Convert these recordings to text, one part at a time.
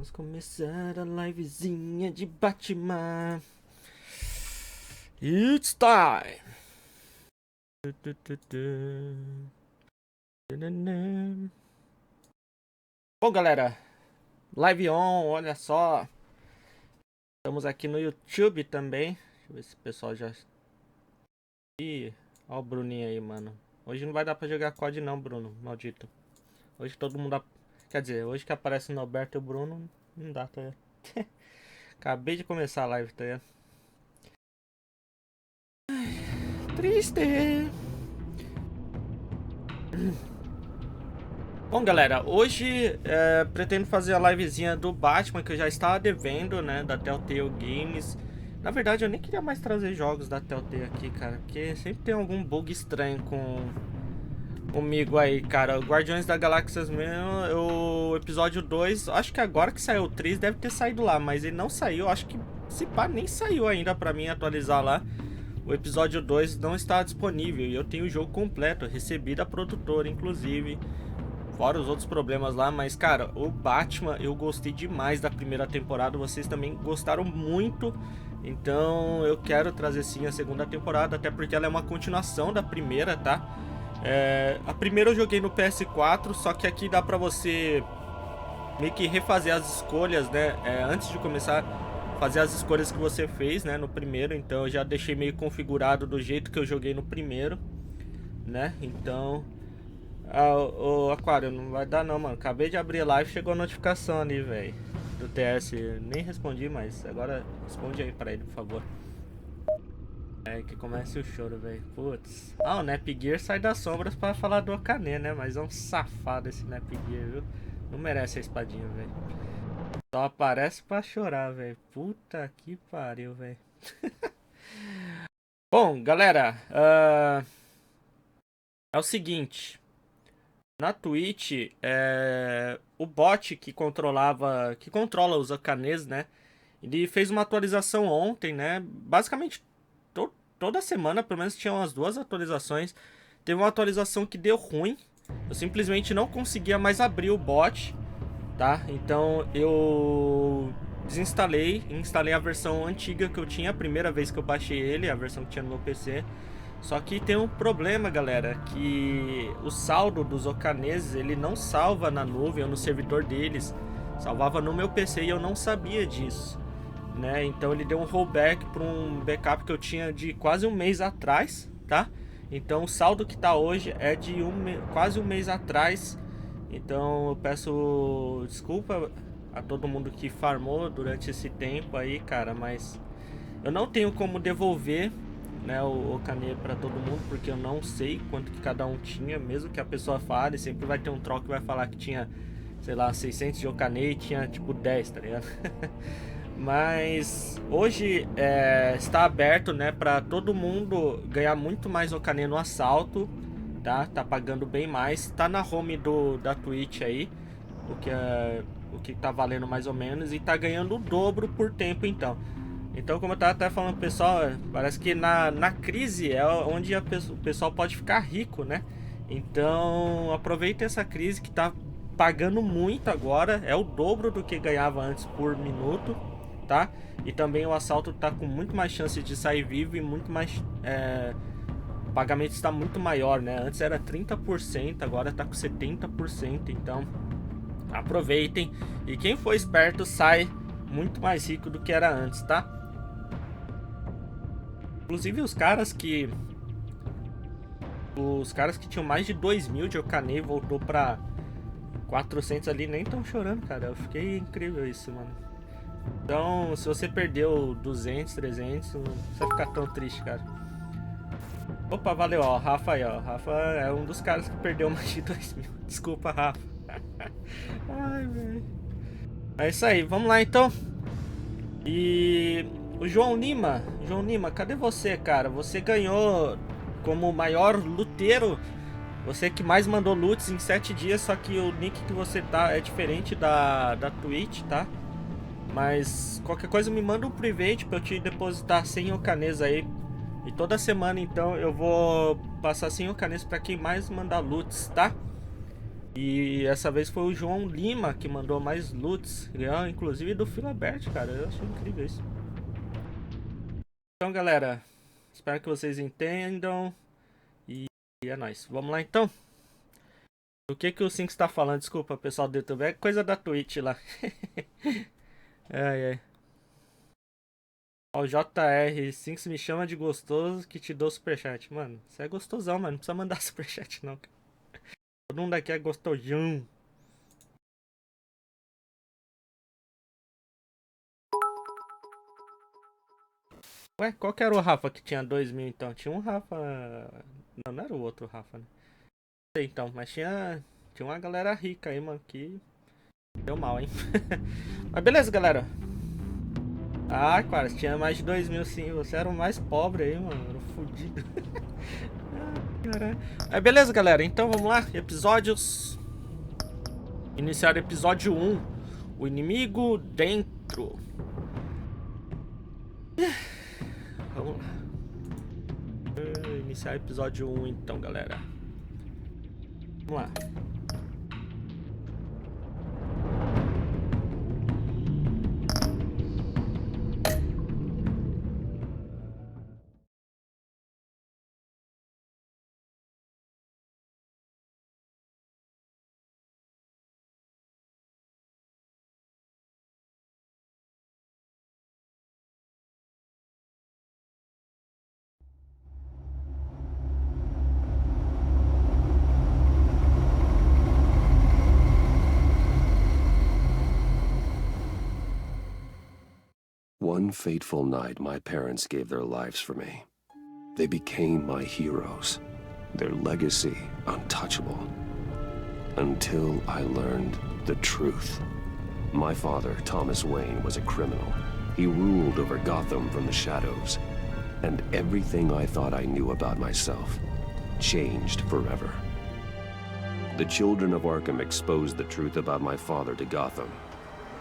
Vamos começar a livezinha de Batman. It's time. Bom, galera, live on, olha só. Estamos aqui no YouTube também. Deixa eu ver se o pessoal já... Ih, olha o Bruninho aí, mano. Hoje não vai dar pra jogar COD não, Bruno, maldito. Hoje todo mundo... Quer dizer, hoje que aparece o Norberto e o Bruno, não dá, tá? Acabei de começar a live, tá? Triste. Bom, galera, hoje pretendo fazer a livezinha do Batman, que eu já estava devendo, né, da Telltale Games. Na verdade, eu nem queria mais trazer jogos da Telltale aqui, cara, porque sempre tem algum bug estranho comigo aí, cara. O Guardiões da Galáxia mesmo, o episódio 2, acho que agora que saiu o 3 deve ter saído lá, mas ele não saiu, acho que se pá, nem saiu ainda pra mim atualizar lá. O episódio 2 não está disponível e eu tenho o jogo completo, recebi da produtora, inclusive. Fora os outros problemas lá, mas cara, o Batman eu gostei demais da primeira temporada, vocês também gostaram muito, então eu quero trazer sim a segunda temporada, até porque ela é uma continuação da primeira, tá? A primeira eu joguei no PS4, só que aqui dá pra você meio que refazer as escolhas, né? Antes de começar, fazer as escolhas que você fez, né, no primeiro, então eu já deixei meio configurado do jeito que eu joguei no primeiro, né? Então... o Aquário, não vai dar não, mano. Acabei de abrir a live, chegou a notificação ali, velho, do TS. Nem respondi, mas agora responde aí pra ele, por favor. Que comece o choro, velho. Putz. O Nepgear sai das sombras pra falar do Okané, né? Mas é um safado esse Nepgear, viu? Não merece a espadinha, velho. Só aparece pra chorar, velho. Puta que pariu, velho. Bom, galera, é o seguinte. Na Twitch, o bot que controla os Akanês, né? Ele fez uma atualização ontem, né? Basicamente, toda semana, pelo menos tinha umas 2 atualizações. Teve uma atualização que deu ruim. Eu simplesmente não conseguia mais abrir o bot, tá? Então eu desinstalei e instalei a versão antiga que eu tinha, a primeira vez que eu baixei ele, a versão que tinha no meu PC. Só que tem um problema, galera, que o saldo dos Okaneses, ele não salva na nuvem ou no servidor deles, salvava no meu PC e eu não sabia disso, né? Então ele deu um rollback para um backup que eu tinha de quase um mês atrás, tá? Então o saldo que tá hoje é de quase um mês atrás. Então eu peço desculpa a todo mundo que farmou durante esse tempo aí, cara, mas eu não tenho como devolver, né, o Okané para todo mundo, porque eu não sei quanto que cada um tinha, mesmo que a pessoa fale, sempre vai ter um troll que vai falar que tinha, sei lá, 600 de Okané e tinha tipo 10, tá ligado? Mas hoje está aberto, né, para todo mundo ganhar muito mais Okané no assalto, tá? Tá pagando bem mais, tá na home da Twitch aí, o que tá valendo mais ou menos, e tá ganhando o dobro por tempo, então. Então, como eu tava até falando pro pessoal, parece que na crise é onde o pessoal pode ficar rico, né? Então, aproveita essa crise que tá pagando muito agora, é o dobro do que ganhava antes por minuto, tá? E também o assalto tá com muito mais chance de sair vivo e muito mais... o pagamento está muito maior, né? Antes era 30%, agora tá com 70%, então aproveitem. E quem for esperto sai muito mais rico do que era antes, tá? Inclusive os caras que tinham mais de 2.000 de Okané voltou pra 400 ali, nem tão chorando, cara. Eu fiquei incrível isso, mano. Então, se você perdeu 200, 300, não precisa ficar tão triste, cara. Opa, valeu, ó, Rafa aí, ó. Rafa é um dos caras que perdeu mais de 2.000. Desculpa, Rafa. Ai, velho. É isso aí, vamos lá então. E... o João Lima, cadê você, cara? Você ganhou como o maior luteiro. Você que mais mandou loots em 7 dias, só que o nick que você tá é diferente da Twitch, tá? Mas qualquer coisa me manda um private pra eu te depositar 100 Okanês aí. E toda semana então eu vou passar 100 Okanês pra quem mais mandar loots, tá? E essa vez foi o João Lima que mandou mais loots, inclusive do Filabert, cara. Eu achei incrível isso. Então, galera, espero que vocês entendam. E é nóis. Vamos lá então. O que o Sinx tá falando? Desculpa, pessoal do YouTube. É coisa da Twitch lá. Ai, ai. Ó, o JR Sinx me chama de gostoso que te dou superchat. Mano, você é gostosão, mano. Não precisa mandar superchat, não. Todo mundo aqui é gostosão. Ué, qual que era o Rafa que tinha 2.000 então? Tinha um Rafa. Não, não era o outro Rafa, né? Não sei então, mas tinha uma galera rica aí, mano, que deu mal, hein? Mas beleza, galera. Ah, cara, tinha mais de 2.000 sim. Você era o mais pobre aí, mano. Era o fudido. Caralho. Mas beleza, galera. Então vamos lá. Episódios. Iniciar episódio 1. O inimigo dentro. Vamos lá. Iniciar episódio 1 então, galera. Vamos lá. One fateful night, my parents gave their lives for me. They became my heroes, their legacy untouchable. Until I learned the truth. My father, Thomas Wayne, was a criminal. He ruled over Gotham from the shadows. And everything I thought I knew about myself changed forever. The children of Arkham exposed the truth about my father to Gotham.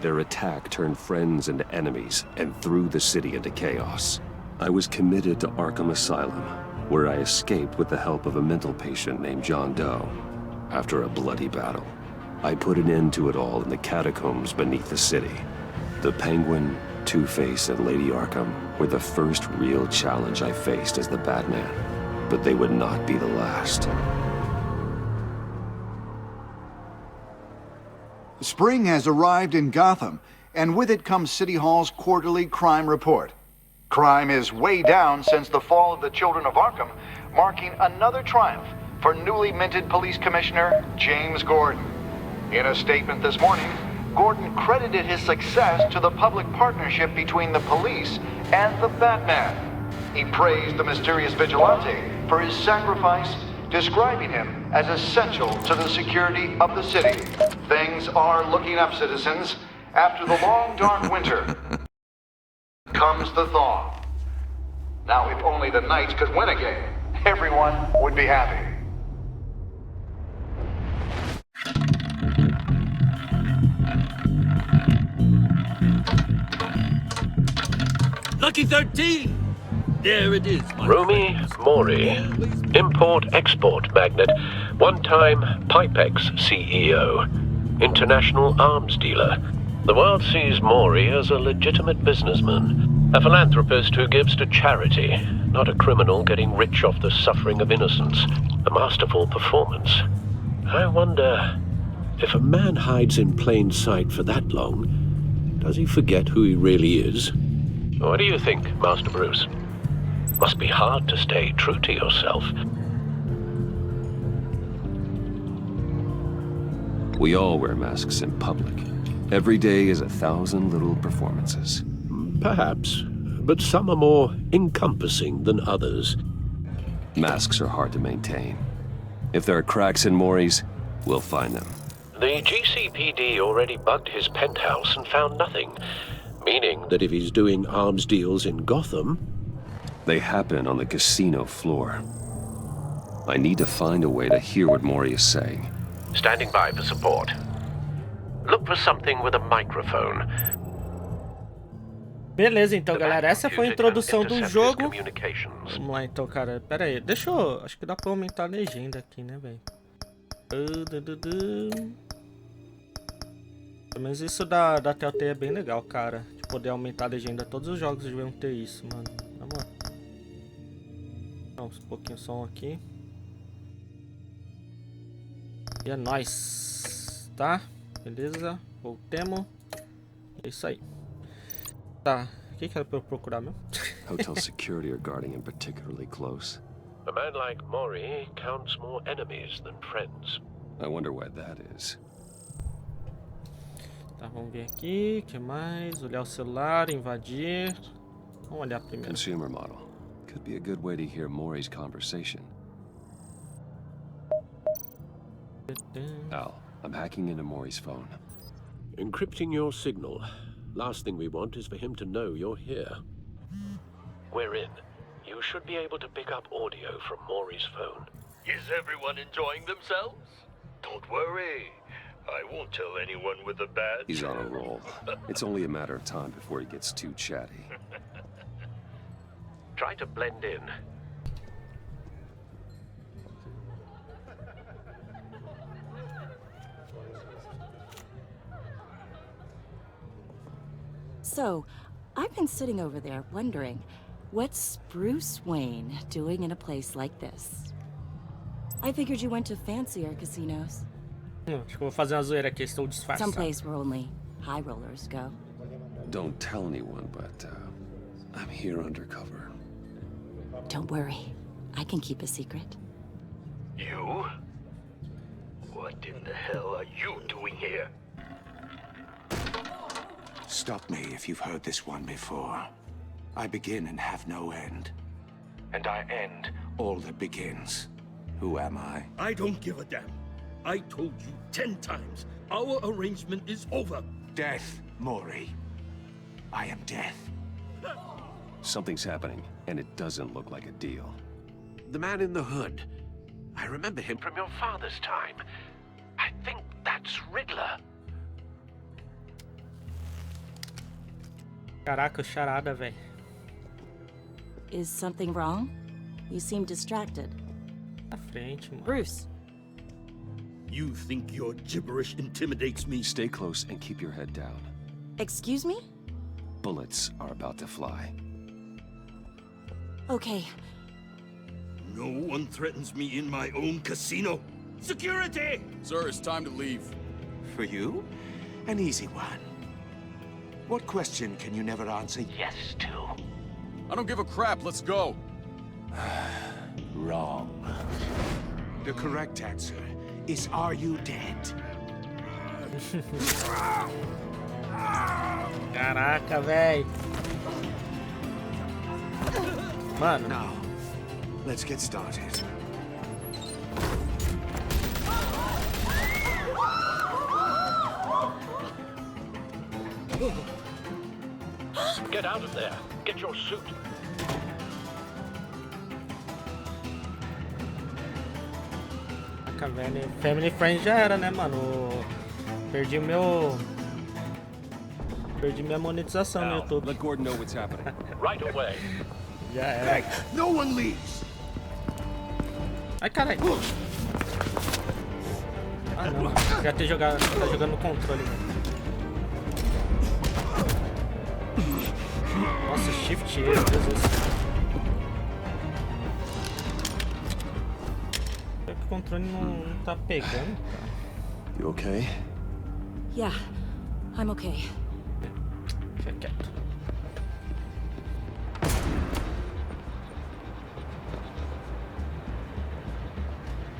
Their attack turned friends into enemies and threw the city into chaos. I was committed to Arkham Asylum, where I escaped with the help of a mental patient named John Doe. After a bloody battle, I put an end to it all in the catacombs beneath the city. The Penguin, Two-Face, and Lady Arkham were the first real challenge I faced as the Batman, but they would not be the last. Spring has arrived in Gotham, and with it comes City Hall's quarterly crime report. Crime is way down since the fall of the Children of Arkham, marking another triumph for newly minted Police Commissioner James Gordon. In a statement this morning, Gordon credited his success to the public partnership between the police and the Batman. He praised the mysterious vigilante for his sacrifice, describing him as essential to the security of the city. Things are looking up, citizens. After the long, dark winter comes the thaw. Now, if only the Knights could win again, everyone would be happy. Lucky 13! There it is, my Rumi friends. Mori, import-export magnate, one-time Pipex CEO, international arms dealer. The world sees Mori as a legitimate businessman, a philanthropist who gives to charity, not a criminal getting rich off the suffering of innocence. A masterful performance. I wonder, if a man hides in plain sight for that long, does he forget who he really is? What do you think, Master Bruce? Must be hard to stay true to yourself. We all wear masks in public. Every day is 1,000 little performances. Perhaps, but some are more encompassing than others. Masks are hard to maintain. If there are cracks in Mori's, we'll find them. The GCPD already bugged his penthouse and found nothing, meaning that if he's doing arms deals in Gotham... They happen on the casino floor. I need to find a way to hear what Mori is saying. Standing by for support. Look for something with a microphone. Beleza, então, galera. Essa foi a introdução do jogo. Vamos lá, então, cara. Pera aí. Deixa eu... Acho que dá pra aumentar a legenda aqui, né, velho? Pelo menos isso da Telltale é bem legal, cara. De poder aumentar a legenda. Todos os jogos deviam ter isso, mano. Na moral. Um pouquinho som aqui. E é nóis. Tá? Beleza? Voltemos. É isso aí. Tá. O que era pra eu procurar mesmo? Hotel security are guarding him particularly close. A man like Mori counts more enemies than friends. I wonder why that is. Tá, vamos ver aqui. O que mais? Olhar o celular, invadir. Vamos olhar primeiro. Consumer model. Could be a good way to hear Mori's conversation. Al, I'm hacking into Mori's phone. Encrypting your signal. Last thing we want is for him to know you're here. We're in. You should be able to pick up audio from Maury's phone. Is everyone enjoying themselves? Don't worry. I won't tell anyone with a badge. He's on a roll. It's only a matter of time before he gets too chatty. Try to blend in. So, I've been sitting over there wondering, what's Bruce Wayne doing in a place like this? I figured you went to fancier casinos. Acho que eu vou fazer uma zoeira aqui, estou disfarçado. Someplace where only high rollers go. Don't tell anyone, but I'm here undercover. Don't worry, I can keep a secret. You? What in the hell are you doing here? Stop me if you've heard this one before. I begin and have no end. And I end all that begins. Who am I? I don't give a damn. I told you 10 times. Our arrangement is over. Death, Mori. I am death. Something's happening, and it doesn't look like a deal. The man in the hood. I remember him from your father's time. I think that's Riddler. Caraca, charada, velho. Is something wrong? You seem distracted. Na frente, mano. Bruce, You think your gibberish intimidates me? Stay close and keep your head down. excuse me? Bullets are about to fly. Okay, No one threatens me in my own casino. Security! Sir, it's time to leave. For you? An easy one. What question can you never answer yes to? I don't give a crap, let's go. Wrong. The correct answer is, are you dead? Caraca, velho. Mano, Now, let's get started. Get out of there. Get your suit. caraca, velho. Family Friend já era, né, mano? Perdi minha monetização no Al, YouTube. let Gordon know what's happening. Right away. Já era. No one leaves! Ai, caralho. Ah, não. Já ter jogado, tá jogando no controle, velho. Nossa, shift E, meu Deus do céu. É que o controle não tá pegando, cara. You okay? yeah, I'm okay. Fica quieto.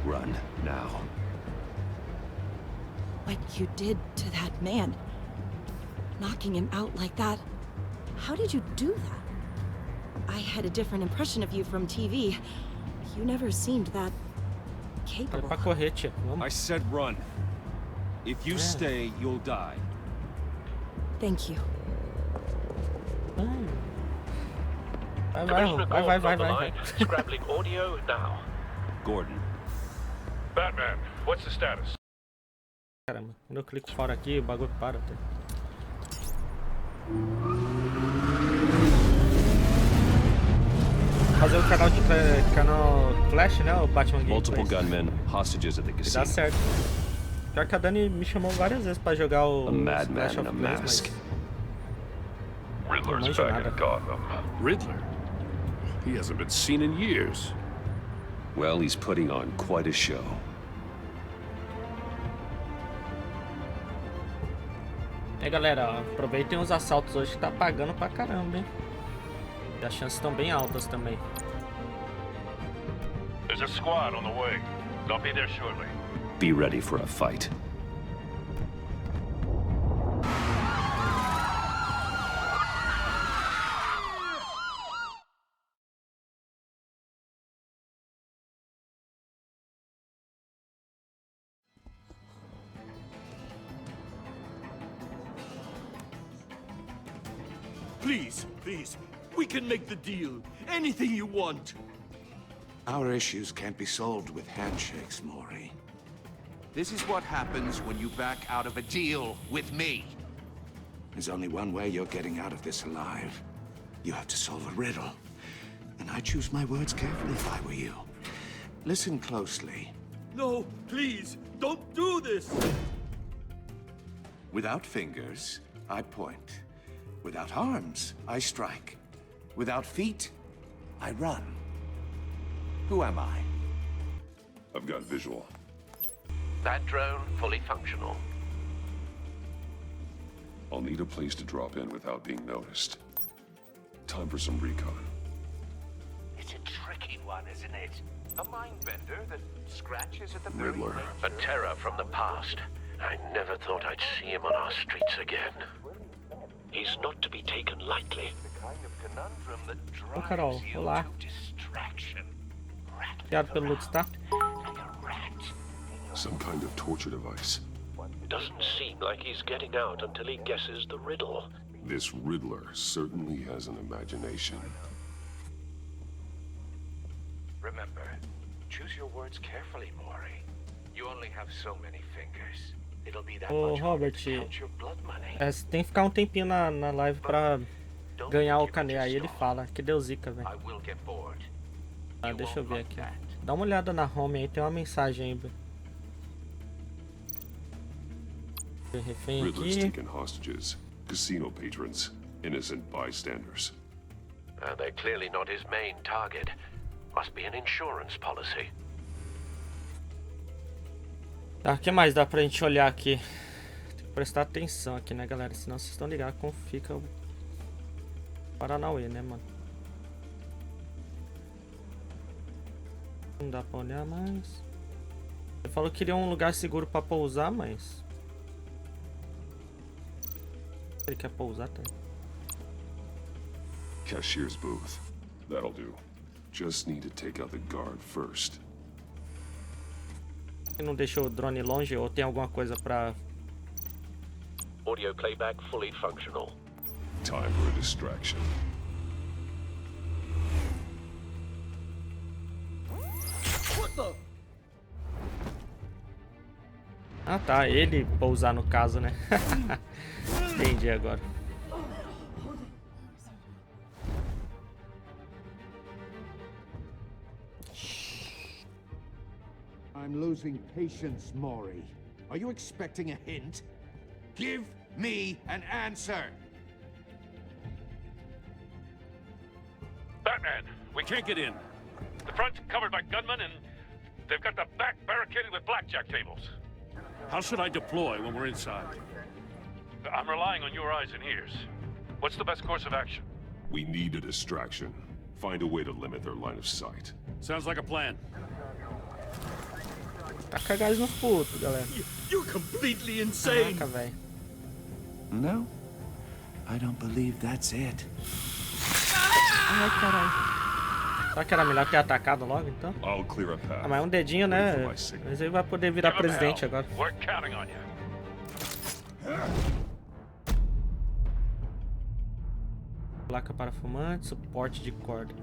Run, now. What you did to that man, knocking him out like that, how did you do that? I had a different impression of you from TV. You never seemed that Olha capable. pra correr, tia. Vamos. I said run. If you stay, you'll die. Thank you. Commissioner Vai, Gordon vai, on the vai. line. Scrabbling audio now. Gordon. Batman, what's the status? Caramba, quando eu clico fora aqui, o bagulho para até. fazer o canal Clash, né? O Batman Multiple Gameplays. gunmen, hostages at the E dá casino. certo. Pior que a Dani me chamou várias vezes pra jogar o A madman Clash in of a Clans, mask. mas não Riddler's manjo back nada. in Gotham. Riddler? He hasn't been seen in years. Well, he's putting on quite a show. É, galera, ó, aproveitem os assaltos hoje que tá pagando pra caramba, hein? E as chances estão bem altas também. There's a squad on the way. They'll be there shortly. Be ready for a fight. Please, please, we can make the deal. Anything you want. Our issues can't be solved with handshakes, Maury. This is what happens when you back out of a deal with me. There's only one way you're getting out of this alive. You have to solve a riddle. And I choose my words carefully if I were you. Listen closely. No, please, don't do this. Without fingers, I point. Without arms, I strike. Without feet, I run. Who am I? I've got visual. That drone fully functional. I'll need a place to drop in without being noticed. Time for some recon. It's a tricky one, isn't it? A mind bender that scratches at the Riddler. A terror from the past. I never thought I'd see him on our streets again. He's not to be taken lightly. The kind of conundrum that Ô, Carol, drives you olá. to distraction. Obrigado pelo loot, tá? Like a rat. Some kind of torture device. Doesn't seem like he's getting out until he guesses the riddle. This Riddler certainly has an imagination. Remember, choose your words carefully, Maury. You only have so many fingers. It'll be that Ô, much harder Robert, to count your blood money. você tem que ficar um tempinho na live pra ganhar o caneio. Aí ele fala que deu zica, velho. I will get bored. Ah, deixa eu ver aqui. Dá uma olhada na home aí, tem uma mensagem aí, velho. Refém Riddler's aqui. taken hostages. Casino patrons. Innocent bystanders. They're clearly not his main target. Must be an insurance policy. Tá, o que mais dá pra gente olhar aqui? Tem que prestar atenção aqui, né, galera? Senão vocês estão ligados como fica o Paranauê, né, mano? Não dá pra olhar mais. Ele falou que queria um lugar seguro pra pousar, mas... Ele quer pousar, tá? Cashier's booth. That'll do. Just need to take out the guard first. Ele não deixou o drone longe ou tem alguma coisa pra... Audio playback fully functional. Time for a distraction. Ah tá, ele pousar no caso, né? Entendi agora. I'm losing patience, Maury. Are you expecting a hint? Give me an answer! Batman! We can't get in. The front's covered by gunmen and they've got the back barricaded with blackjack tables. How should I deploy when we're inside? I'm relying on your eyes and ears. What's the best course of action? We need a distraction. Find a way to limit their line of sight. Sounds like a plan. Taca gás no puto, galera. You're completely insane. Caraca, velho. No, I don't believe that's it. Ai, caralho. Será que era melhor ter atacado logo, então? I'll clear a path. Ah, mas um dedinho, né? Mas ele vai poder virar presidente agora. We're counting on you. Placa para fumante, suporte de corda.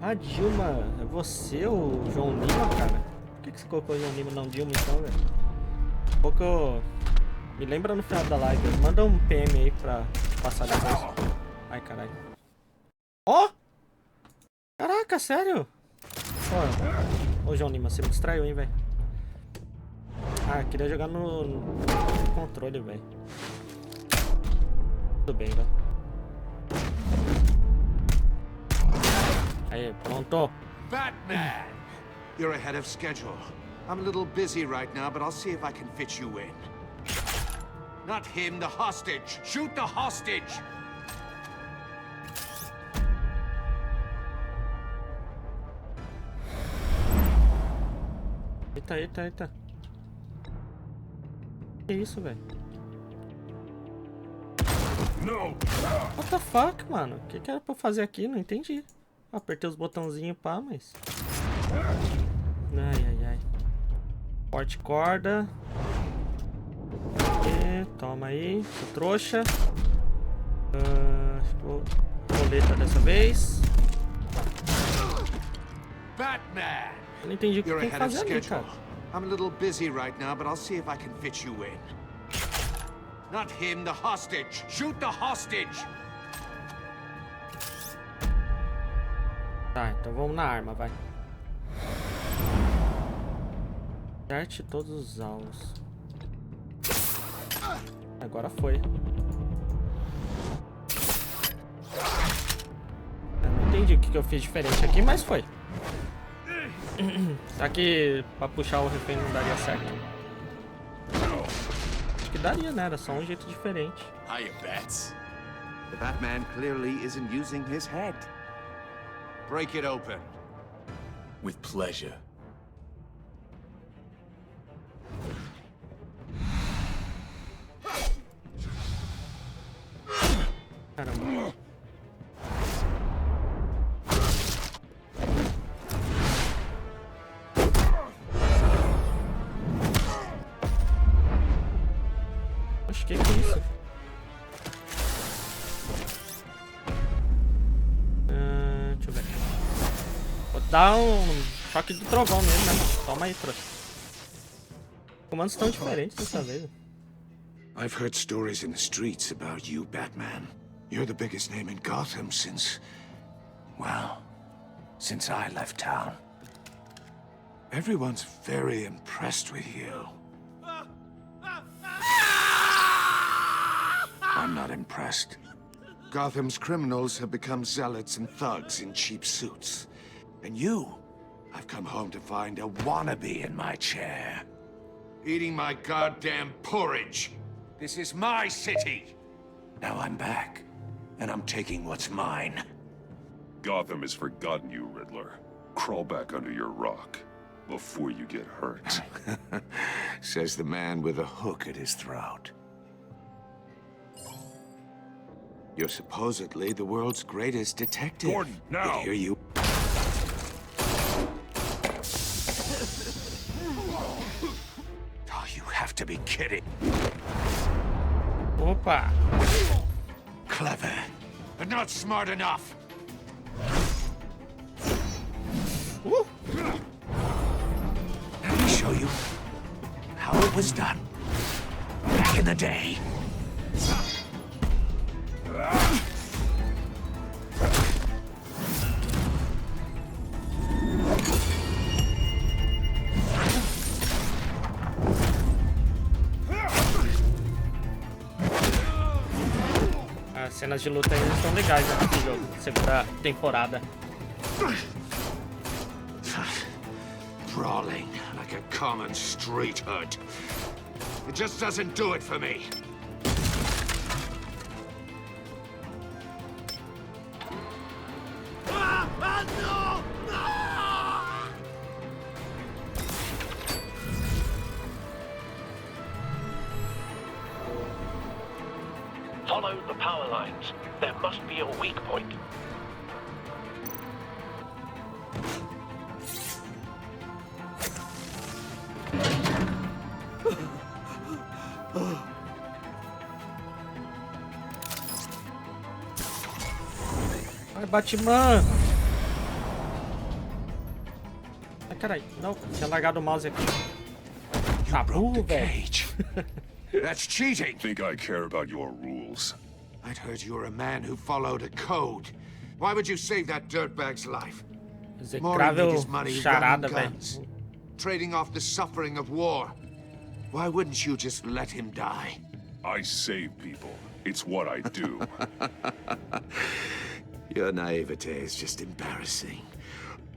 Ah, Dilma, é você, o João Lima, cara? Por que você colocou João Lima não Dilma então, velho? Um pouco... Me lembra no final da live. Manda um PM aí pra passar depois. Ai, caralho. Ó! Caraca! Caraca, sério? Ô, João Lima, você me distraiu, hein, velho? Ah, eu queria jogar no controle, velho. Tudo bem, velho. Aí, pronto. Batman! You're ahead of schedule. I'm a little busy right now, but I'll see if I can fit you in. Not him, the hostage! Shoot the hostage! Eita, eita, eita. Que isso, velho? What the fuck, mano? O que era pra eu fazer aqui? Não entendi. Apertei os botãozinhos, pá, mas... Ai, ai, ai. Corte corda. E, toma aí, seu trouxa. Coleta dessa vez. Batman! Eu não entendi o que You're tem que ahead of fazer ali, schedule. cara. I'm a little busy right now, but I'll see if I can fit you in. Not him, the hostage! Shoot the hostage! Tá, então vamos na arma, vai. Acerte todos os alvos. Agora foi. Eu não entendi o que eu fiz diferente aqui, mas foi. Será que pra puxar o refém não daria certo? Acho que daria, né? Era só um jeito diferente. Hiya, Bats. The Batman clearly isn't using his head. Break it open. With pleasure. Caramba. Acho que é isso. Deixa eu ver. Vou dar um choque do trovão nele, né? Toma aí, trouxa. Os comandos estão diferentes dessa vez. I've heard stories in the streets about you, Batman. You're the biggest name in Gotham since... well, since I left town. Everyone's very impressed with you. I'm not impressed. Gotham's criminals have become zealots and thugs in cheap suits. And you, I've come home to find a wannabe in my chair. Eating my goddamn porridge. This is my city. Now I'm back, and I'm taking what's mine. Gotham has forgotten you, Riddler. Crawl back under your rock before you get hurt. Says the man with a hook at his throat. You're supposedly the world's greatest detective. Gordon, now! Yet here you... Oh, you have to be kidding. Opa! Clever, but not smart enough. Let me show you how it was done back in the day. As cenas de luta ainda estão legais nesse jogo, segunda temporada. Brawling like a common street hood. It just doesn't do it for me. Follow the power lines. There must be a weak point. Vai, Batman! Ai, carai, não, tinha largado o mouse aqui. Tá burro, velho. That's cheating! Think I care about your rules? I'd heard you were a man who followed a code. Why would you save that dirtbag's life? Maury made Execrável his money charada, running guns, velho. trading off the suffering of war. Why wouldn't you just let him die? I save people. It's what I do. Your naivete is just embarrassing.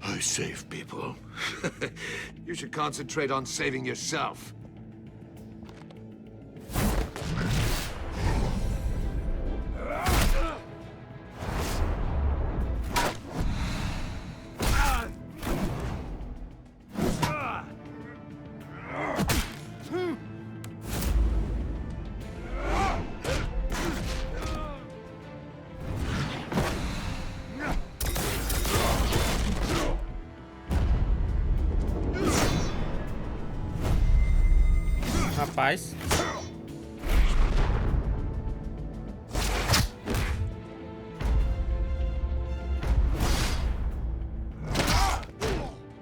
I save people. You should concentrate on saving yourself. Rapaz.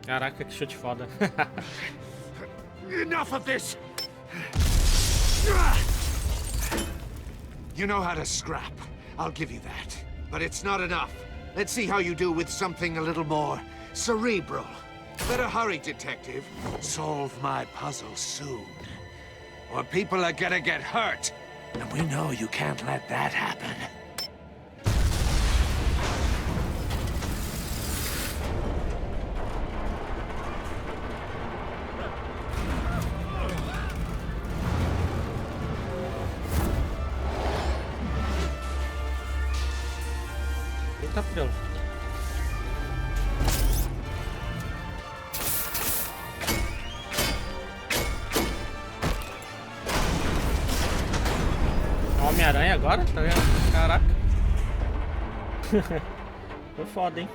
Caraca, que chute foda. Enough of this! You know how to scrap. I'll give you that. But it's not enough. Let's see how you do with something a little more cerebral. Better hurry, detective. Solve my puzzle soon. Or people are gonna get hurt. And we know you can't let that happen. Eita, pelo. Homem-Aranha agora? Tá vendo? Caraca. Foi foda, hein?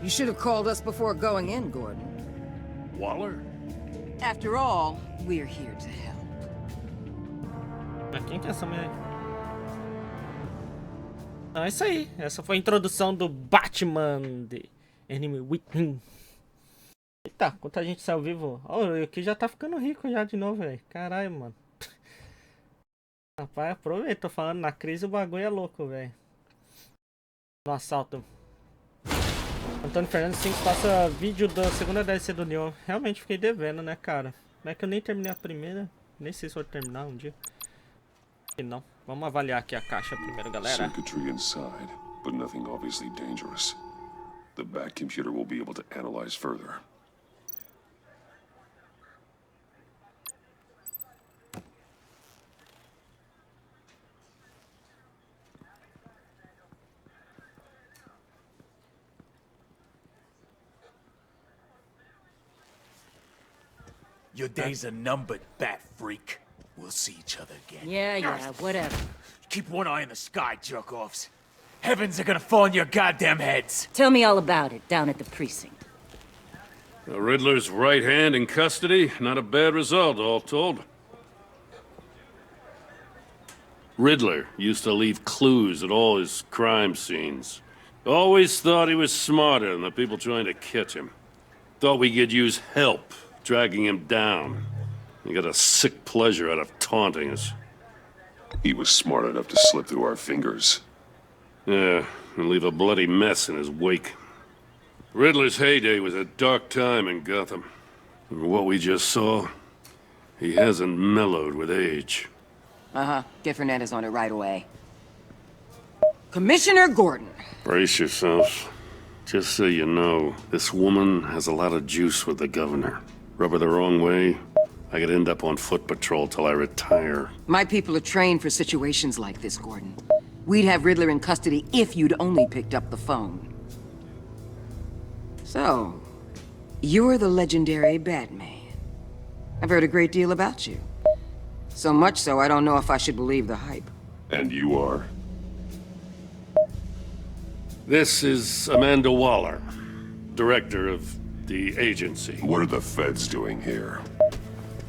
You should have called us before going in, Gordon. Waller? After all, we're here to help. Mas quem que é essa mulher? Então é isso aí. Essa foi a introdução do Batman de Enemy Within. Eita, quanta gente saiu vivo. Ó, eu aqui já tá ficando rico já de novo, velho. Caralho, mano. Rapaz, aproveita. Tô falando, na crise o bagulho é louco, velho. No assalto. Antônio Fernandes 5 passa vídeo da segunda DLC do Neo. Realmente fiquei devendo, né, cara? Como é que eu nem terminei a primeira? Nem sei se vou terminar um dia. E não. Vamos avaliar aqui a caixa primeiro, galera. Circuitry inside, but nothing obviously dangerous. The back computer will be able to analyze further. Your days are numbered, bat freak. We'll see each other again. Yeah, whatever. Keep one eye in the sky, jerk-offs. Heavens are gonna fall on your goddamn heads. Tell me all about it down at the precinct. The Riddler's right hand in custody. Not a bad result, all told. Riddler used to leave clues at all his crime scenes. Always thought he was smarter than the people trying to catch him. Thought we could use help dragging him down. He got a sick pleasure out of taunting us. He was smart enough to slip through our fingers. Yeah, and leave a bloody mess in his wake. Riddler's heyday was a dark time in Gotham. And what we just saw, he hasn't mellowed with age. Uh-huh. Get Fernandez on it right away. Commissioner Gordon. Brace yourselves. Just so you know, this woman has a lot of juice with the governor. Rub her the wrong way, I could end up on foot patrol till I retire. My people are trained for situations like this, Gordon. We'd have Riddler in custody if you'd only picked up the phone. So, you're the legendary Batman. I've heard a great deal about you. So much so, I don't know if I should believe the hype. And you are? This is Amanda Waller, director of the agency. What are the feds doing here?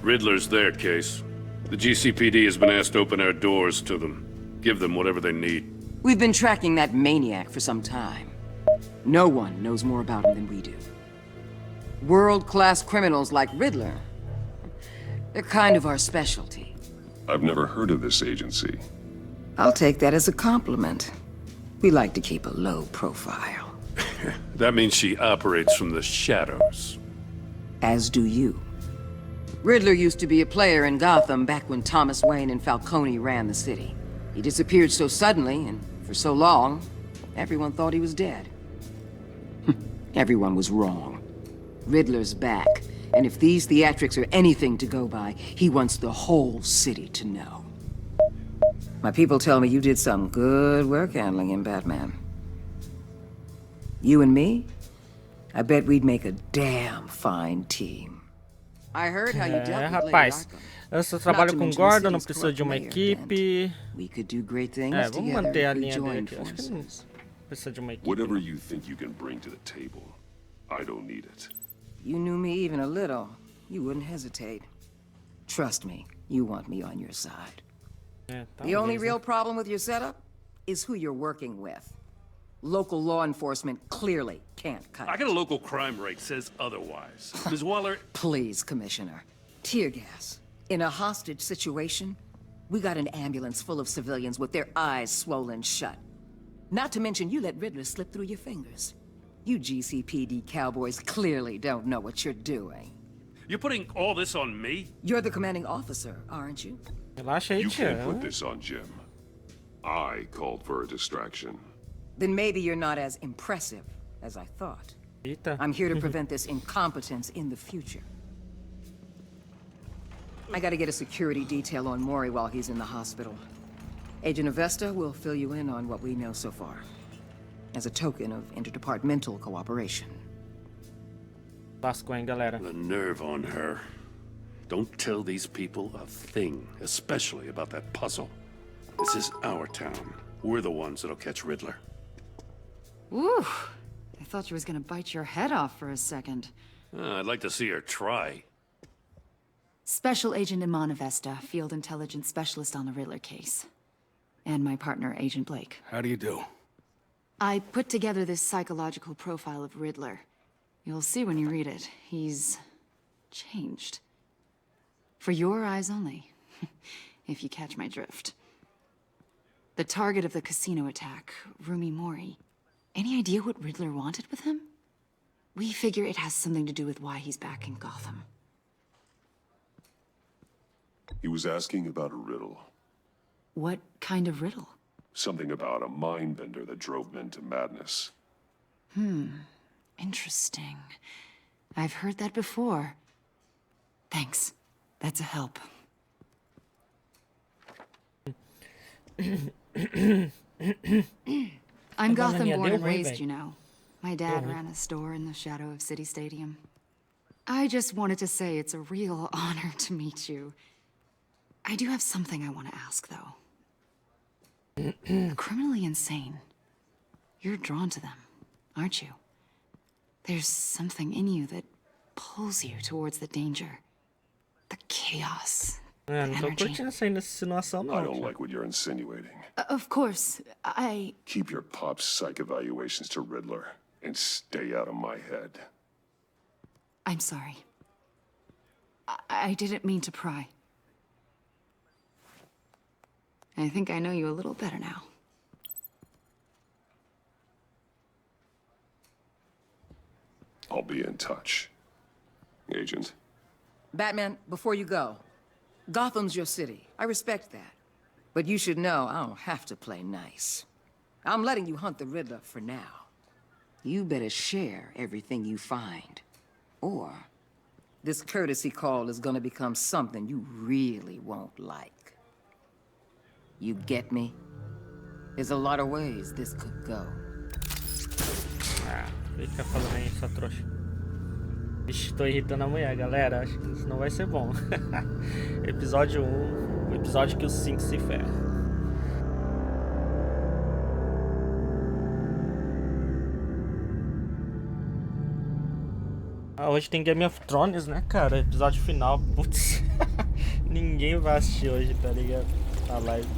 Riddler's their case. The GCPD has been asked to open our doors to them. Give them whatever they need. We've been tracking that maniac for some time. No one knows more about him than we do. World-class criminals like Riddler, they're kind of our specialty. I've never heard of this agency. I'll take that as a compliment. We like to keep a low profile. That means she operates from the shadows. As do you. Riddler used to be a player in Gotham back when Thomas Wayne and Falcone ran the city. He disappeared so suddenly and for so long, everyone thought he was dead. Everyone was wrong. Riddler's back, and if these theatrics are anything to go by, he wants the whole city to know. My people tell me you did some good work handling him, Batman. You and me? I bet we'd make a damn fine team. I heard how you dealt with rapaz, eu só trabalho com Gordon, não preciso de uma equipe. Vamos manter a linha dele aqui. Acho que não precisa de uma equipe. Whatever you think you can bring to the table, I don't need it. You knew me even a little, you wouldn't hesitate. Trust me, you want me on your side. The only real problem with your setup is who you're working with. Local law enforcement clearly can't cut it. I got a local crime rate says otherwise. Ms. Waller... Please, Commissioner. Tear gas. In a hostage situation, we got an ambulance full of civilians with their eyes swollen shut. Not to mention you let Riddler slip through your fingers. You GCPD cowboys clearly don't know what you're doing. You're putting all this on me? You're the commanding officer, aren't you? You can't put this on Jim. I called for a distraction. Then maybe you're not as impressive as I thought. I'm here to prevent this incompetence in the future. I gotta get a security detail on Mori while he's in the hospital. Agent Avesta will fill you in on what we know so far, as a token of interdepartmental cooperation. Lascou, hein, galera. The nerve on her. Don't tell these people a thing, especially about that puzzle. This is our town. We're the ones that'll catch Riddler. Ooh, I thought she was gonna bite your head off for a second. I'd like to see her try. Special Agent Iman Avesta, Field Intelligence Specialist on the Riddler case. And my partner, Agent Blake. How do you do? I put together this psychological profile of Riddler. You'll see when you read it. He's changed. For your eyes only, if you catch my drift. The target of the casino attack, Rumi Mori. Any idea what Riddler wanted with him? We figure it has something to do with why he's back in Gotham. He was asking about a riddle. What kind of riddle? Something about a mind-bender that drove men to madness. Interesting. I've heard that before. Thanks. That's a help. I'm Gotham born and raised, you know. My dad ran a store in the shadow of City Stadium. I just wanted to say it's a real honor to meet you. I do have something I want to ask, though. Criminally insane. You're drawn to them, aren't you? There's something in you that pulls you towards the danger. The chaos. The energy. I don't like what you're insinuating. Of course, Keep your pop psych evaluations to Riddler and stay out of my head. I'm sorry. I didn't mean to pry. I think I know you a little better now. I'll be in touch. Agent. Batman, before you go, Gotham's your city. I respect that. But you should know I don't have to play nice. I'm letting you hunt the Riddler for now. You better share everything you find. Or this courtesy call is gonna become something you really won't like. You get me? There's a lot of ways this could go. Fica falando aí, sua trouxa. Ixi, tô irritando a mulher, galera. Acho que isso não vai ser bom. Episódio 1, o episódio que o Sinx se ferra. Hoje tem Game of Thrones, né, cara? Episódio final. Putz. Ninguém vai assistir hoje, tá ligado? A live.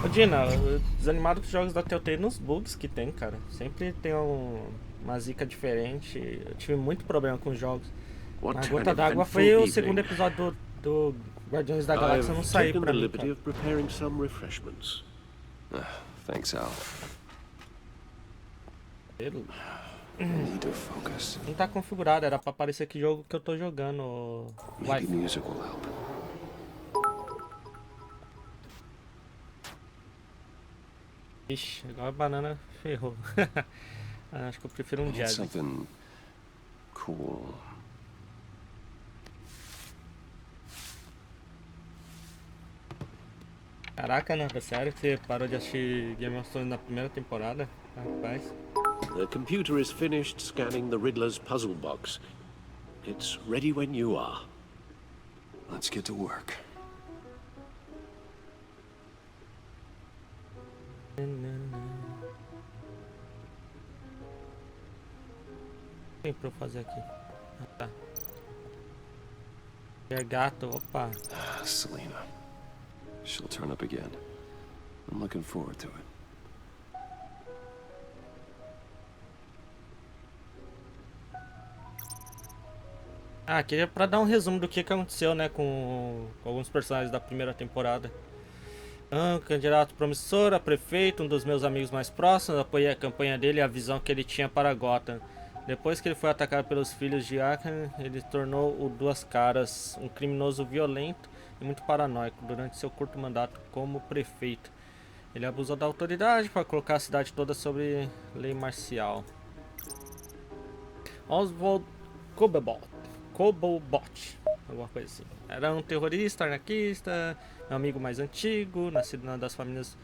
Ô Dina, desanimado com os jogos da Telltale nos bugs que tem, cara. Sempre tem uma zica diferente. Eu tive muito problema com os jogos. A gota d'água foi o segundo episódio do Guardiões da Galáxia não sair pra mim, cara. Of preparing some refreshments. Thanks, Al. I need to focus. Não tá configurado, era pra aparecer que jogo que eu tô jogando. Maybe music will help. Ixi, agora a banana ferrou. Acho que eu prefiro um jazz. Something cool. Caraca, Nanda, sério que você parou de assistir Game of Thrones na primeira temporada? Rapaz. The computer is finished scanning the Riddler's puzzle box. It's ready when you are. Let's get to work. O que tem pra eu fazer aqui? Ah, tá. Gato, opa. Selena. She'll turn up again. I'm looking forward to it. Ah, queria pra dar um resumo do que aconteceu, né, com alguns personagens da primeira temporada. Um candidato promissor a prefeito, um dos meus amigos mais próximos, apoiei a campanha dele e a visão que ele tinha para Gotham. Depois que ele foi atacado pelos filhos de Arkham, ele tornou o Duas Caras, um criminoso violento e muito paranoico durante seu curto mandato como prefeito. Ele abusou da autoridade para colocar a cidade toda sob lei marcial. Oswald Cobblepot, alguma coisa assim. Era um terrorista, anarquista, meu amigo mais antigo, nascido numa das famílias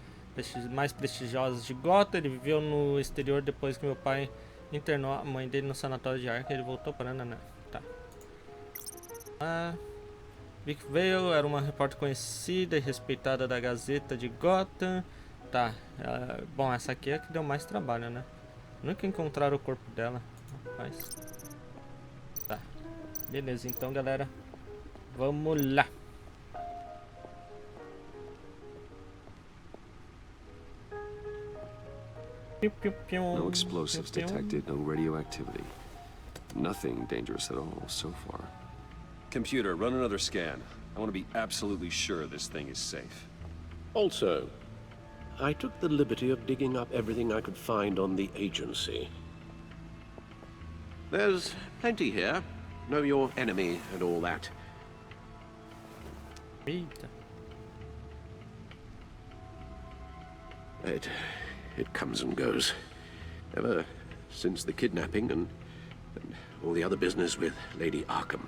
mais prestigiosas de Gotham. Ele viveu no exterior depois que meu pai internou a mãe dele no sanatório de Arkham. Ele voltou para Ana. Tá. Vic Vale era uma repórter conhecida e respeitada da Gazeta de Gotham. Tá. Bom, essa aqui é a que deu mais trabalho, né? Nunca encontraram o corpo dela. Rapaz. Tá. Beleza, então, galera. Vamos lá. No explosives detected, no radioactivity. Nothing dangerous at all so far. Computer, run another scan. I want to be absolutely sure this thing is safe. Also, I took the liberty of digging up everything I could find on the agency. There's plenty here. Know your enemy and all that. Eita. It comes and goes. Ever since the kidnapping and all the other business with Lady Arkham.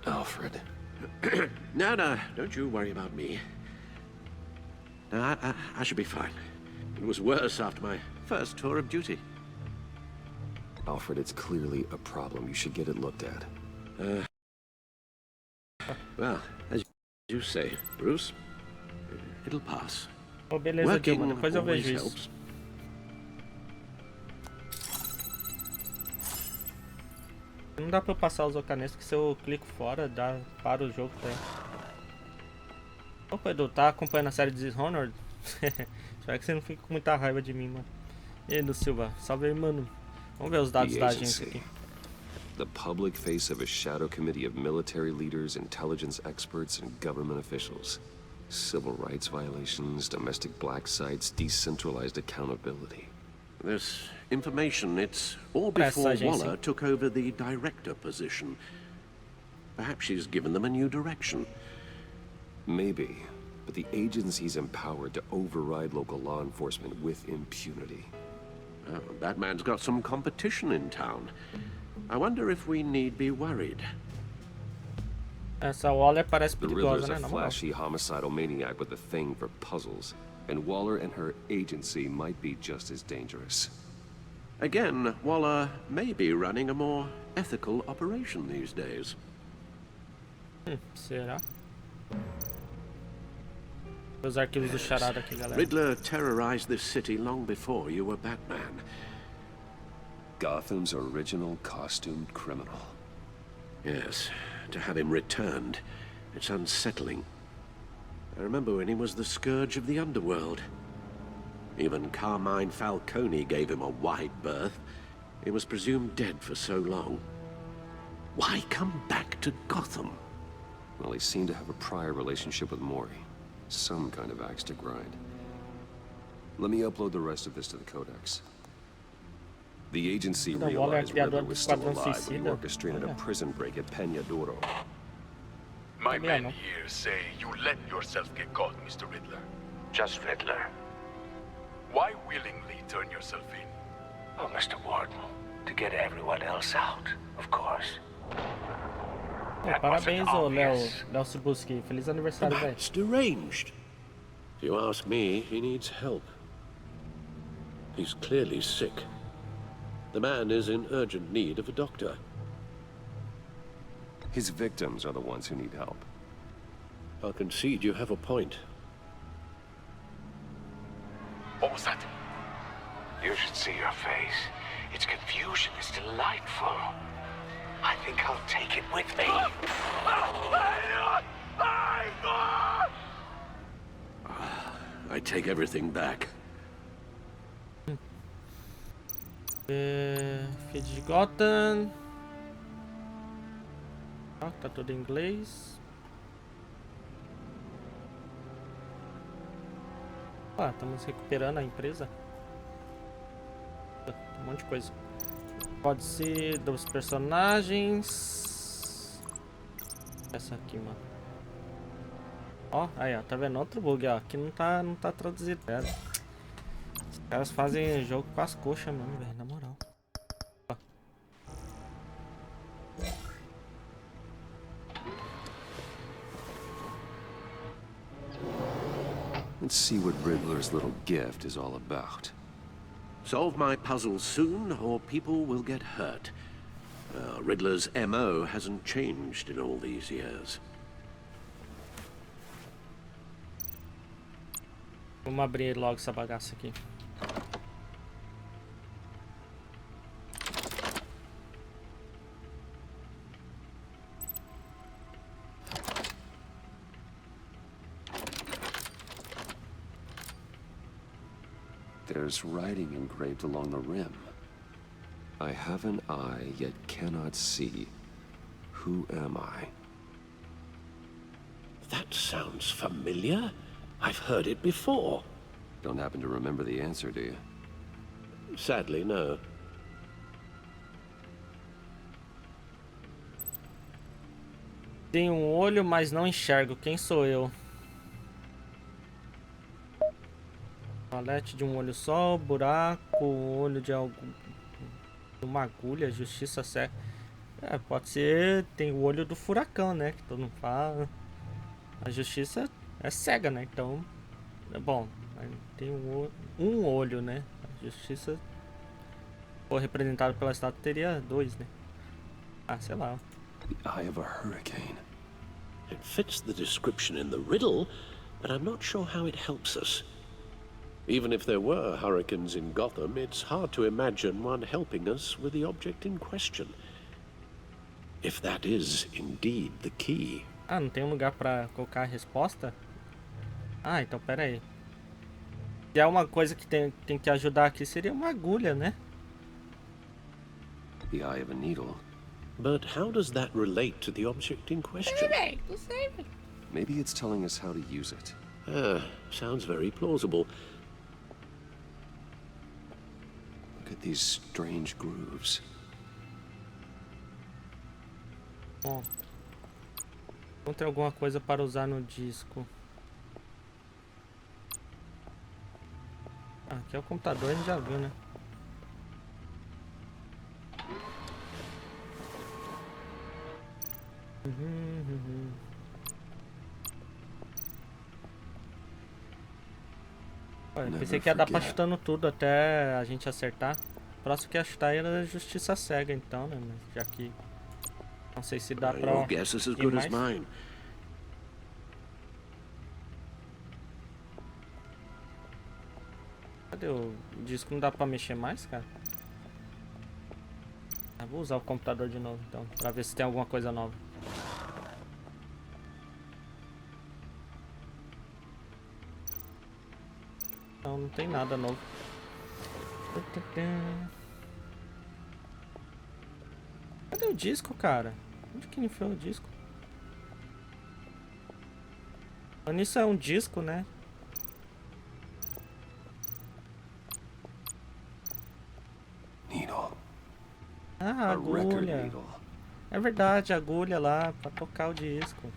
Alfred. No, don't you worry about me. No, I should be fine. It was worse after my first tour of duty. Alfred, it's clearly a problem. You should get it looked at. Well, as you say, Bruce, it'll pass. Oh, beleza, Dilma. Depois eu vejo isso. Não dá pra eu passar os ocanestos que se eu clico fora, para o jogo, tá? Opa, Edu, tá acompanhando a série Dishonored? Espero que você não fique com muita raiva de mim, mano. E aí, do Silva, salve aí, mano. Vamos ver os dados da agência aqui. The public face of a shadow committee of military leaders, intelligence experts, and government officials. Civil rights violations, domestic black sites, decentralized accountability. This information, it's all before Waller took over the director position. Perhaps she's given them a new direction. Maybe, but the agency's empowered to override local law enforcement with impunity. Oh, Batman's got some competition in town. I wonder if we need be worried. Essa Waller parece The perigosa, Riddler's né? a flashy homicidal maniac with a thing for puzzles, and Waller and her agency might be just as dangerous. Again, Waller may be running a more ethical operation these days. Será? Os arquivos do charada aqui, galera. Riddler terrorized this city long before you were Batman. Gotham's original costumed criminal. Yes, to have him returned, it's unsettling. I remember when he was the scourge of the underworld. Even Carmine Falcone gave him a wide berth. He was presumed dead for so long. Why come back to Gotham? Well, he seemed to have a prior relationship with Mori. Some kind of axe to grind. Let me upload the rest of this to the Codex. The agency realized Riddler was still alive when he orchestrated a prison break at Peñadoro. My men here say you let yourself get caught, Mr. Riddler. Just Riddler. Why willingly turn yourself in? Oh, Mr. Warden, to get everyone else out, of course. Parabéns, ô Léo Sibuski. Feliz aniversário, velho. It's deranged. If you ask me, he needs help. He's clearly sick. The man is in urgent need of a doctor. His victims are the ones who need help. I'll concede you have a point. What was that? You should see your face. Its confusion is delightful. I think I'll take it with me. I take everything back. Feed de Gotham. Ah, tá tudo em inglês. Ah, estamos recuperando a empresa. Tem um monte de coisa. Pode ser dos personagens. Essa aqui, mano. Ó, aí, ó, tá vendo? Outro bug, ó. Aqui não tá traduzido, velho. Os caras fazem jogo com as coxas mesmo, velho, na moral. Ó. Let's see what Riddler's little gift is all about. Solve my puzzle soon, or people will get hurt. Riddler's MO hasn't changed in all these years. Vamos abrir logo essa bagaça aqui. There's writing engraved along the rim. I have an eye, yet cannot see. Who am I? That sounds familiar. I've heard it before. Don't happen to remember the answer, do you? Sadly, no. Tenho um olho, mas não enxergo. Quem sou eu? Palete de um olho só, buraco, olho de algum... uma agulha, justiça cega. É, pode ser... Tem o olho do furacão, né? Que todo mundo fala. A justiça é cega, né? Então... É bom. Tem um olho, né? A justiça... Se for representado pela estátua, teria dois, né? Ah, sei lá. The eye of a hurricane. It fits the description in the riddle, but I'm not sure how it helps us. Even if there were hurricanes in Gotham, it's hard to imagine one helping us with the object in question. If that is indeed the key. Ah, não tem um lugar pra colocar a resposta? Ah, então pera aí. Se é uma coisa que tem que ajudar aqui, seria uma agulha, né? The eye of a needle. But how does that relate to the object in question? Maybe it's telling us how to use it. Sounds very plausible. Look at these strange grooves. Bom. Encontre alguma coisa para usar no disco. Ah, aqui é o computador, a gente já viu, né? Olha, pensei que ia dar pra chutando tudo até a gente acertar. O próximo que ia chutar era a justiça cega, então, né? Mas já que não sei se dá pra Your guess is as good as mine. Cadê o disco? Não dá pra mexer mais, cara? Ah, vou usar o computador de novo, então, pra ver se tem alguma coisa nova. não tem nada novo. Cadê o disco, cara? Onde que ele enfiou o disco? Isso é um disco, né? Needle. Ah, agulha. É verdade, a agulha lá pra tocar o disco.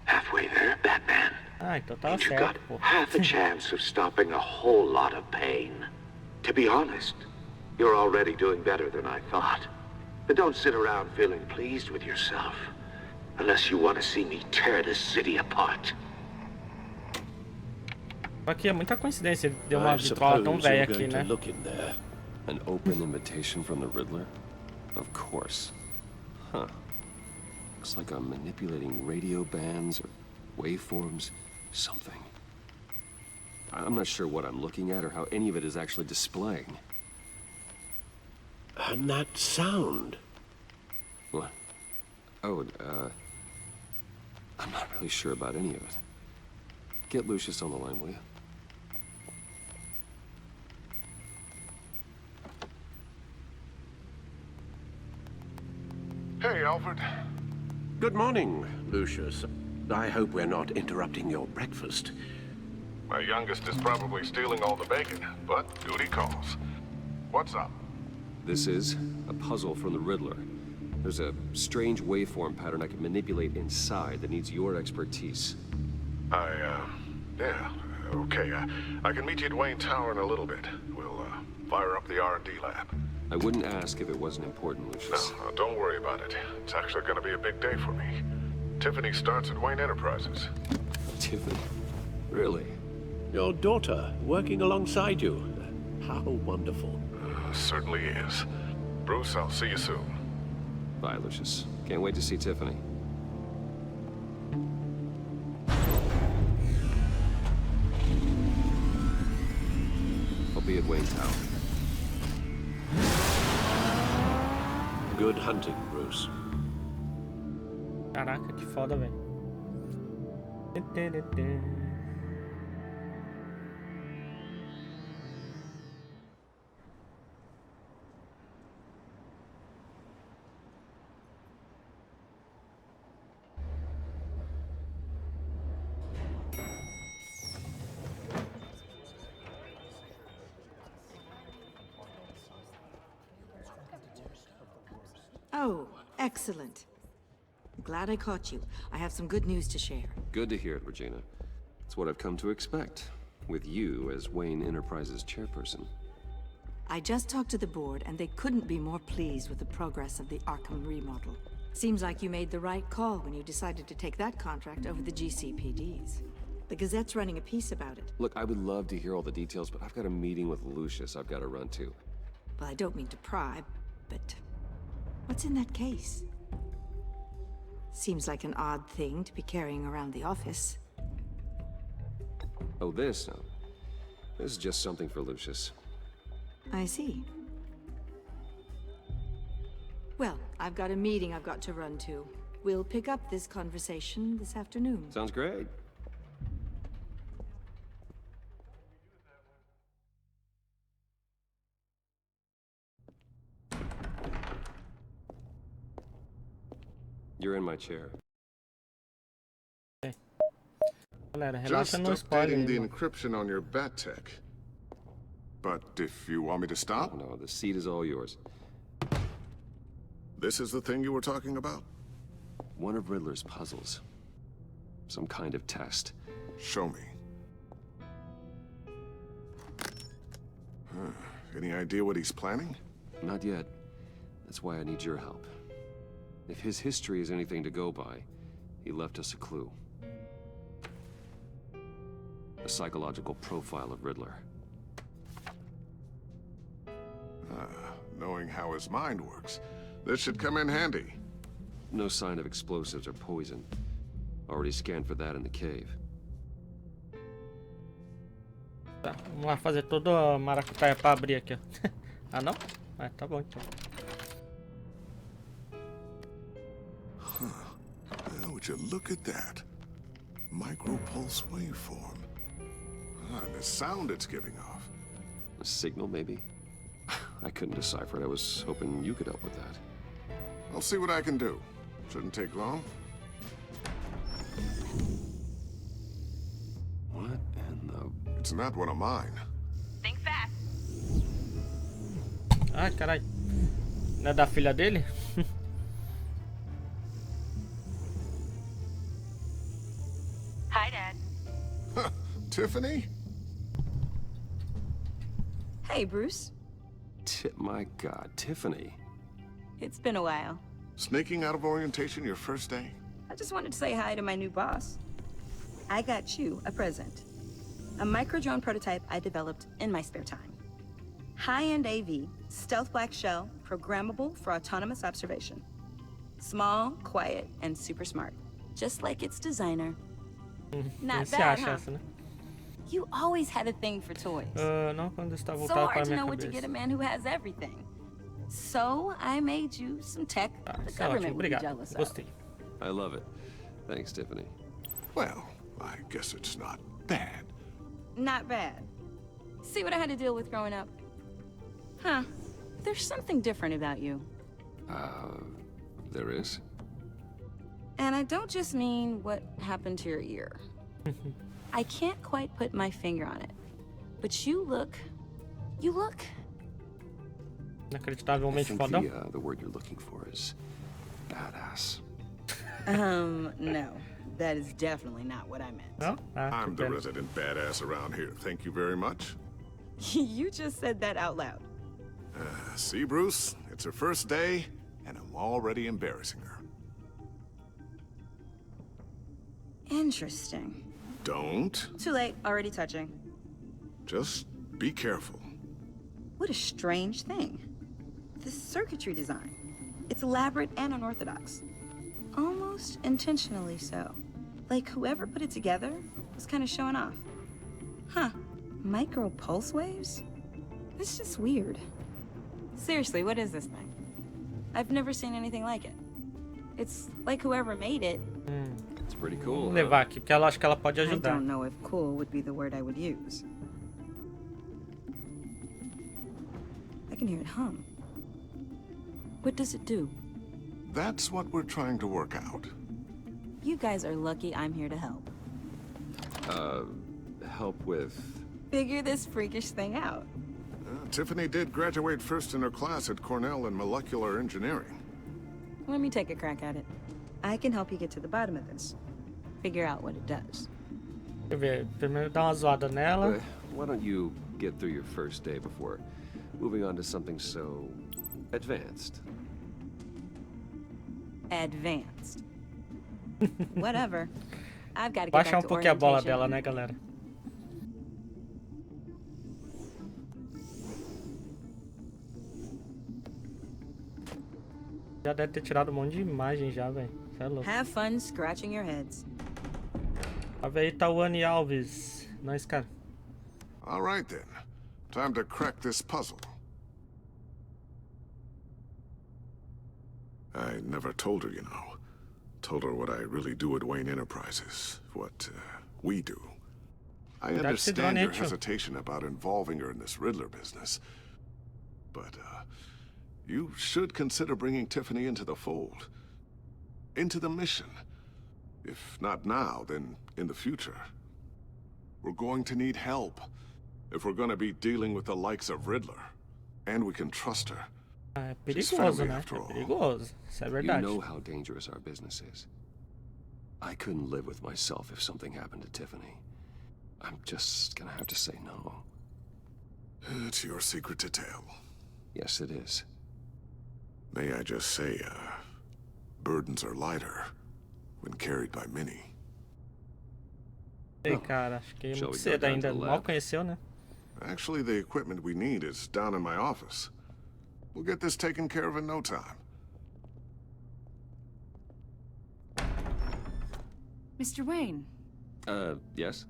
Halfway there, Batman. Ah, então tava And you certo, got pô. half a chance of stopping a whole lot of pain. To be honest, you're already doing better than I thought. But don't sit around feeling pleased with yourself. Unless you want to see me tear this city apart. Aqui é muita coincidência, ele deu uma vitrola tão velha aqui, né? An open invitation from the Riddler? Of course. Huh. Looks like I'm manipulating radio bands or waveforms, something. I'm not sure what I'm looking at or how any of it is actually displaying. And that sound. What? Oh, I'm not really sure about any of it. Get Lucius on the line, will you? Hey, Alfred. Good morning, Lucius. I hope we're not interrupting your breakfast. My youngest is probably stealing all the bacon, but duty calls. What's up? This is a puzzle from the Riddler. There's a strange waveform pattern I can manipulate inside that needs your expertise. Yeah, okay. I can meet you at Wayne Tower in a little bit. We'll, fire up the R&D lab. I wouldn't ask if it wasn't important, Lucius. No, don't worry about it. It's actually gonna be a big day for me. Tiffany starts at Wayne Enterprises. Tiffany? Really? Your daughter working alongside you. How wonderful. Certainly is. Bruce, I'll see you soon. Bye, Lucius. Can't wait to see Tiffany. I'll be at Wayne Tower. Good hunting, Bruce. Caraca, que foda, velho. Oh, excellent. Glad I caught you. I have some good news to share. Good to hear it, Regina. It's what I've come to expect, with you as Wayne Enterprises chairperson. I just talked to the board, and they couldn't be more pleased with the progress of the Arkham remodel. Seems like you made the right call when you decided to take that contract over the GCPD's. The Gazette's running a piece about it. Look, I would love to hear all the details, but I've got a meeting with Lucius I've got to run to. Well, I don't mean to pry, but what's in that case? Seems like an odd thing to be carrying around the office. Oh, this? No. This is just something for Lucius. I see. Well, I've got a meeting I've got to run to. We'll pick up this conversation this afternoon. Sounds great. You're in my chair. Galera, Just relaxa, não spoiler. updating the encryption on your bat tech. But if you want me to stop? No, the seat is all yours. This is the thing you were talking about? One of Riddler's puzzles. Some kind of test. Show me. Any idea what he's planning? Not yet. That's why I need your help. If his history is anything to go by, he left us a clue. A psychological profile of Riddler. Knowing how his mind works, this should come in handy. No sign of explosives or poison. Already scanned for that in the cave. Tá, vamos lá fazer toda a maracutaia pra abrir aqui, ó. Ah, não? Ah, tá bom então. Would you look at that? Micropulse waveform. And the sound it's giving off. A signal, maybe? I couldn't decipher it. I was hoping you could help with that. I'll see what I can do. Shouldn't take long. What in the... It's not one of mine. Think fast. Ai, caralho. Não é da filha dele? Hi, Dad. Tiffany? Hey, Bruce. My God, Tiffany. It's been a while. Sneaking out of orientation your first day? I just wanted to say hi to my new boss. I got you a present. A micro-drone prototype I developed in my spare time. High-end AV, stealth black shell, programmable for autonomous observation. Small, quiet, and super smart. Just like its designer. Not bad, huh? Essa, né? You always had a thing for toys. Não, quando está So voltado para hard to minha know what to cabeça. get a man who has everything. So I made you some tech the government would be jealous of. Gostei. I love it. Thanks, Tiffany. Well, I guess it's not bad. Not bad. See what I had to deal with growing up? Huh. There's something different about you. There is? And I don't just mean what happened to your ear. I can't quite put my finger on it. But you look... Inacreditavelmente I fodão. think the word you're looking for is badass. No. That is definitely not what I meant. Não? Ah, I'm the resident badass around here. Thank you very much. You just said that out loud. See, Bruce? It's her first day, and I'm already embarrassing her. Interesting. Don't. Too late. Already touching. Just be careful. What a strange thing. The circuitry design. It's elaborate and unorthodox. Almost intentionally so. Like whoever put it together was kind of showing off. Huh. Micro pulse waves? It's just weird. Seriously, what is this thing? I've never seen anything like it. It's like whoever made it. It's pretty cool. Vou levar aqui, porque ela acho que ela pode I ajudar. don't know if cool would be the word I would use. I can hear it hum. What does it do? That's what we're trying to work out. You guys are lucky I'm here to help. Help with... Figure this freakish thing out. Tiffany did graduate first in her class at Cornell in molecular engineering. Let me take a crack at it. I can help you get to the bottom of this. Figure out what it does. Deixa eu ver. Primeiro dá uma zoada nela. Why don't you get through your first day before moving on to something so... advanced? Advanced. Whatever. I've got to get Baixar back to pouquinho a bola orientation. dela, né, galera? Já deve ter tirado um monte de imagem já, velho. Você é louco. Have fun scratching your heads. A ver aí, Tawane Alves. Nós, cara. All right, then. Time to crack this puzzle. I never told her, you know. Told her what I really do at Wayne Enterprises. What we do. I understand your hesitation about involving her in this Riddler business. But, you should consider bringing Tiffany into the fold. Into the mission. If not now, then in the future. We're going to need help. If we're going to be dealing with the likes of Riddler. And we can trust her. É perigoso, né? É perigoso. Isso é verdade. You know how dangerous our business is. I couldn't live with myself if something happened to Tiffany. I'm just gonna have to say no. It's your secret to tell. Yes, it is. May I just say, burdens are lighter when carried by many. Ei, cara, acho que é muito cedo ainda. Mal conheceu, né? Actually, the equipment we need is down in my office. We'll get this taken care of in no time. Mr. Wayne. Yes?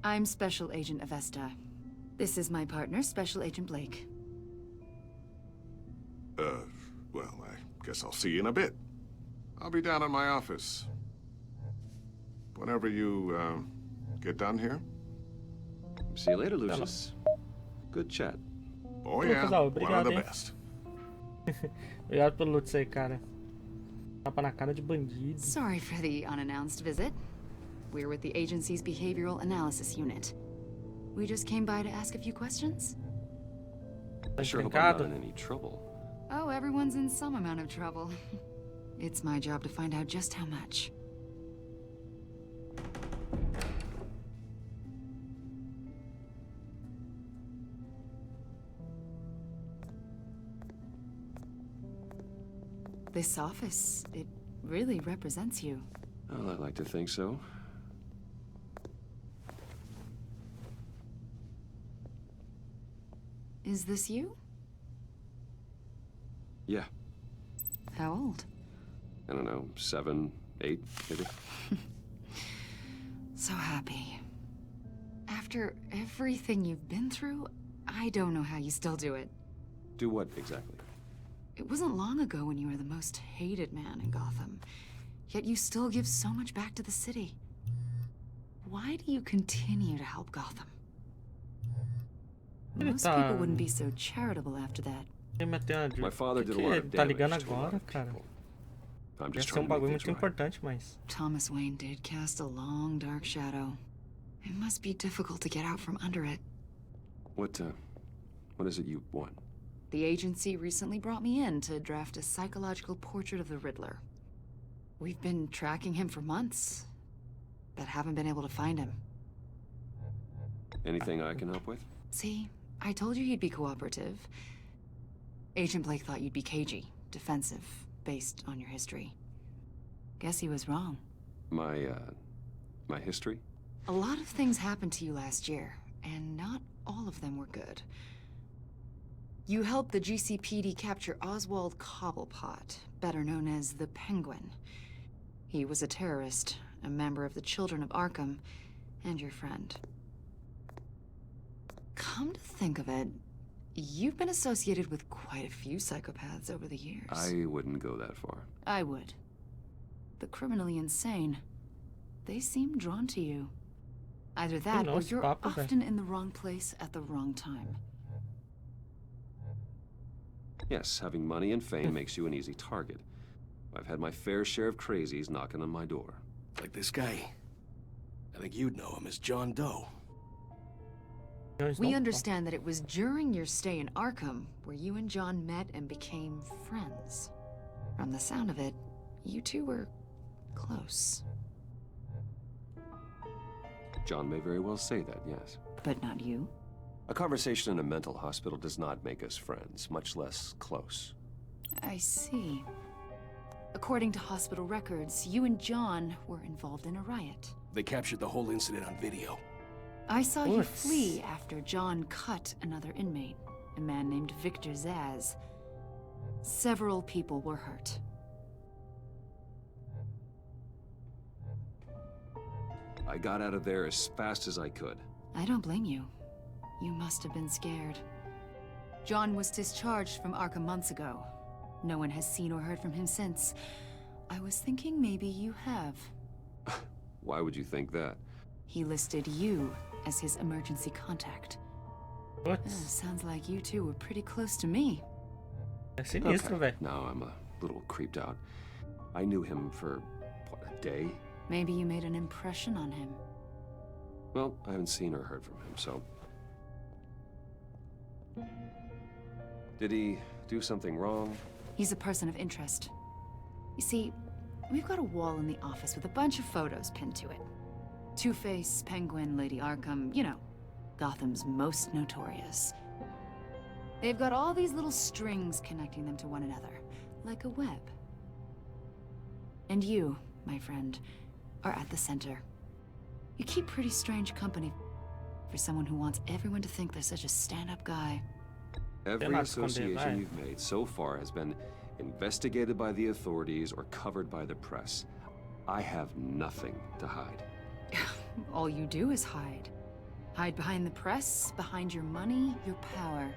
I'm Special Agent Avesta. This is my partner, Special Agent Blake. Well, I guess I'll see you in a bit. I'll be down in my office. whenever you, get done here. See you later, Lucius. Good chat. Oh Falou, yeah, casal. one of Obrigado, the hein? best. Obrigado pelo loot aí, cara. Tapa na cara de bandido. Sorry for the unannounced visit. We're with the agency's behavioral analysis unit. We just came by to ask a few questions. I sure hope I'm not in any trouble. Oh, everyone's in some amount of trouble. It's my job to find out just how much. This office, it really represents you. Well, I'd like to think so. Is this you? Yeah. How old? I don't know, 7, 8, maybe? So happy. After everything you've been through, I don't know how you still do it. Do what, exactly? It wasn't long ago when you were the most hated man in Gotham, yet you still give so much back to the city. Why do you continue to help Gotham? Most people wouldn't be so charitable after that. My father did a lot of Tá ligando damage to a lot agora, of cara? people. I'm Deve just ser trying to bagulho make things muito right. importante, mas... Thomas Wayne did cast a long, dark shadow. It must be difficult to get out from under it. What is it you want? The agency recently brought me in to draft a psychological portrait of the Riddler. We've been tracking him for months, but haven't been able to find him. Anything I can help with? See, I told you he'd be cooperative. Agent Blake thought you'd be cagey, defensive, based on your history. Guess he was wrong. My history? A lot of things happened to you last year, and not all of them were good. You helped the GCPD capture Oswald Cobblepot, better known as the Penguin. He was a terrorist, a member of the Children of Arkham, and your friend. Come to think of it, you've been associated with quite a few psychopaths over the years. I wouldn't go that far. I would. The criminally insane. They seem drawn to you. Either that, or you're often in the wrong place at the wrong time. Yes, having money and fame makes you an easy target. I've had my fair share of crazies knocking on my door. Like this guy. I think you'd know him as John Doe. We understand that it was during your stay in Arkham where you and John met and became friends. From the sound of it, you two were close. John may very well say that, yes. But not you? A conversation in a mental hospital does not make us friends, much less close. I see. According to hospital records, you and John were involved in a riot. They captured the whole incident on video. I saw you flee after John cut another inmate, a man named Victor Zaz. Several people were hurt. I got out of there as fast as I could. I don't blame you. You must have been scared. John was discharged from Arkham months ago. No one has seen or heard from him since. I was thinking maybe you have. Why would you think that? He listed you as his emergency contact. What? Sounds like you two were pretty close to me. Sinistro, velho. Now I'm a little creeped out. I knew him for, what, a day? Maybe you made an impression on him. Well, I haven't seen or heard from him, so... Did he do something wrong? He's a person of interest. You see, we've got a wall in the office with a bunch of photos pinned to it. Two-Face, Penguin, Lady Arkham, you know, Gotham's most notorious. They've got all these little strings connecting them to one another, like a web. And you, my friend, are at the center. You keep pretty strange company for someone who wants everyone to think they're such a stand-up guy. Every association you've made so far has been investigated by the authorities or covered by the press. I have nothing to hide. All you do is hide. Hide behind the press, behind your money, your power.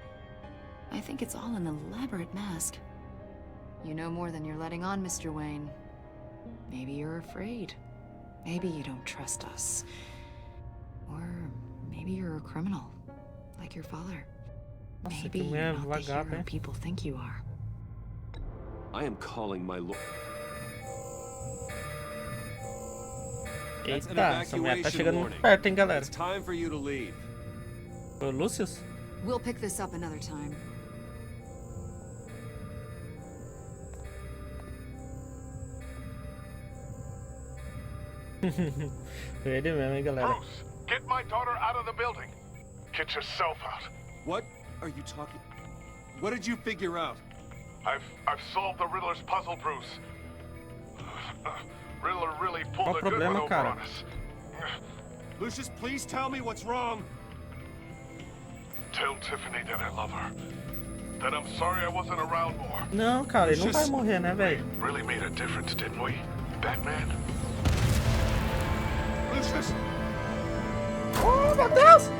I think it's all an elaborate mask. You know more than you're letting on, Mr. Wayne. Maybe you're afraid. Maybe you don't trust us. Or maybe you're a criminal, like your father. Nossa, Maybe que mulher you're not the vagar, hero hein? people think you are. I am calling my lord. That's an Eita, essa mulher tá evacuation chegando muito warning. perto, hein, galera? It's time for you to leave. Ô, Lucius? We'll pick this up another time. Foi ele mesmo, hein, galera? Bruce, get my daughter out of the building. Get yourself out. What are you talking? What did you figure out? I've solved the Riddler's puzzle, Bruce. Riddler really pulled Qual a o good one problema, over cara? on us. Lucius, please tell me what's wrong. Tell Tiffany that I love her. That I'm sorry I wasn't around more. Não, cara, ele não vai morrer, né, velho? Really made a difference, didn't we, Batman? Lucius! Oh, meu Deus!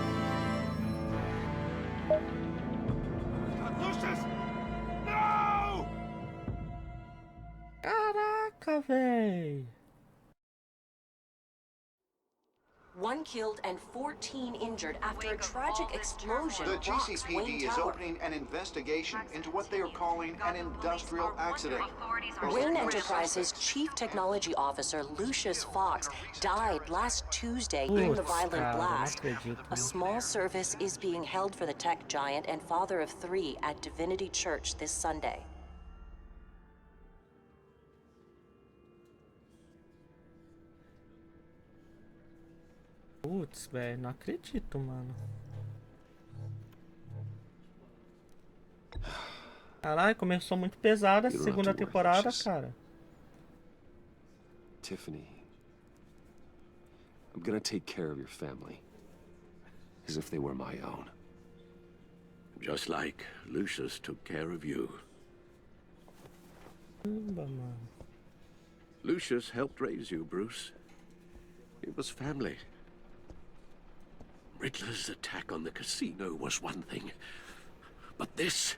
Lucius! No! Caraca, velho! One killed and 14 injured after a tragic explosion The rocks GCPD Wayne is Tower. opening an investigation into what they are calling an industrial accident. Wayne Enterprises' chief technology officer, Lucius Fox, died last Tuesday in the violent blast. A small service is being held for the tech giant and father of 3 at Divinity Church this Sunday. Putz, velho, não acredito, mano. Caralho, começou muito pesada essa segunda temporada, cara. Tiffany, I'm gonna take care of your family. As if they were my own. Just like Lucius took care of you. Caramba, mano. Lucius helped raise you, Bruce. It was family. Riddler's attack on the casino was one thing. But this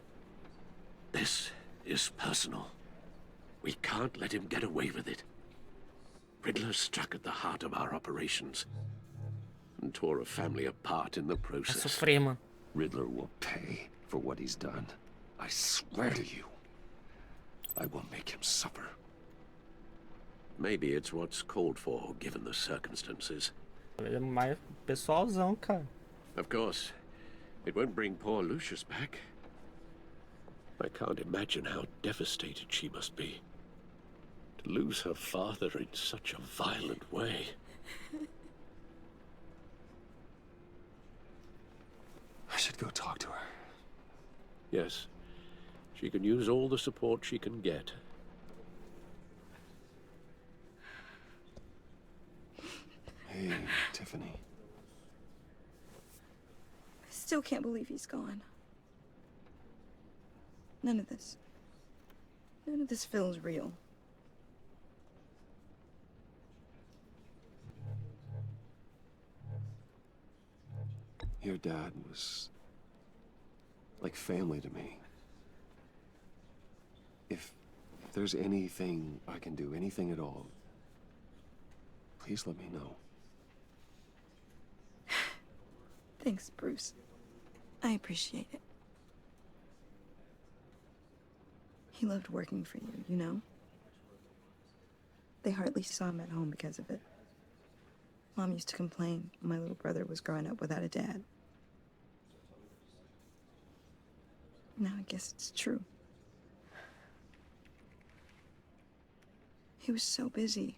is personal. We can't let him get away with it. Riddler struck at the heart of our operations and tore a family apart in the process. Sofrer, mano. Riddler will pay for what he's done. I swear to you. I will make him suffer. Maybe it's what's called for, given the circumstances. Ele é mais pessoalzão, cara. Of course, it won't bring poor Lucius back. I can't imagine how devastated she must be. To lose her father in such a violent way. I should go talk to her. Yes, she can use all the support she can get. Hey, Tiffany. I still can't believe he's gone. None of this feels real. Your dad was like family to me. If there's anything I can do, anything at all, please let me know. Thanks, Bruce. I appreciate it. He loved working for you, you know? They hardly saw him at home because of it. Mom used to complain my little brother was growing up without a dad. Now I guess it's true. He was so busy.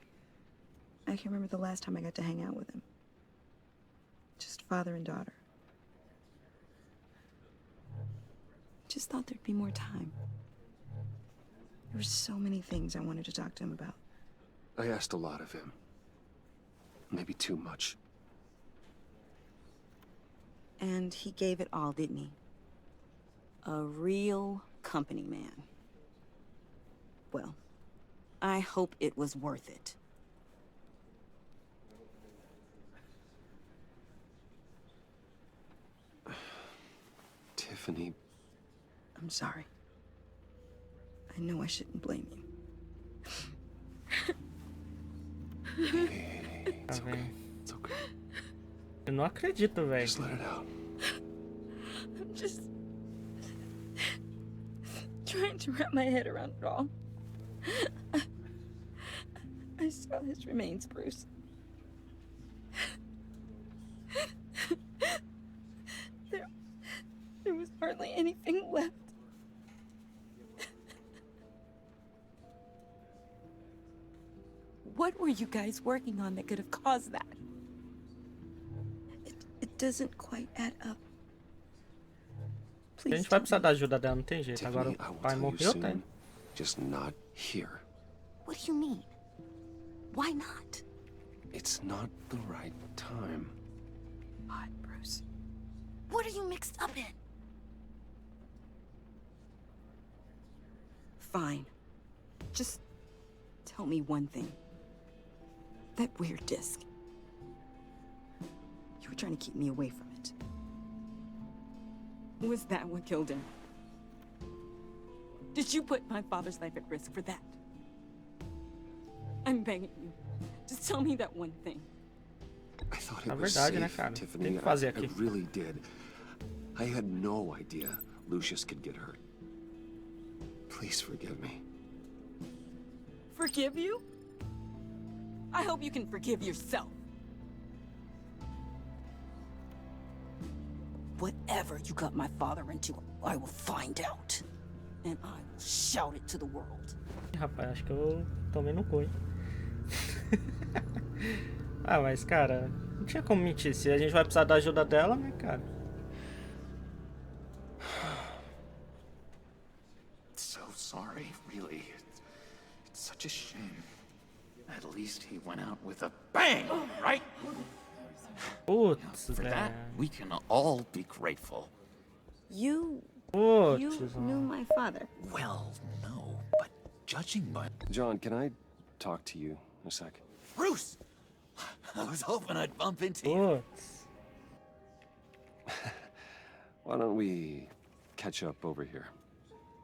I can remember the last time I got to hang out with him. Just father and daughter. Just thought there'd be more time. There were so many things I wanted to talk to him about. I asked a lot of him. Maybe too much. And he gave it all, didn't he? A real company man. Well, I hope it was worth it. Tiffany. I'm sorry. I know I shouldn't blame you. Hey. velho. Eu não acredito, velho. Just let it out. I'm just trying to wrap my head around it all. I saw his remains, Bruce. There was hardly anything left. What were you guys working on that could have caused that? It doesn't quite add up. A gente vai precisar da ajuda dela, não tem jeito. Agora Tiffany, I o will pai tell you morreu, tá? soon. Just not here. What do you mean? Why not? It's not the right time. What, Bruce? What are you mixed up in? Fine. Just tell me one thing. That weird disc. You were trying to keep me away from it. Was that what killed him? Did you put my father's life at risk for that? I'm begging you. Just tell me that one thing. I thought É it was verdade, né, safe, cara? Tiffany. Tem que fazer I aqui. really did. I had no idea Lucius could get hurt. Please forgive me. Forgive you? I hope you can forgive yourself. Whatever you got my father into, I will find out. And I will shout it to the world. Rapaz, acho que eu tomei no cu, hein? Ah, mas, cara, não tinha como mentir. Se a gente vai precisar da ajuda dela, né, cara? So sorry, really. It's such a shame. At least he went out with a bang, right? Putz, For that, velho. we can all be grateful. You Putz, knew my father. Well, no, but judging by... John, can I talk to you a sec? Bruce! I was hoping I'd bump into you. Why don't we catch up over here?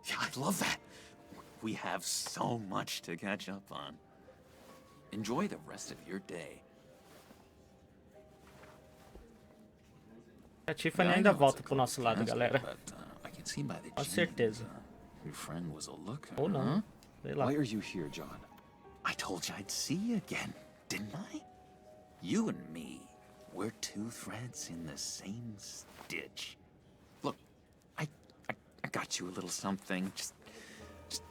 Yeah, I'd love that. We have so much to catch up on. Enjoy the rest of your day. A Tiffany ainda volta pro nosso lado, galera. I can see by the Com certeza. your friend was a looker. Ou não. Sei lá. Why are you here, John? I told you I'd see you again, didn't I? You and me, we're two threads in the same stitch. Look, I got you a little something, just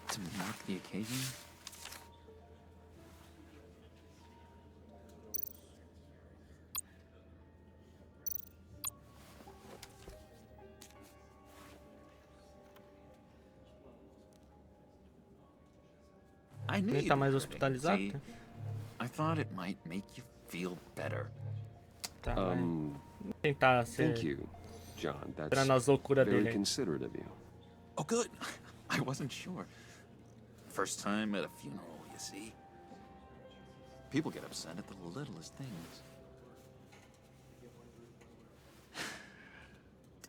to mark the occasion. I knew Ele you'd tá mais be hospitalizado? hurting. See, I thought it might make you feel better. Tá, tentar ser... Thank you, John. That's Tirando as loucuras very dele. considerate of you. Oh, good. I wasn't sure. First time at a funeral, you see. People get upset at the littlest things.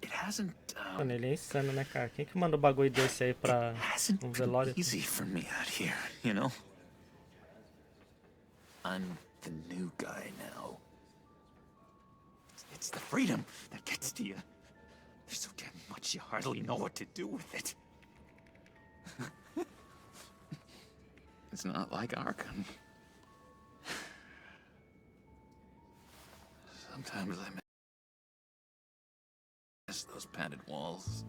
It hasn't, Mano, ele é insano, né, cara? Quem que manda um bagulho desse aí pra um velório? easy for me out here, you know? I'm the new guy now. It's the freedom that gets to you. There's so damn much you hardly know what to do with it. It's not like Arkham. Sometimes I miss those padded walls.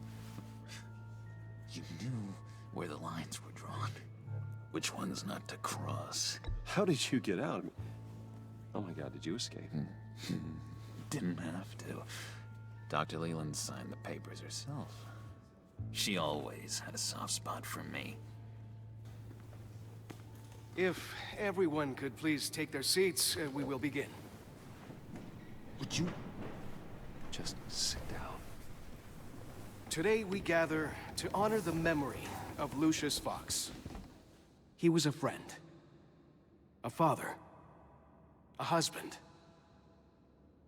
You knew where the lines were drawn. Which ones not to cross. How did you get out? Oh my God, did you escape? Didn't have to. Dr. Leland signed the papers herself. She always had a soft spot for me. If everyone could please take their seats, we will begin. Would you just sit down? Today we gather to honor the memory of Lucius Fox. He was a friend, a father, a husband,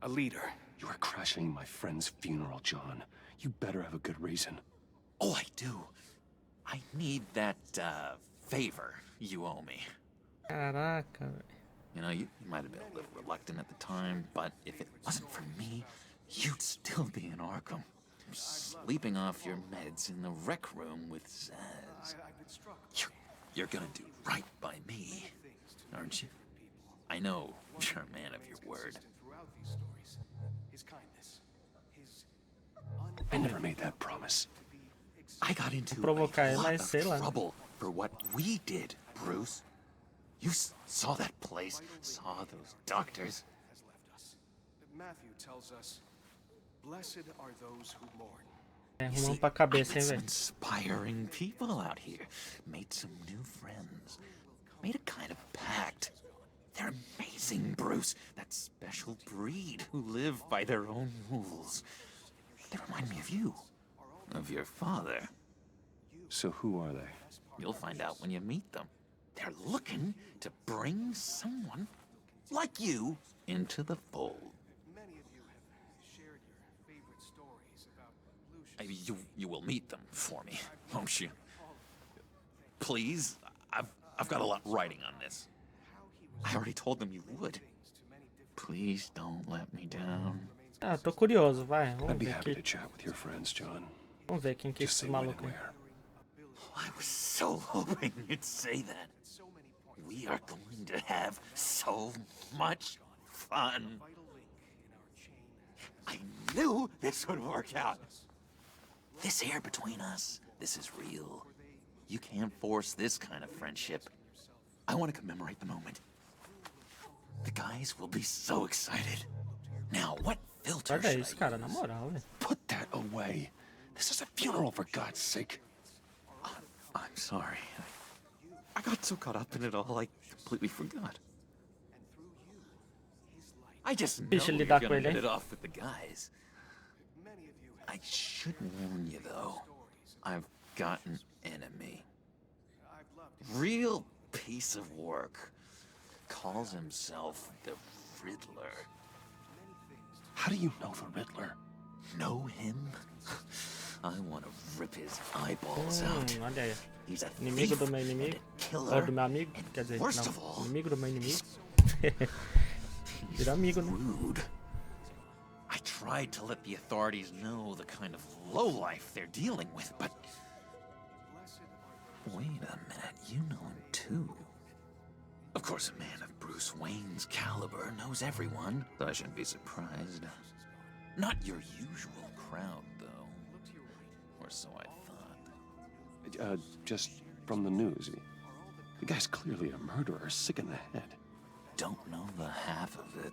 a leader. You are crashing my friend's funeral, John. You better have a good reason. Oh, I do. I need that, favor you owe me. Caraca, velho. You know, you might have been a little reluctant at the time, but if it wasn't for me, you'd still be in Arkham. Sleeping off your meds in the rec room with Zaz. You're gonna do right by me, aren't you? I know you're a man of your word. I never made that promise. I got into provocar a ele, lot mas of sei lá. trouble for what we did, Bruce. You saw that place, saw those doctors. Matthew tells us, blessed are those who mourn. Arrumando pra cabeça, I hein, met some velho. inspiring people out here. Made some new friends. Made a kind of pact. They're amazing, Bruce. That special breed who live by their own rules. They remind me of you. Of your father. So who are they? You'll find out when you meet them. They're looking to bring someone like you into the fold. Many of you have shared your favorite stories about Lucius. You will meet them for me, won't you? Please, I've got a lot writing on this. I already told them you would. Please don't let me down. Ah, tô curioso, vai. I'd Vamos be ver happy aqui. to chat with your friends, John. Vamos ver quem que é Just esse say when and maluco aí. where. I was so hoping you'd say that. We are going to have so much fun. I knew this would work out. This air between us, this is real. You can't force this kind of friendship. I want to commemorate the moment. The guys will be so excited. Now, what filter Olha should isso, I cara, na use? moral, velho. Put that away. This is a funeral, for God's sake. I'm sorry. I got so caught up in it all, I completely forgot. I just know Difícil you're lidar com gonna ele, hit hein? it off with the guys. I should warn you, though. I've got an enemy. Real piece of work. Calls himself the Riddler. How do you know the Riddler? Know him? I want to rip his eyeballs out. Olha aí. He's a Inimigo thief do meu and inimigo. a Ou killer. do meu amigo. Quer dizer, Worst não. of all, Inimigo do meu inimigo. Vira amigo, né? rude. I tried to let the authorities know the kind of lowlife they're dealing with, but... Wait a minute, you know him too. Of course, a man of Bruce Wayne's caliber knows everyone, so I shouldn't be surprised. Not your usual crowd, though. Or so I thought. Just from the news. The guy's clearly a murderer, sick in the head. Don't know the half of it.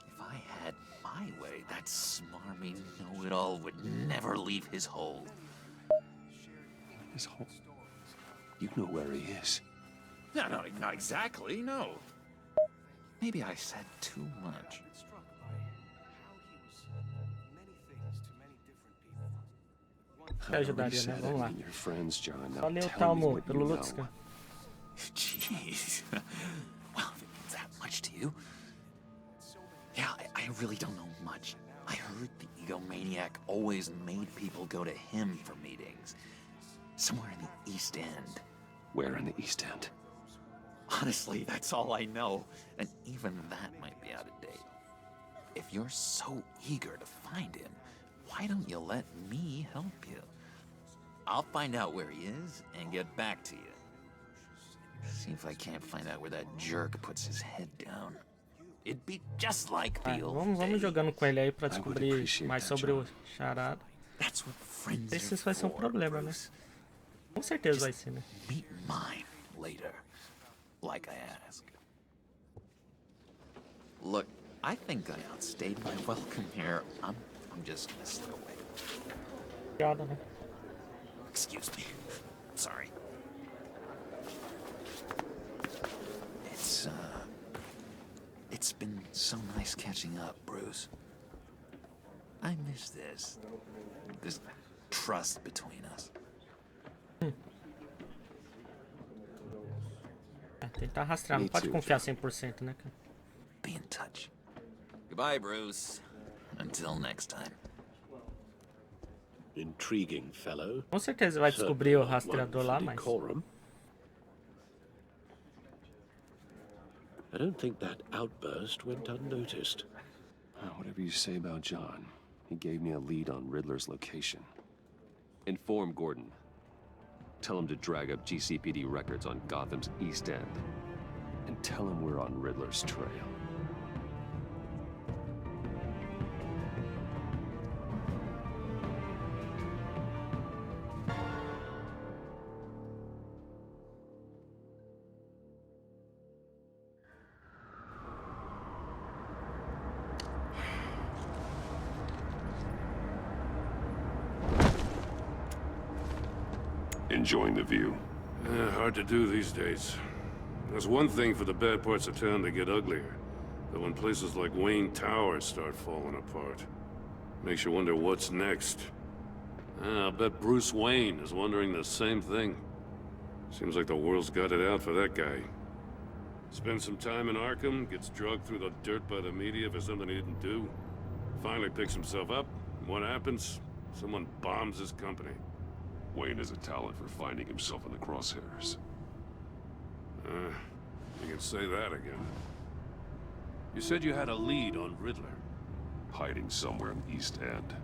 If I had my way, that smarmy know-it-all would never leave his hole. His hole? You know where he is. No, not exactly, no. Maybe I said too much. Eu ajudaria, né? Vamos lá. Your friends, John. Now Valeu, tell me Talmo, what pelo you know. Lutzka. Jeez. Well, if it means that much to you. Yeah, I really don't know much. I heard the egomaniac always made people go to him for meetings. Somewhere in the East End. Where in the East End? Honestly, that's all I know. And even that might be out of date. If you're so eager to find him, why don't you let me help you? I'll find out where he is and get back to you. See if I can't find out where that jerk puts his head down. It'd be just like the old Vamos days. jogando com ele aí pra descobrir mais sobre o charada. That's what friends Não sei se are isso vai ser um for, problema, né? Bruce. Com certeza vai ser, né? Meet mine later, like I asked. Look, I think I outstayed my welcome here. I'm just gonna slip away. Piada, né? Excuse me. Sorry. It's been so nice catching up, Bruce. I miss this trust between us. Tentar rastrear, não pode confiar 100%, né, cara? Be in touch. Goodbye, Bruce. Until next time. Intriguing fellow. Com certeza vai descobrir o rastreador lá, mas... I don't think that outburst went unnoticed. Whatever you say about John, he gave me a lead on Riddler's location. Inform Gordon. Tell him to drag up GCPD records on Gotham's East End. And tell him we're on Riddler's trail. Enjoying the view? Hard to do these days. There's one thing for the bad parts of town to get uglier, but when places like Wayne Tower start falling apart, makes you wonder what's next. I'll bet Bruce Wayne is wondering the same thing. Seems like the world's got it out for that guy. Spends some time in Arkham, gets drugged through the dirt by the media for something he didn't do. Finally picks himself up, and what happens? Someone bombs his company. Wayne has a talent for finding himself in the crosshairs. You can say that again. You said you had a lead on Riddler. Hiding somewhere in East End.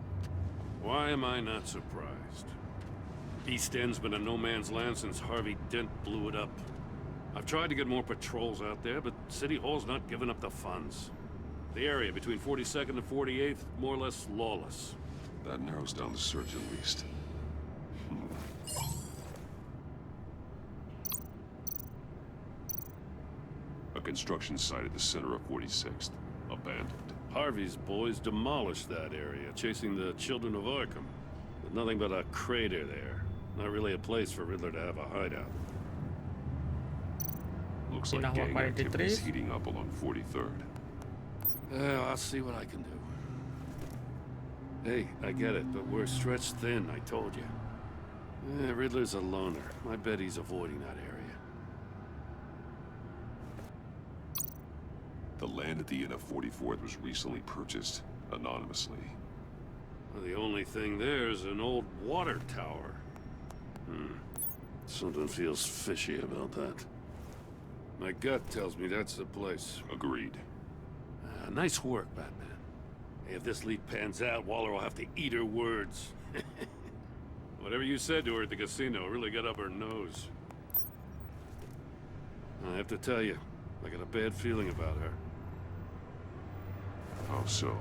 Why am I not surprised? East End's been a no-man's land since Harvey Dent blew it up. I've tried to get more patrols out there, but City Hall's not giving up the funds. The area between 42nd and 48th, more or less lawless. That narrows down the search at least. A construction site at the center of 46th. Abandoned. Harvey's boys demolished that area, chasing the children of Arkham. There's nothing but a crater there. Not really a place for Riddler to have a hideout. Looks like gang activity is heating up along 43rd. I'll see what I can do. Hey, I get it, but we're stretched thin, I told you. Riddler's a loner. I bet he's avoiding that area. The land at the end of 44th was recently purchased, anonymously. Well, the only thing there is an old water tower. Something feels fishy about that. My gut tells me that's the place. Agreed. Nice work, Batman. Hey, if this lead pans out, Waller will have to eat her words. Whatever you said to her at the casino really got up her nose. I have to tell you, I got a bad feeling about her. How so?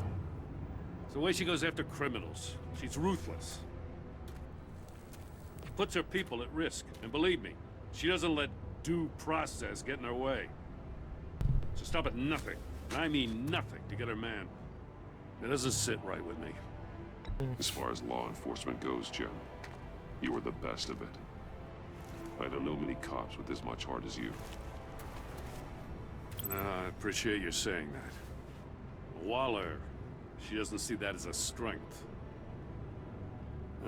It's the way she goes after criminals. She's ruthless. Puts her people at risk, and believe me, she doesn't let due process get in her way. She'll stop at nothing, and I mean nothing, to get her man. It doesn't sit right with me. As far as law enforcement goes, Jim, you are the best of it. I don't know many cops with as much heart as you. I appreciate you saying that. Waller, she doesn't see that as a strength.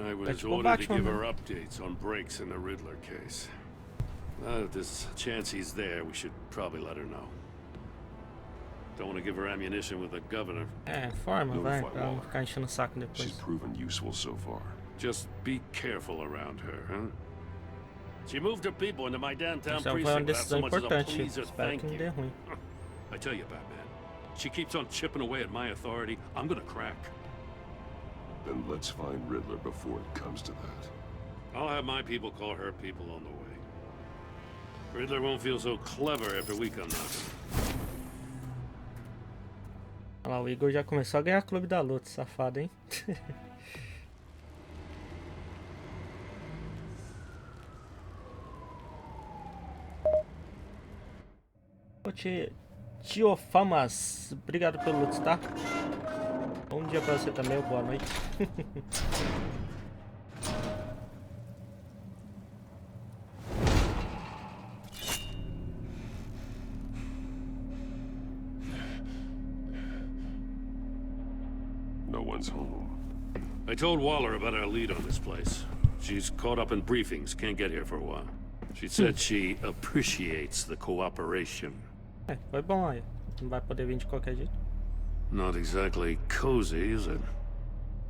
I was ordered to give her updates on breaks in the Riddler case. If there's a chance he's there, we should probably let her know. Don't want to give her ammunition with the governor. Forma, vai, pra não ficar enchendo o saco depois. She's proven useful so far. Just be careful around her, huh? She moved her people into my downtown Essa foi uma precinct without decisão so much as a importante. please or Espero thank que não you. dê ruim. I tell you, Batman, she keeps on chipping away at my authority, I'm gonna crack. Then let's find Riddler before it comes to that. I'll have my people call her people on the way. Riddler won't feel so clever after we come knocking. Olha lá, o Igor já começou a ganhar clube da luta, safado, hein? Tio Famas, obrigado pelo luto, tá? Bom dia pra você também, ou boa noite. No one's home. I told Waller about our lead on this place. She's caught up in briefings, can't get here for a while. She said she appreciates the cooperation. Foi bom aí. Não vai poder vir de qualquer jeito. Not exactly cozy, is it?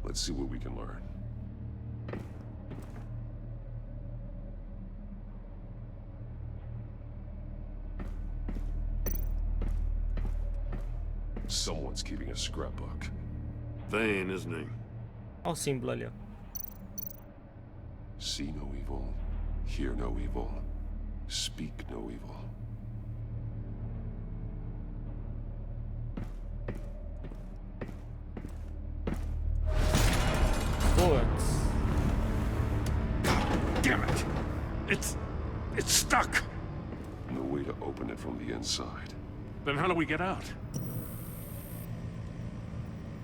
Let's see what we can learn. Someone's keeping a scrapbook. Vain, isn't he? Olha o símbolo ali, ó. See no evil, hear no evil, speak no evil. Putz. Damn it! It's stuck! No way to open it from the inside. Then how do we get out?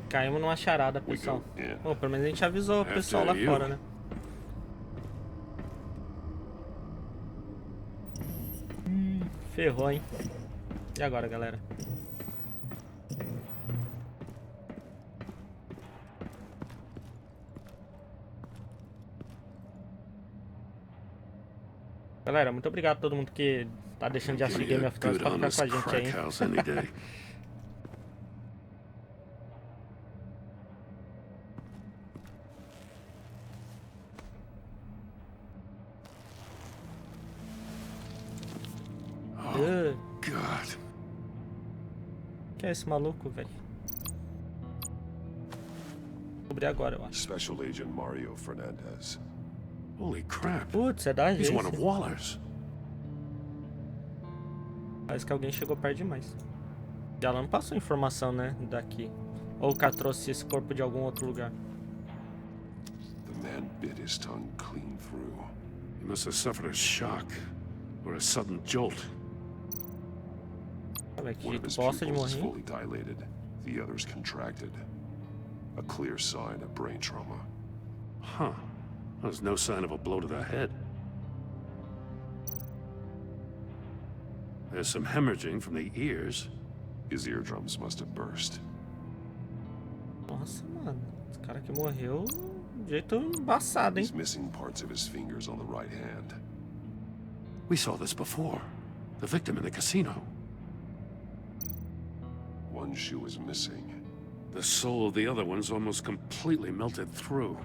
Caímos numa charada, pessoal. Bom, pelo menos a gente avisou o pessoal lá fora, né? Ferrou, hein? E agora, galera? Galera, muito obrigado a todo mundo que tá deixando de assistir Game of Thrones pra ficar com a gente aí. Oh, God. Que é esse maluco, velho? Descobri agora, eu acho. Special Agent Mario Fernandez. Holy crap. Putz, é da He's agência. one of Waller's. Parece que alguém chegou perto demais. E ela não passou informação, né, daqui. Ou o cara trouxe esse corpo de algum outro lugar. The man bit his tongue clean through. He must have suffered a shock or a sudden jolt. Olha que One of jeito his bosta de pupils is morrer. fully dilated. The others contracted. A clear sign of brain trauma. Huh. There's no sign of a blow to the head. There's some hemorrhaging from the ears. His eardrums must have burst. Nossa, mano. Esse cara que morreu de jeito embaçado, hein? He's missing parts of his fingers on the right hand. We saw this before. The victim in the casino. One shoe is missing. The sole of the other one's almost completely melted through.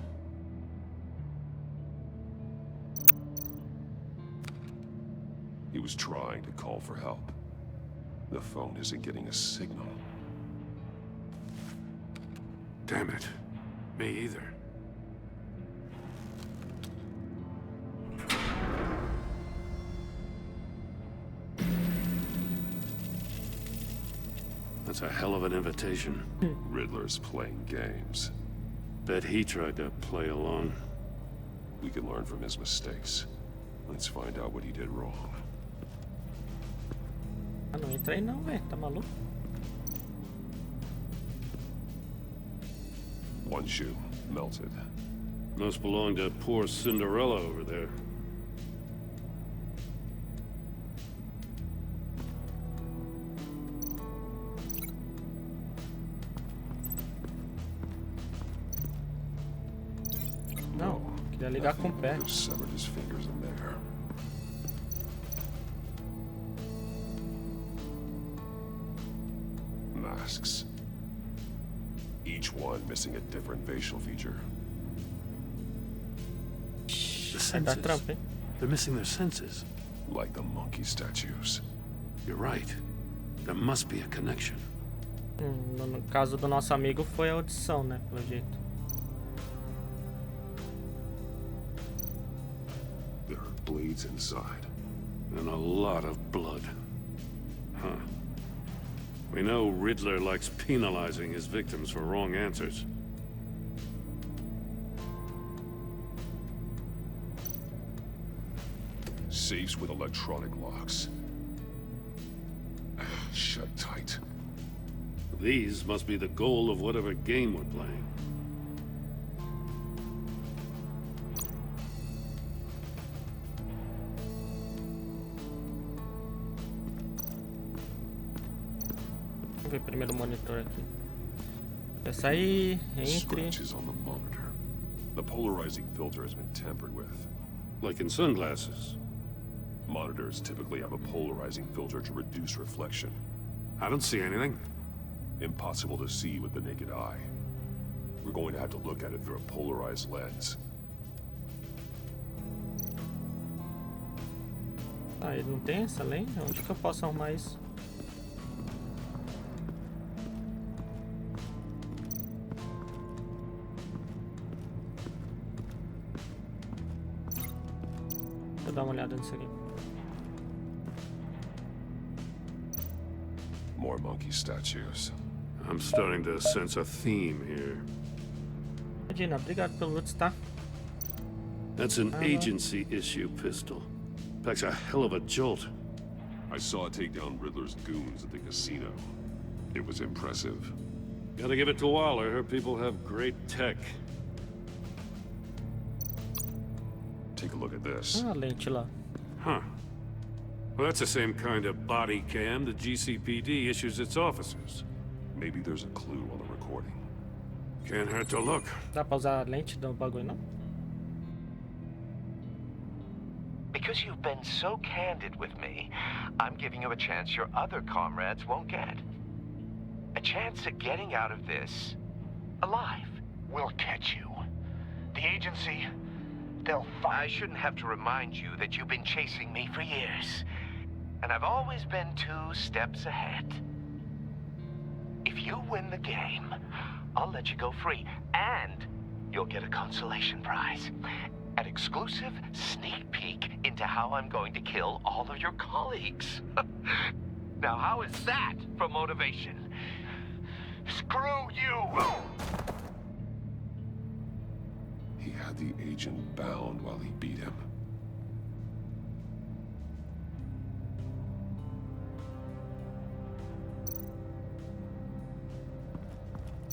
He was trying to call for help. The phone isn't getting a signal. Damn it. Me either. That's a hell of an invitation. Riddler's playing games. Bet he tried to play along. We can learn from his mistakes. Let's find out what he did wrong. Ah, não entra aí não, velho. Tá maluco? One shoe, melted. Must belong to poor Cinderella over there. Não, queria ligar com o pé. Could have severed his fingers in there. Masks. Each one missing a different facial feature. The senses. They're missing their senses. Like the monkey statues. You're right. There must be a connection. No caso do nosso amigo foi a audição, né? Pelo jeito. There are blades inside. And a lot of blood. Huh. We know Riddler likes penalizing his victims for wrong answers. Safes with electronic locks. Shut tight. These must be the goal of whatever game we're playing. Vamos ver primeiro o monitor aqui. Essa aí, entre. Scratches on the monitor. The polarizing filter has been tampered with. Like in sunglasses. Monitors typically have a polarizing filter to reduce reflection. I don't see anything. Impossible to see with the naked eye. We're going to have to look at it through a polarized lens. Ah, ele não tem essa lente? Onde que eu posso arrumar isso? dar uma olhada nisso aqui. More monkey statues. I'm starting to sense a theme here. Regina, obrigado pelo loot, tá? That's an agency issue pistol. Packs a hell of a jolt. I saw it take down Riddler's goons at the casino. It was impressive. Gotta give it to Waller. Her people have great tech. Take a look at this. Lente lá. Huh. Well, that's the same kind of body cam the GCPD issues its officers. Maybe there's a clue on the recording. Can't hurt to look. Dá pra usar a lente do bagulho, não? Because you've been so candid with me, I'm giving you a chance your other comrades won't get. A chance at getting out of this alive. We'll catch you. The agency, they'll find... I shouldn't have to remind you that you've been chasing me for years. And I've always been 2 steps ahead. If you win the game, I'll let you go free. And you'll get a consolation prize. An exclusive sneak peek into how I'm going to kill all of your colleagues. Now, how is that for motivation? Screw you! He had the agent bound while he beat him.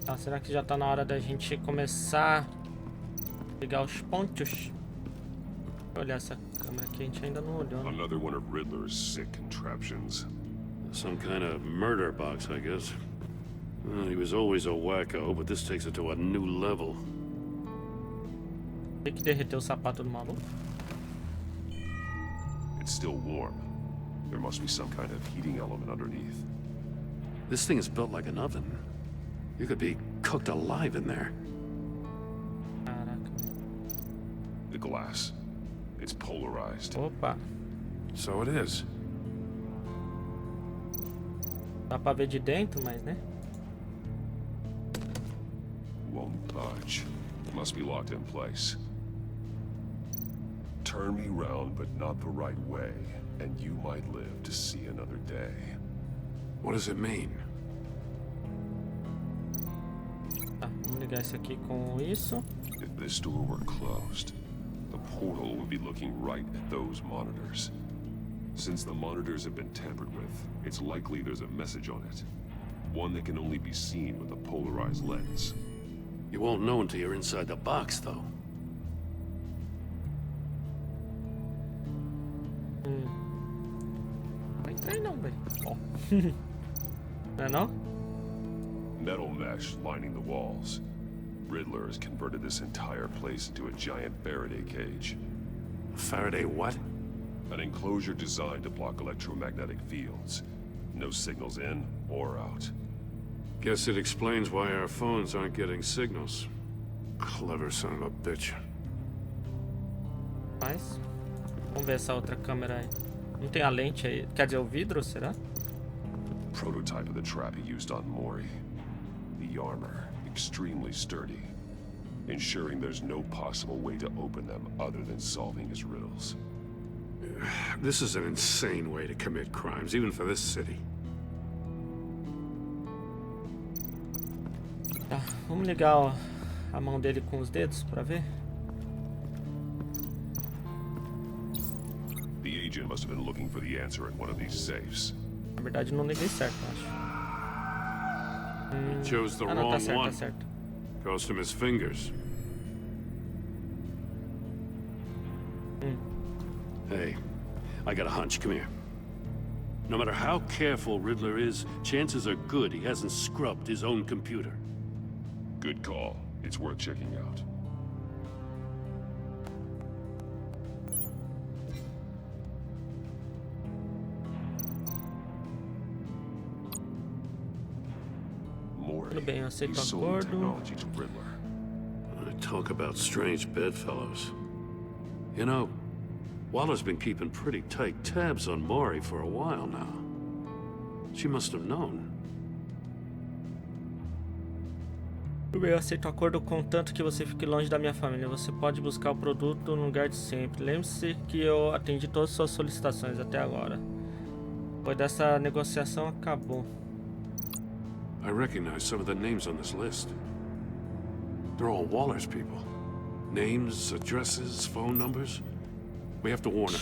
Tá, será que já tá na hora da gente começar a pegar os pontos? Olha essa câmera aqui, a gente ainda não olhou, né? Another one of Riddler's sick contraptions. Some kind of murder box, I guess. Well, he was always a wacko, but this takes it to a new level. Tem que derreter o sapato do maluco. It's still warm. There must be some kind of heating element underneath. This thing is built like an oven. You could be cooked alive in there. Caraca. The glass. It's polarized. Opa. So it is. Dá pra ver de dentro, mas né? Won't budge. Must be locked in place. Turn me round, but not the right way, and you might live to see another day. What does it mean? Tá, vamos ligar isso aqui com isso. If this door were closed, the portal would be looking right at those monitors. Since the monitors have been tampered with, it's likely there's a message on it. One that can only be seen with a polarized lens. You won't know until you're inside the box, though. Não entrei não, velho. Ó. Não é não? Metal mesh lining the walls. Riddler has converted this entire place into a giant Faraday cage. Faraday what? An enclosure designed to block electromagnetic fields. No signals in or out. Guess it explains why our phones aren't getting signals. Clever son of a bitch. Mas, vamos ver essa outra câmera aí. Não tem a lente aí. Quer dizer, o vidro, será? Prototype of the trap he used on Mori. The armor, extremely sturdy, ensuring there's no possible way to open them other than solving his riddles. This is an insane way to commit crimes, even for this city. Tá, vamos ligar ó, a mão dele com os dedos pra ver. The agent must have been looking for the answer in one of these safes. Na verdade, não liguei certo, eu acho. He chose the não, wrong tá certo, one. tá certo. Cost him his fingers. Hey, I got a hunch. Come here. No matter how careful Riddler is, chances are good he hasn't scrubbed his own computer. Good call. It's worth checking out. Tudo bem, eu aceito o sold acordo. technology to Riddler. Talk about strange bedfellows. You know, Waller's been keeping pretty tight tabs on Maury for a while now. She must have known. Eu aceito o acordo contanto que você fique longe da minha família. Você pode buscar o produto no lugar de sempre. Lembre-se que eu atendi todas as suas solicitações até agora. Depois dessa negociação, acabou. I recognize some of the names on this list. They're all Waller's people. Names, addresses, phone numbers. We have to warn her.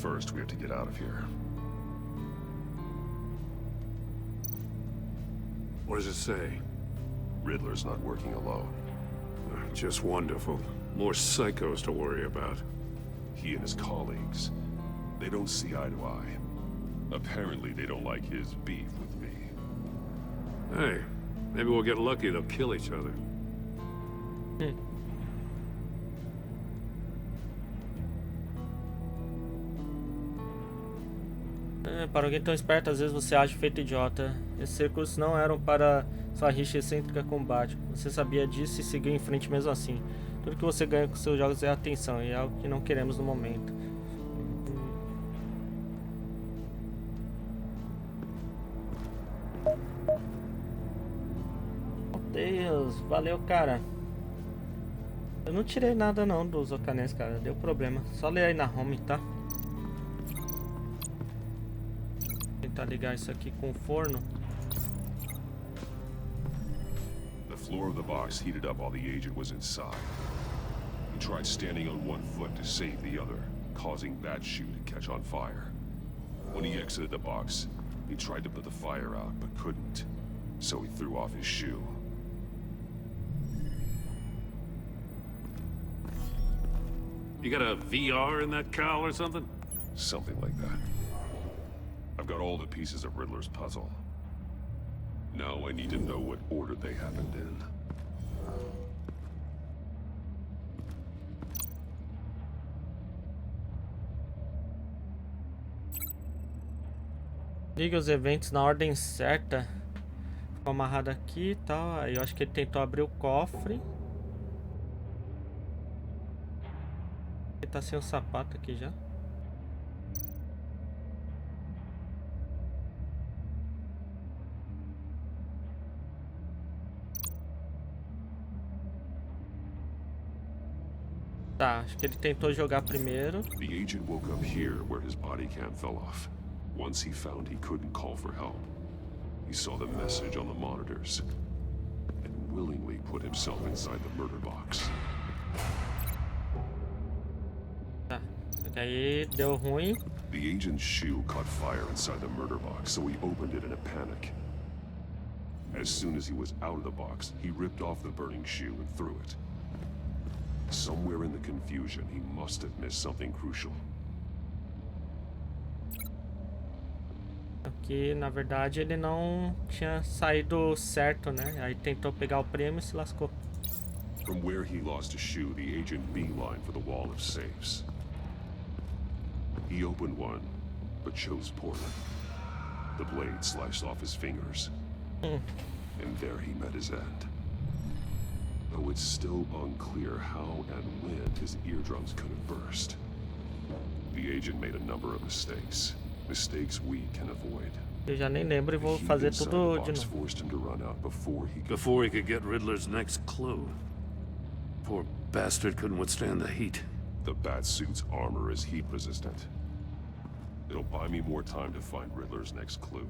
First, we have to get out of here. What does it say? Riddler's not working alone. Just wonderful. More psychos to worry about. He and his colleagues, they don't see eye to eye. Apparently, they don't like his beef with me. Hey, maybe we'll get lucky. They'll kill each other. Para alguém tão esperto, às vezes você age feito idiota. Esses recursos não eram para sua rixa excêntrica com o Batman. Você sabia disso e seguiu em frente mesmo assim. Tudo que você ganha com seus jogos é atenção, e é algo que não queremos no momento. Meu Deus, valeu, cara. Eu não tirei nada não dos Ocanês, cara. Deu problema. Só ler aí na home, tá? Tentar ligar isso aqui com o forno. The floor of the box heated up while the agent was inside. He tried standing on one foot to save the other, causing that shoe to catch on fire. When he exited the box, he tried to put the fire out, but couldn't. So he threw off his shoe. You got a VR in that cowl or something? Something like that. I've got all the pieces of Riddler's puzzle. Now I need to know what order they happened in. Liga os eventos na ordem certa. Ficou amarrado aqui e tal. Aí eu acho que ele tentou abrir o cofre. Ele tá sem o sapato aqui já. Tá, acho que ele tentou jogar primeiro. The agent woke up here where his body cam fell off. Once he found he couldn't call for help, he saw the message on the monitors and willingly put himself inside the murder box. Tá, só que aí deu ruim. The agent's shoe caught fire inside the murder box, so he opened it in a panic. As soon as he was out of the box, he ripped off the burning shoe and threw it. Somewhere in the confusion, he must have missed something crucial. Aqui, na verdade, ele não tinha saído certo, né? Aí tentou pegar o prêmio e se lascou. From where he lost a shoe, the agent beelined for the wall of safes. He opened one, but chose poorly. The blade sliced off his fingers. And there he met his end. Though it's still unclear how and when his eardrums could have burst. The agent made a number of mistakes. Mistakes we can avoid. Eu já nem lembro e vou fazer tudo de novo. Forced him to run out before he could get Riddler's next clue. Poor bastard couldn't withstand the heat. The Batsuit's armor is heat resistant. It'll buy me more time to find Riddler's next clue.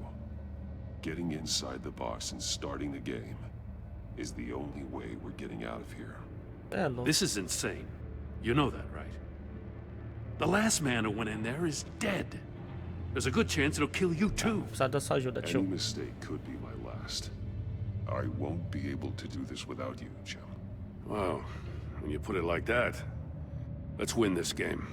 Getting inside the box and starting the game is the only way we're getting out of here. This is insane. You know that, right? The last man who went in there is dead. There's a good chance it'll kill you too. Any mistake could be my last. I won't be able to do this without you, Jim. Wow, when you put it like that, let's win this game.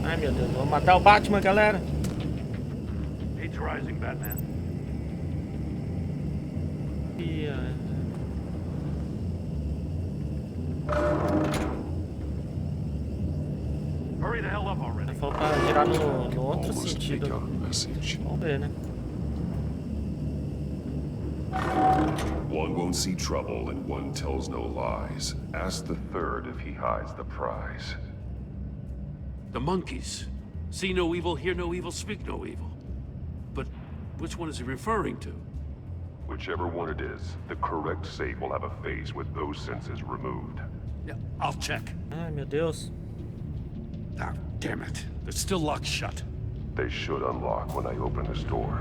Ai meu Deus, vou matar o Batman, galera. Heat's rising, Batman. Hurry the hell up already. Falou pra girar no outro sentido. Vamos ver, né? One won't see trouble and one tells no lies. Ask the third if he hides the prize. The monkeys. See no evil, hear no evil, speak no evil. But which one is he referring to? Whichever one it is, the correct save will have a phase with those senses removed. Yeah, I'll check. Ai, meu Deus. Ah, damn it. They're still locked shut. They should unlock when I open this door.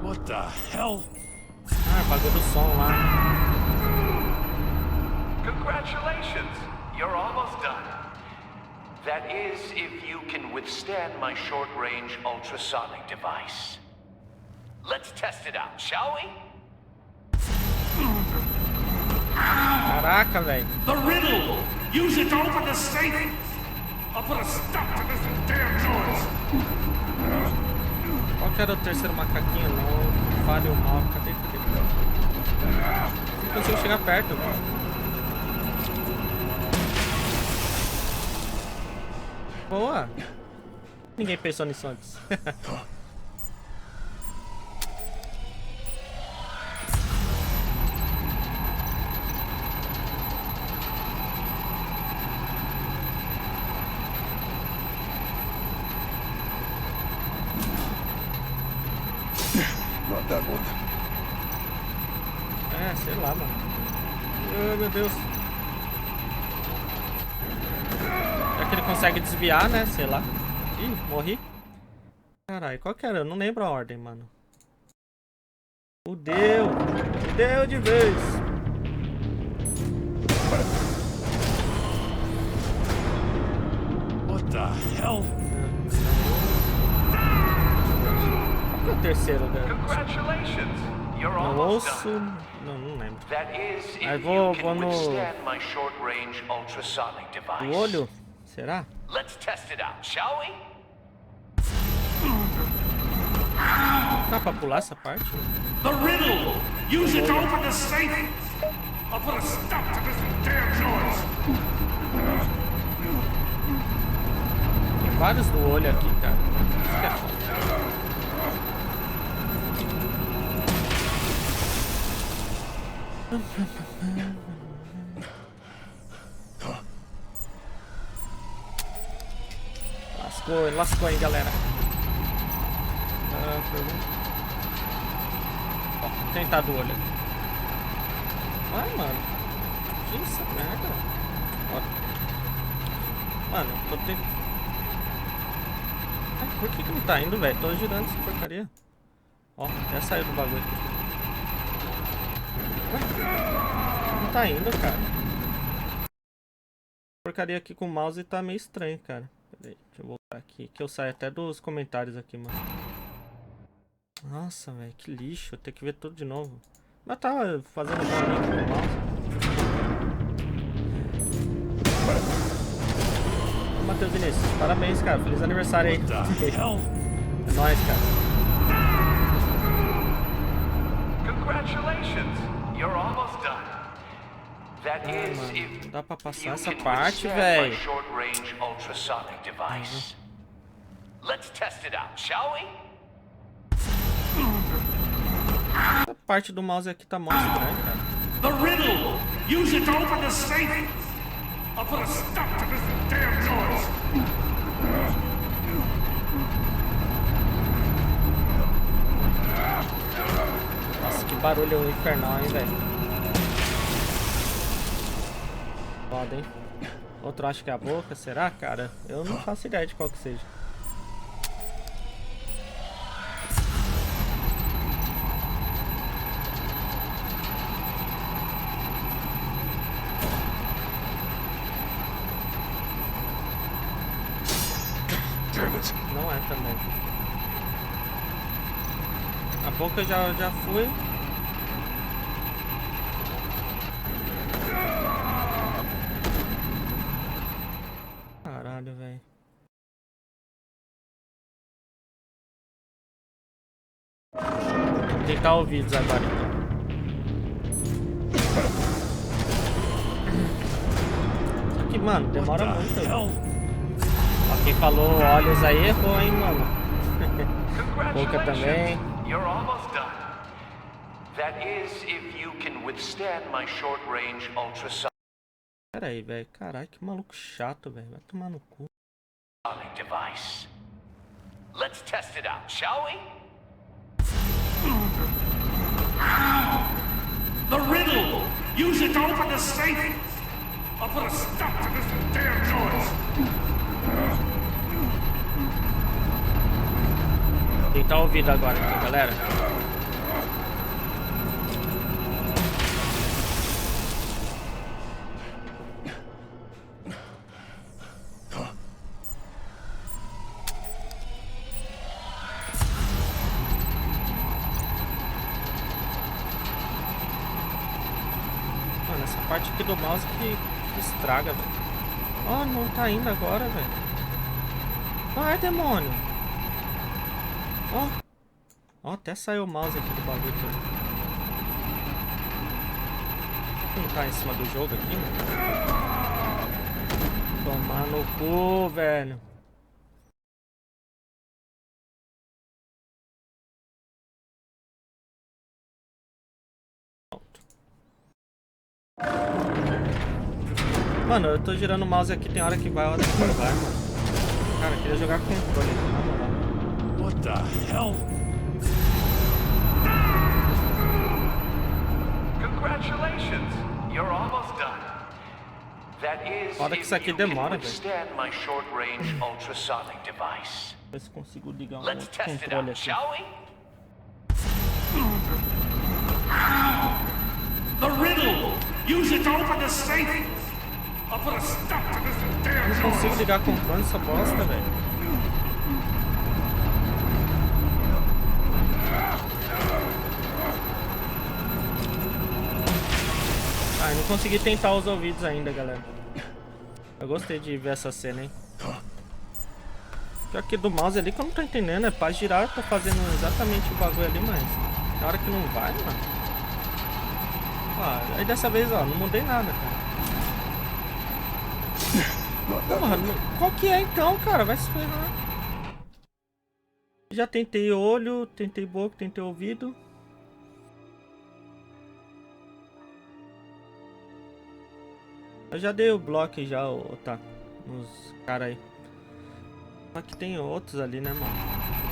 What the hell? Ah, bagulho do som lá. Congratulations! You're almost done. That is, if you can withstand my short-range ultrasonic device. Let's test it out, shall we? Caraca, velho. The riddle! Use it to open the safe! I'll put a stop to this damn noise! Qual que era o terceiro macaquinho? Não fale o mal. Cadê? Não consigo chegar perto. Boa! Ninguém pensou nisso antes. Not that one. É, sei lá, mano. Oh, meu Deus. É que ele consegue desviar, né? Sei lá. Ih, morri. Caralho, qual que era? Eu não lembro a ordem, mano. Fudeu. Fudeu de vez. What the hell? Qual que é o terceiro, né? Congratulations! You're No almost osso... done. Não lembro. That is, if Aí you vou can no... withstand my short-range ultrasonic do device. olho. Será? Let's test it out, shall we? Dá pra pular essa parte? The riddle! Use it to open the safe! I'll put a stop to this damn noise! Tem vários do olho aqui, cara. Isso que é foda. Lascou, hein, galera. Ó, tentar do olho. Ai, mano. Que isso, merda. Ó. Mano, tô tentando. Por que não tá indo, velho? Tô girando essa porcaria. Ó, até saiu do bagulho. Ué? Não tá indo, cara. Porcaria aqui com o mouse tá meio estranho, cara. Peraí, deixa eu voltar aqui. Que eu saio até dos comentários aqui, mano. Nossa, velho, que lixo. Eu tenho que ver tudo de novo. Mas eu tava fazendo barulho com o mouse. Ô, Matheus Início, parabéns, cara. Feliz aniversário aí. É nóis, cara. Congratulations! You're almost done. That is, Mano, if não dá pra passar you essa can parte, withstand velho. my short-range ultrasonic device. Let's test it out, shall we? Essa parte do mouse aqui tá mó estranha, cara. The riddle! Use it to open the safe! I'll put a stop to this damn noise! Nossa, que barulho infernal, hein, velho. Foda, hein? Outro acho que é a boca, será, cara? Eu não faço ideia de qual que seja. Não é também. A boca já fui. Caralho, velho. Vou tentar ouvidos agora então. Só que, mano, demora muito. Ó, quem falou olhos aí errou, hein, mano. Boca também. You're almost done. That is, if you can withstand my short-range ultrasonic Pera aí, velho. Caralho, que maluco chato, velho. Vai tomar no cu. device. Let's test it out, shall we? The riddle! Use it to open the safe! I'll put a stop to this damn noise! Tentar o ouvido agora, então, galera. Mano, essa parte aqui do mouse que estraga, velho. Ó, não tá indo agora, velho. Vai, demônio. Ó, até saiu o mouse aqui do bagulho. Não tá em cima do jogo aqui, mano. Tomar no cu, velho. Mano, eu tô girando o mouse aqui, tem hora que vai, hora que não vai, mano. Cara, eu queria jogar com controle, na moral. What the hell? Congratulations! You're almost done. That is, Foda que isso aqui demora, velho. withstand my short-range ultrasonic device. Ver se consigo ligar um Let's outro test it controle out, aqui. shall we? The riddle! Use it to open the safe! I'll put a stop to this damn Não consigo noise! ligar controle nessa bosta, velho. Ah, eu não consegui tentar os ouvidos ainda, galera. Eu gostei de ver essa cena, hein. Pior que do mouse ali que eu não tô entendendo. É pra girar, eu tô fazendo exatamente o bagulho ali, mas na hora que não vai, mano. Ah, aí dessa vez, ó, não mudei nada, cara. Porra, qual que é então, cara? Vai se ferrar. Já tentei olho, tentei boca, tentei ouvido. Eu já dei o bloco já, tá, nos caras aí. Só que tem outros ali, né, mano?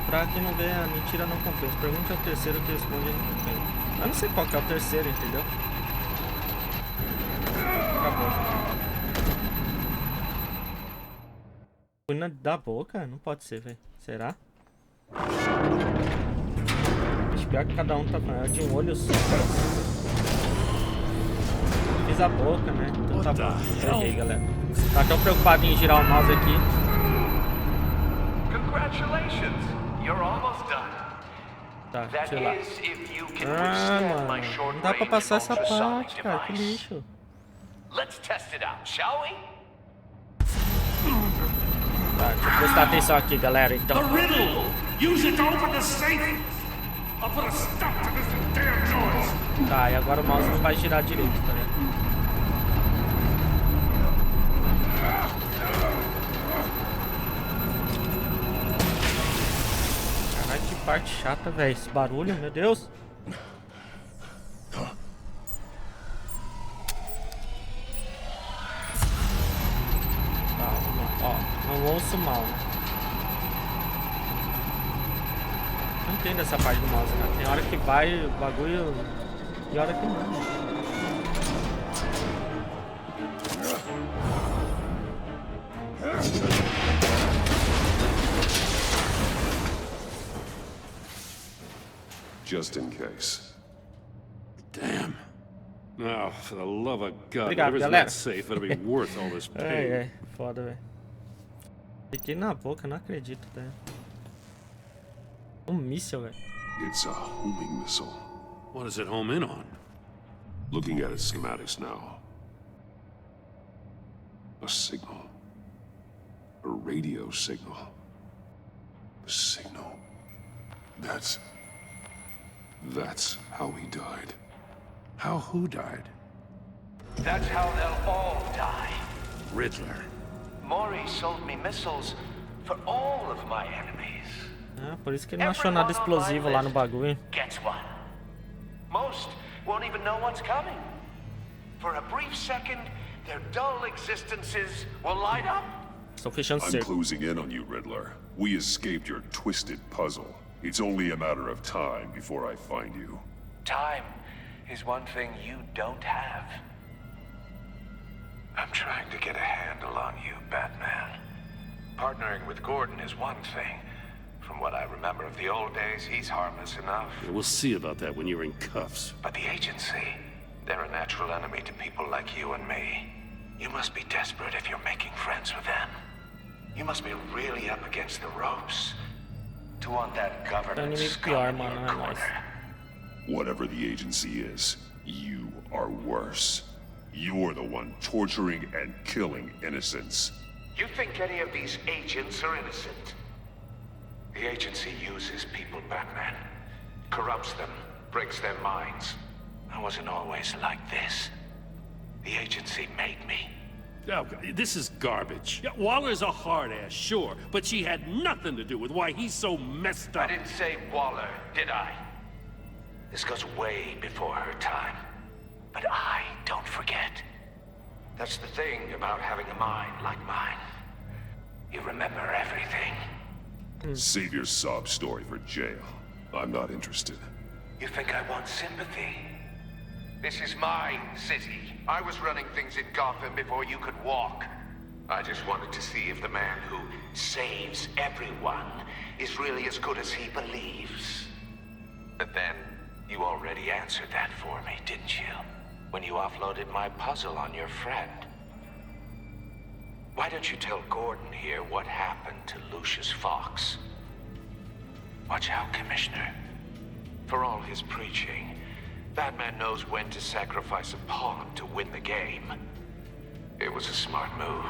Pra quem não vê, a mentira não compensa. Pergunta ao terceiro que responde não compensa. Eu não sei qual que é o terceiro, entendeu? Acabou. Fui na da boca? Não pode ser, velho. Será? Acho pior que cada um tá com de um olho só. Fiz a boca, né? Então tá bom. Errei, galera. Tá tão preocupado em girar o mouse aqui. Congratulations! You're almost done. Tá, That deixa eu ir lá. is, if you can Ah, withstand my mano. Não dá pra passar essa short-range parte, cara. Que device. lixo. Let's test it out, shall we? Tá, deixa eu prestar atenção aqui, galera, então. The riddle! Use it to open the safe! I'll put a stop to this damn noise! Tá, e agora o mouse não vai girar direito, tá vendo? Caralho, que parte chata, velho. Esse barulho, meu Deus. Ó, não ouço mal, né? Não entendo essa parte do mouse, cara. Tem hora que vai o bagulho e hora que não. Just in case. Damn. Oh, for the love of God, Obrigado, whatever's galera. not safe, that'll be worth all this pain. É, foda, velho. Fiquei na boca, não acredito, velho. Um míssil, velho. It's a homing missile. What does it home in on? Looking at its schematics now. A signal. A radio signal. A signal. That's how he died. How who died? That's how they'll all die. Riddler. Maury sold me missiles for all of my enemies. Ah, por isso que ele não achou nada explosivo lá no bagulho. Gets one. Most won't even know what's coming. For a brief second, their dull existences will light up. I'm closing in on you, Riddler. We escaped your twisted puzzle. It's only a matter of time before I find you. Time is one thing you don't have. I'm trying to get a handle on you, Batman. Partnering with Gordon is one thing. From what I remember of the old days, he's harmless enough. Yeah, we'll see about that when you're in cuffs. But the agency, they're a natural enemy to people like you and me. You must be desperate if you're making friends with them. You must be really up against the ropes to want that government scum in your corner. Whatever the agency is, you are worse. You're the one torturing and killing innocents. You think any of these agents are innocent? The agency uses people, Batman. Corrupts them, breaks their minds. I wasn't always like this. The agency made me. Oh, this is garbage. Yeah, Waller's a hard ass, sure, but she had nothing to do with why he's so messed up. I didn't say Waller, did I? This goes way before her time. But I don't forget. That's the thing about having a mind like mine. You remember everything. Save your sob story for jail. I'm not interested. You think I want sympathy? This is my city. I was running things in Gotham before you could walk. I just wanted to see if the man who saves everyone is really as good as he believes. But then, you already answered that for me, didn't you? When you offloaded my puzzle on your friend. Why don't you tell Gordon here what happened to Lucius Fox? Watch out, Commissioner. For all his preaching, Batman knows when to sacrifice a pawn to win the game. It was a smart move.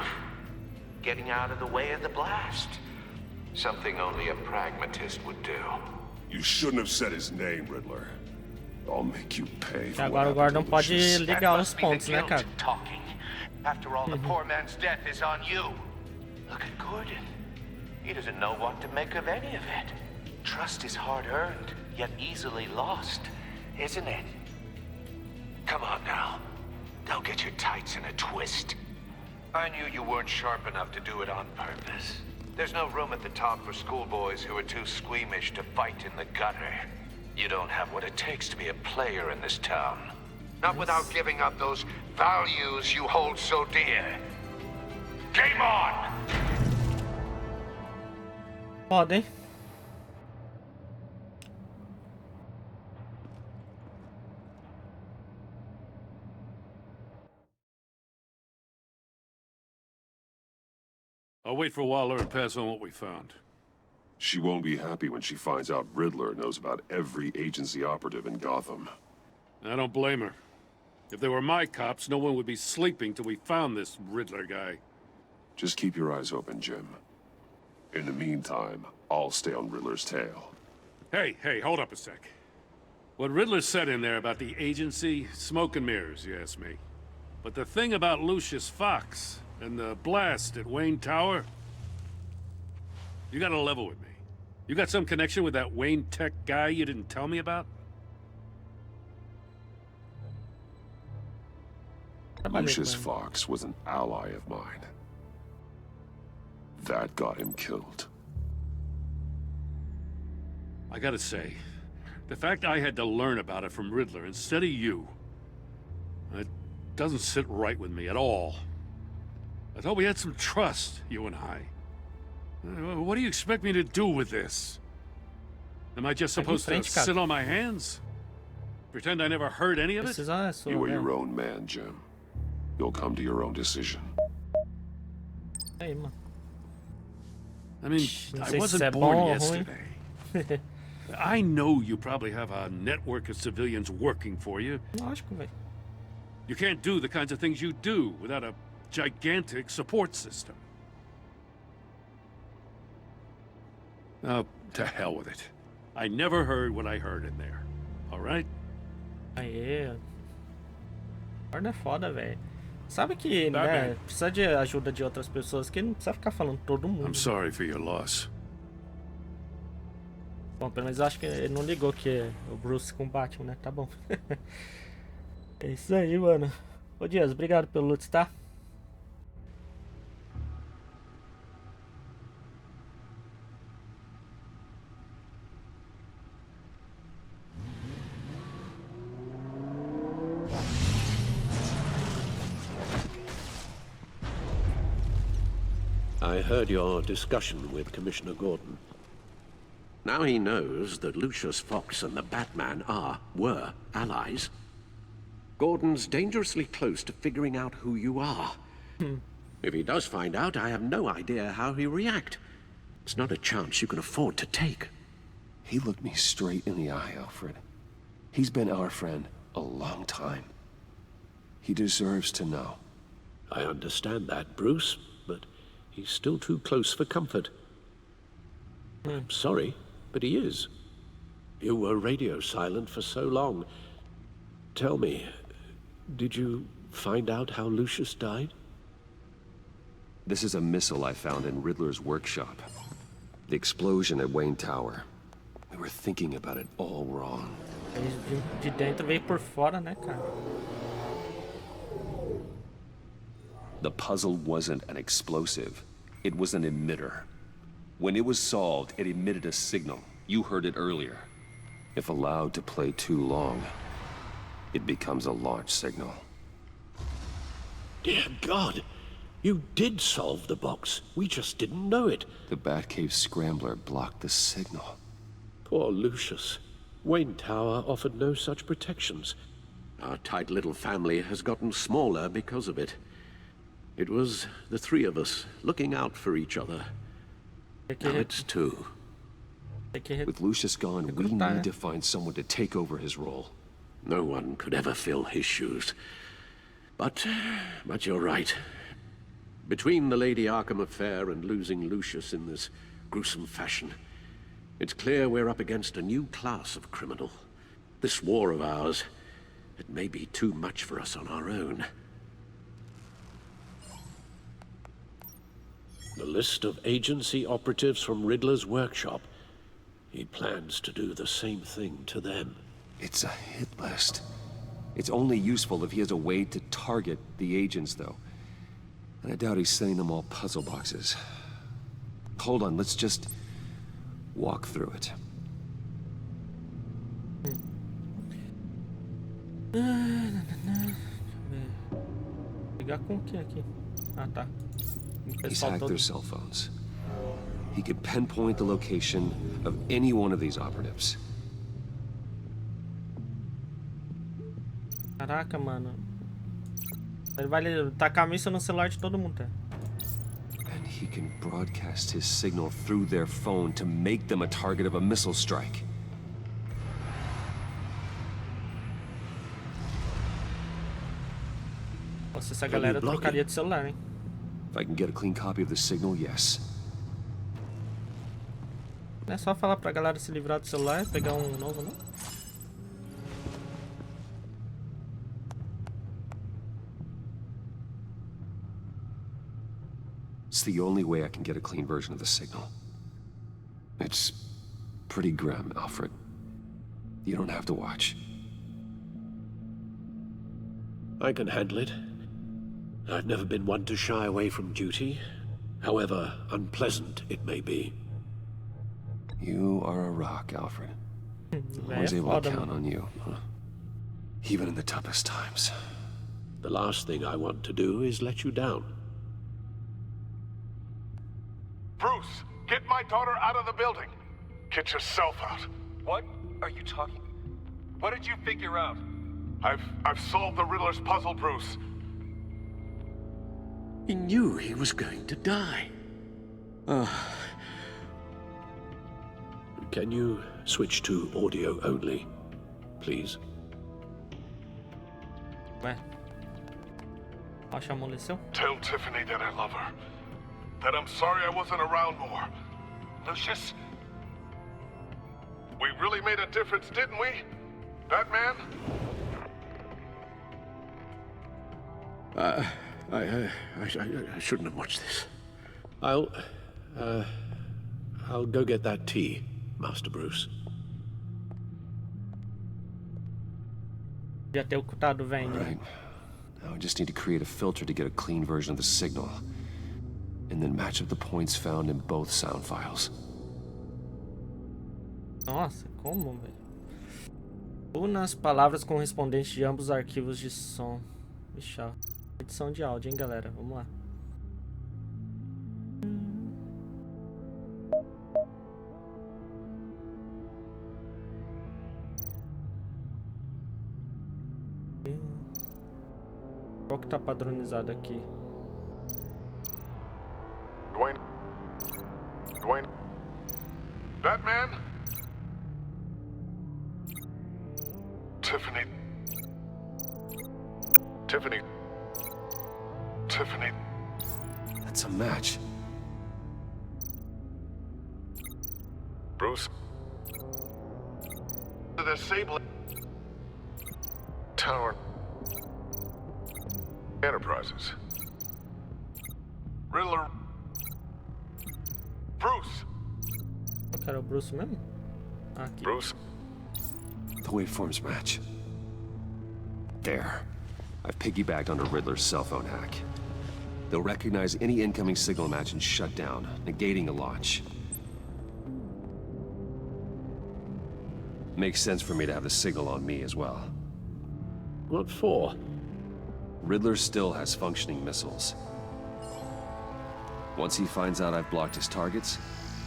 Getting out of the way of the blast. Something only a pragmatist would do. You shouldn't have said his name, Riddler. I'll make you pay for Agora o Gordon pode ligar os pontos, né, cara? Talking. After all, the poor man's death is on you. Look at Gordon. He doesn't know what to make of any of it. Trust is hard-earned, yet easily lost, isn't it? Come on now. Don't get your tights in a twist. I knew you weren't sharp enough to do it on purpose. There's no room at the top for schoolboys who are too squeamish to fight in the gutter. You don't have what it takes to be a player in this town. Not without giving up those values you hold so dear. Game on! Podem. I'll wait for Waller and pass on what we found. She won't be happy when she finds out Riddler knows about every agency operative in Gotham. I don't blame her. If they were my cops, no one would be sleeping till we found this Riddler guy. Just keep your eyes open, Jim. In the meantime, I'll stay on Riddler's tail. Hey, hold up a sec. What Riddler said in there about the agency, smoke and mirrors, you ask me. But the thing about Lucius Fox and the blast at Wayne Tower, you gotta level with me. You got some connection with that Wayne Tech guy you didn't tell me about? Lucius Fox was an ally of mine. That got him killed. I gotta say, the fact I had to learn about it from Riddler instead of you, it doesn't sit right with me at all. I thought we had some trust, you and I. What do you expect me to do with this? Am I just supposed to sit on my hands? Pretend I never heard any of it? You are your own man, Jim. You'll come to your own decision. Aí, mano. I mean, I wasn't born yesterday. I know you probably have a network of civilians working for you. Lógico, velho. You can't do the kinds of things you do without a gigantic support system. Oh, to hell with it. I never heard what I heard in there. All right? Aê. Guarda é foda, velho. Sabe que, né, precisa de ajuda de outras pessoas, que não precisa ficar falando todo mundo. I'm sorry for your loss. Bom, pelo menos eu acho que ele não ligou que é o Bruce com o Batman, né? Tá bom. É isso aí, mano. Ô Dias, obrigado pelo loot, tá? I heard your discussion with Commissioner Gordon. Now he knows that Lucius Fox and the Batman were allies. Gordon's dangerously close to figuring out who you are. If he does find out, I have no idea how he'll react. It's not a chance you can afford to take. He looked me straight in the eye, Alfred. He's been our friend a long time. He deserves to know. I understand that, Bruce, but he's still too close for comfort. I'm sorry, but he is. You were radio silent for so long. Tell me, did you find out how Lucius died? This is a missile I found in Riddler's workshop. The explosion at Wayne Tower. We were thinking about it all wrong. De dentro veio por fora, né, cara? The puzzle wasn't an explosive. It was an emitter. When it was solved, it emitted a signal. You heard it earlier. If allowed to play too long, it becomes a launch signal. Dear God! You did solve the box. We just didn't know it. The Batcave scrambler blocked the signal. Poor Lucius. Wayne Tower offered no such protections. Our tight little family has gotten smaller because of it. It was the three of us looking out for each other. Now it's two. With Lucius gone, we need to find someone to take over his role. No one could ever fill his shoes. But you're right. Between the Lady Arkham affair and losing Lucius in this gruesome fashion, it's clear we're up against a new class of criminal. This war of ours, it may be too much for us on our own. The list of agency operatives from Riddler's workshop. He plans to do the same thing to them. It's a hit list. It's only useful if he has a way to target the agents, though. And I doubt he's sending them all puzzle boxes. Hold on, let's just walk through it. Ligar com o que aqui? Ah, tá. He's hacked their cell phones. He could pinpoint the location of any one of these operatives. Caraca, mano. Ele vai tacar a missa no celular de todo mundo, tá? And he can broadcast his signal through their phone to make them a target of a missile strike. Nossa, essa galera trocaria de celular, hein? If I can get a clean copy of the signal, yes. Não é só falar pra galera se livrar do celular e pegar um novo, não? It's the only way I can get a clean version of the signal. It's pretty grim, Alfred. You don't have to watch. I can handle it. I've never been one to shy away from duty, however unpleasant it may be. You are a rock, Alfred. I was able to count on you, even in the toughest times. The last thing I want to do is let you down. Bruce, get my daughter out of the building. Get yourself out. What are you talking? What did you figure out? I've solved the Riddler's puzzle, Bruce. He knew he was going to die. Can you switch to audio only, please? Ué. Acha amoleceu? Tell Tiffany that I love her. That I'm sorry I wasn't around more. Lucius? We really made a difference, didn't we? Batman? I shouldn't have watched this. I'll go get that tea. Master Bruce. Já ter ocultado o Vayne. All right. Now I just need to create a filter to get a clean version of the signal. And then match up the points found in both sound files. Nossa, como, velho? Una as palavras correspondentes de ambos os arquivos de som. Vixe, ó. Edição de áudio, hein, galera? Vamos lá. Qual que tá padronizado aqui? Dwayne. Batman? Tiffany. That's a match. Bruce. The Sable Tower Enterprises. Riddler. Bruce. Qual que era o Bruce mesmo? Ah, aqui. Bruce. The waveforms match. There. I've piggybacked onto Riddler's cell phone hack. They'll recognize any incoming signal match and shut down, negating a launch. Makes sense for me to have the signal on me as well. What for? Riddler still has functioning missiles. Once he finds out I've blocked his targets,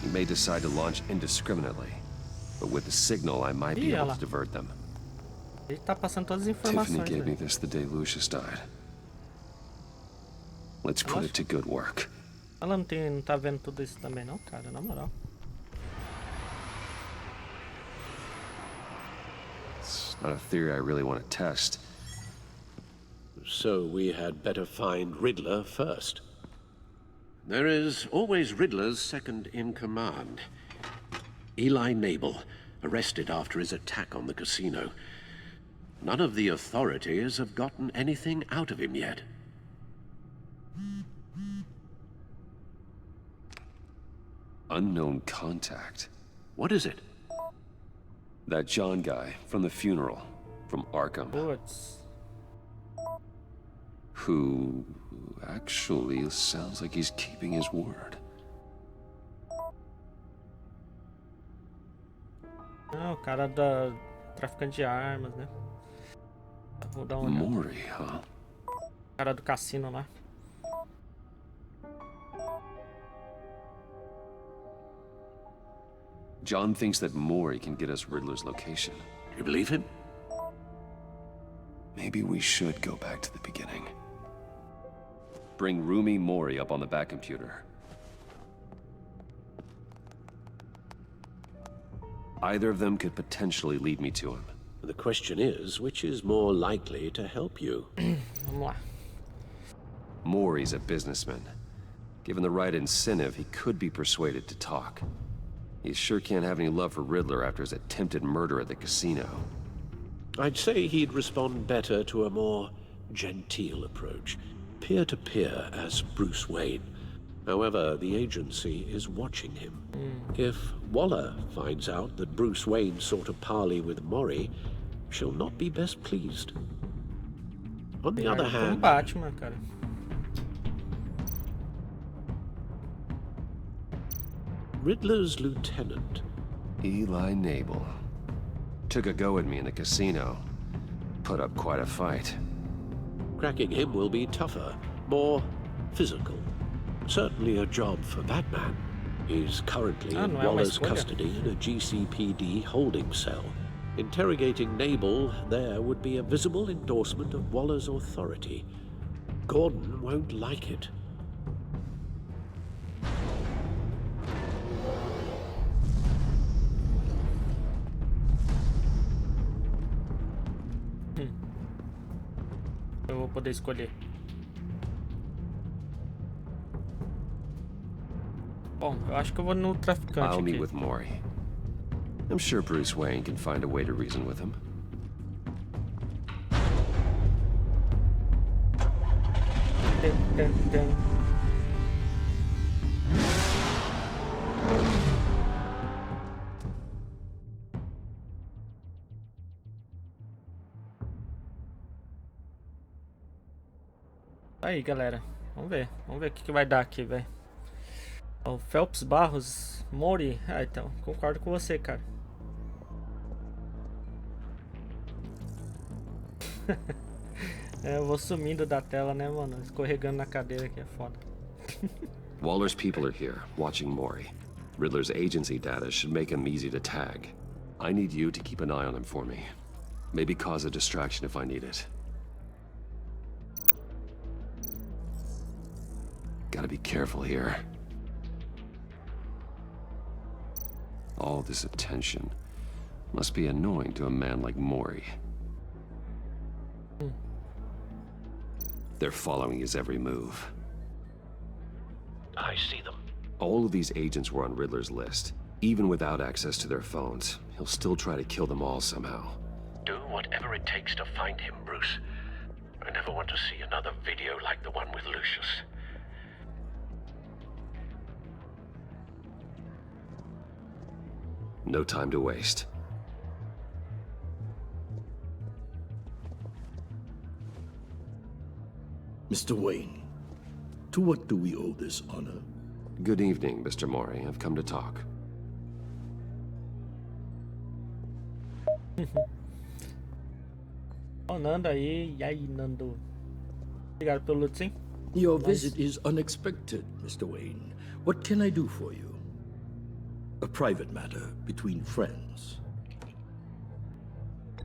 he may decide to launch indiscriminately. But with the signal, I might be able to divert them. Ele tá passando todas as informações. Tiffany gave me this the day Lucius died. Let's put it to good work. Ela não tá vendo tudo isso também não, cara, na moral. It's not a theory I really want to test. So we had better find Riddler first. There is always Riddler's second in command. Eli Nabel, arrested after his attack on the casino. None of the authorities have gotten anything out of him yet. Unknown contact. What is it? That John guy from the funeral, from Arkham. What's... Who actually sounds like he's keeping his word. Ah, o cara da traficante de armas, né? Vou dar uma olhada. Mori, huh? O cara do cassino lá. John thinks that Mori can get us Riddler's location. You believe him? Maybe we should go back to the beginning. Bring Rumi Mori up on the back computer. Either of them could potentially lead me to him. The question is, which is more likely to help you? Vamos lá. Mori's a businessman. Given the right incentive, he could be persuaded to talk. He sure can't have any love for Riddler after his attempted murder at the casino. I'd say he'd respond better to a more genteel approach. Peer-to-peer as Bruce Wayne. However, the agency is watching him. If Waller finds out that Bruce Wayne sought a parley with Mori, she'll not be best pleased. On the other hand... Batman, cara. Riddler's lieutenant. Eli Nabel. Took a go at me in the casino. Put up quite a fight. Cracking him will be tougher, more physical. Certainly a job for Batman. He's currently in Waller's custody in a GCPD holding cell. Interrogating Nabel there would be a visible endorsement of Waller's authority. Gordon won't like it. Eu vou poder escolher. Bom, eu acho que eu vou no traficante I'll aqui. meet with Mori. I'm sure Bruce Wayne can find a way to reason with him. Aí, galera. Vamos ver. Vamos ver o que vai dar aqui, velho. O Phelps Barros Mori. Ah, então. Concordo com você, cara. Eu vou sumindo da tela, né, mano? Escorregando na cadeira aqui é foda. Waller's people are here, watching Mori. Riddler's agency data should make him easy to tag. I need you to keep an eye on him for me. Maybe cause a distraction if I need it. Gotta be careful here. All this attention must be annoying to a man like Mori. They're following his every move. I see them. All of these agents were on Riddler's list. Even without access to their phones, he'll still try to kill them all somehow. Do whatever it takes to find him, Bruce. I never want to see another video like the one with Lucius. No time to waste. Mr. Wayne, to what do we owe this honor? Good evening, Mr. Mori. I've come to talk. Ó, Nando aí. E aí, Nando? Obrigado pelo loot, sim. Your visit is unexpected, Mr. Wayne. What can I do for you? A private matter between friends.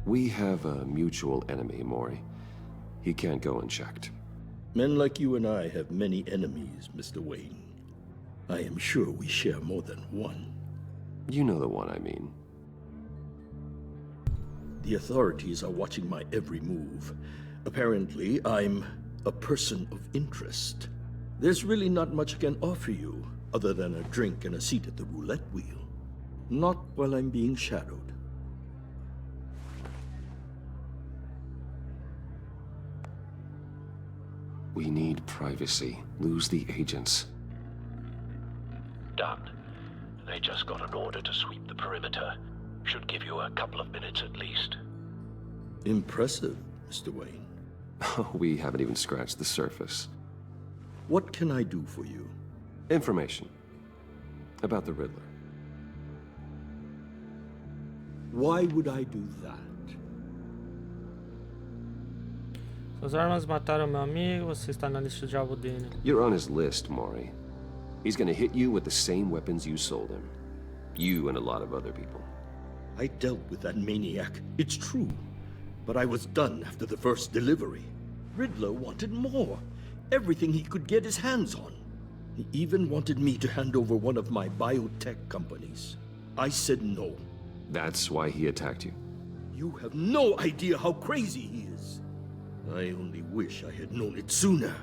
We have a mutual enemy, Mori. He can't go unchecked. Men like you and I have many enemies, Mr. Wayne. I am sure we share more than one. You know the one I mean. The authorities are watching my every move. Apparently, I'm a person of interest. There's really not much I can offer you, other than a drink and a seat at the roulette wheel. Not while I'm being shadowed. We need privacy. Lose the agents. Done. They just got an order to sweep the perimeter. Should give you a couple of minutes at least. Impressive, Mr. Wayne. We haven't even scratched the surface. What can I do for you? Information. About the Riddler. Why would I do that? Suas armas mataram meu amigo, você está na lista de alvo dele. You're on his list, Mori. He's gonna hit you with the same weapons you sold him. You and a lot of other people. I dealt with that maniac, it's true. But I was done after the first delivery. Riddler wanted more. Everything he could get his hands on. He even wanted me to hand over one of my biotech companies. I said no. That's why he attacked you. You have no idea how crazy he is. I only wish I had known it sooner.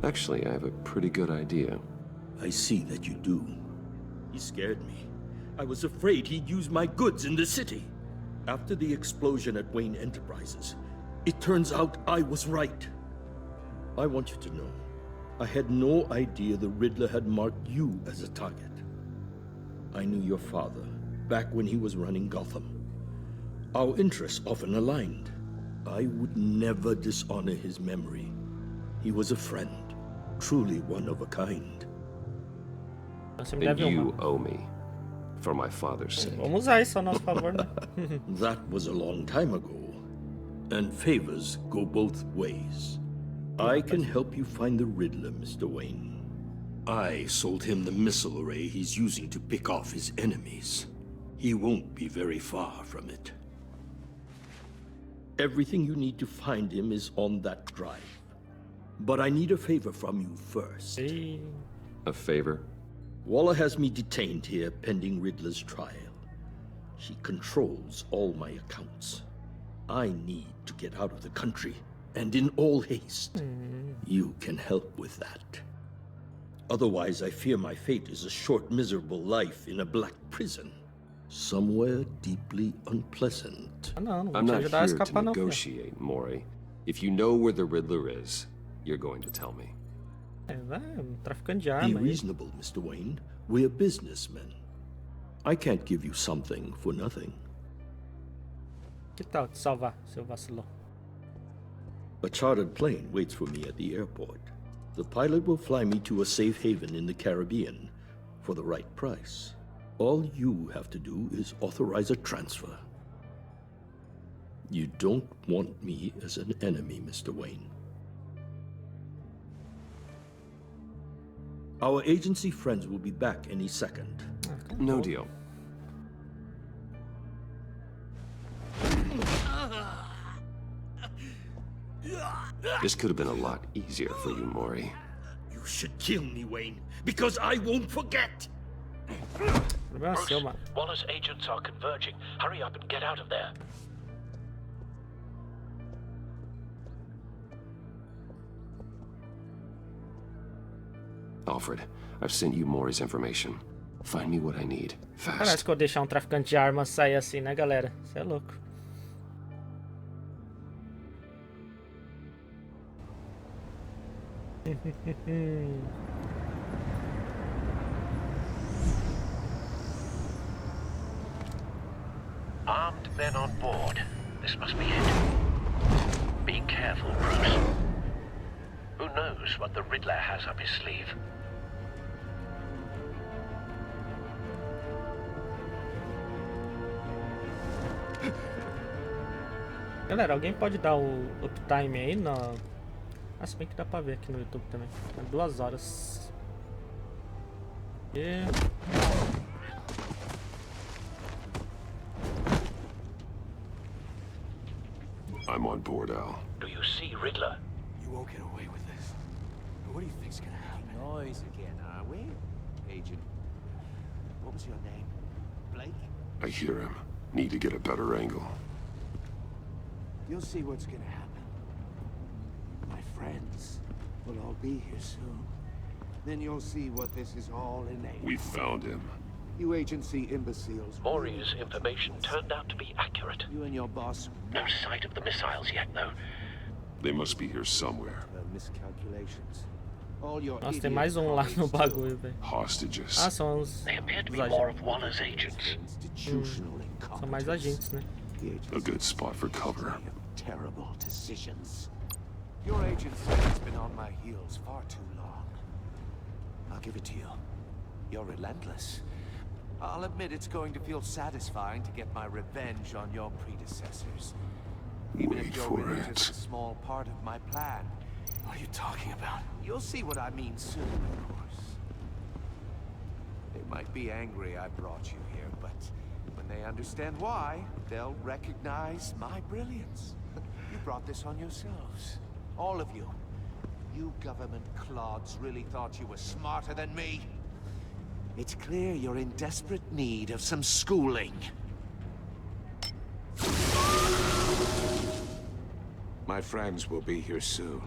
Actually, I have a pretty good idea. I see that you do. He scared me. I was afraid he'd use my goods in the city. After the explosion at Wayne Enterprises, it turns out I was right. I want you to know, I had no idea the Riddler had marked you as a target. I knew your father, back when he was running Gotham. Our interests often aligned. I would never dishonor his memory. He was a friend, truly one of a kind. And you owe me, for my father's sake. Vamos usar isso a nosso favor, né? That was a long time ago, and favors go both ways. I can help you find the Riddler, Mr. Wayne. I sold him the missile array he's using to pick off his enemies. He won't be very far from it. Everything you need to find him is on that drive. But I need a favor from you first. A favor? Waller has me detained here pending Riddler's trial. She controls all my accounts. I need to get out of the country, and in all haste. You can help with that. Otherwise, I fear my fate is a short, miserable life in a black prison. Somewhere deeply unpleasant. I'm not here to negotiate, Mori. If you know where the Riddler is, you're going to tell me. Traficante de Be arma aí. reasonable, Mr. Wayne. We're businessmen. I can't give you something for nothing. Que tal te salvar, seu vacilão? A chartered plane waits for me at the airport. The pilot will fly me to a safe haven in the Caribbean for the right price. All you have to do is authorize a transfer. You don't want me as an enemy, Mr. Wayne. Our agency friends will be back any second. No deal. This could have been a lot easier for you, Maury. You should kill me, Wayne, because I won't forget! Bruce, Wallace agents are converging. Hurry up and get out of there. Alfred, I've sent you Maury's information. Find me what I need. Fast. Parece que eu deixar um traficante de armas sair assim, né, galera? Você é louco. Armed men on board. This must be it. Be careful, Bruce. Who knows what the Riddler has up his sleeve? Galera, alguém pode dar o uptime aí na... Ah, se bem que dá pra ver aqui no YouTube também. É 2 horas. E... I'm on board, Al. Do you see Riddler? You won't get away with this. What do you think's gonna happen? Noise again, are we? Agent. What was your name? Blake? I hear him. Need to get a better angle. You'll see what's gonna happen. My friends will all be here soon. Then you'll see what this is all enabled. We found him. You agency imbeciles. Maury's information turned out to be accurate. You and your boss. No sight of the missiles yet, though. They must be here somewhere. Miscalculations. All your Nossa, tem mais um lá no bagulho, velho. Hostages. Ah, são os... They appear to be more of Waller's agents. São mais agentes, né? A good spot for cover. Terrible decisions. Your agency has been on my heels far too long. I'll give it to you. You're relentless. I'll admit it's going to feel satisfying to get my revenge on your predecessors. Even if you're really just a small part of my plan. What are you talking about? You'll see what I mean soon, of course. They might be angry I brought you here, but when they understand why, they'll recognize my brilliance. You brought this on yourselves. All of you. You government clods really thought you were smarter than me? It's clear you're in desperate need of some schooling. My friends will be here soon.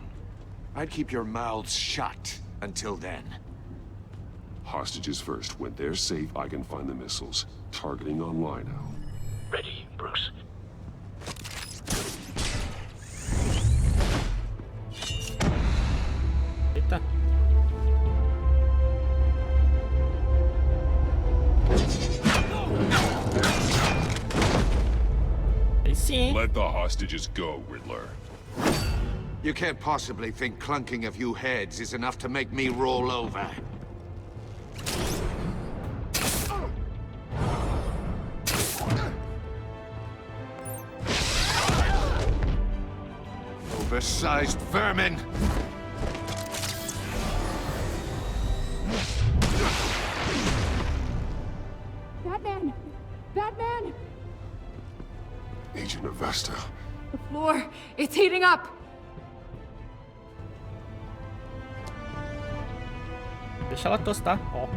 I'd keep your mouths shut until then. Hostages first. When they're safe, I can find the missiles. Targeting online, Al. Ready, Bruce. Eita. Aí sim. Let the hostages go, Riddler. You can't possibly think clunking a few heads is enough to make me roll over. Oversized vermin! Batman! Batman! Agent Avesta. The floor, it's heating up! Deixa ela tostar, ó.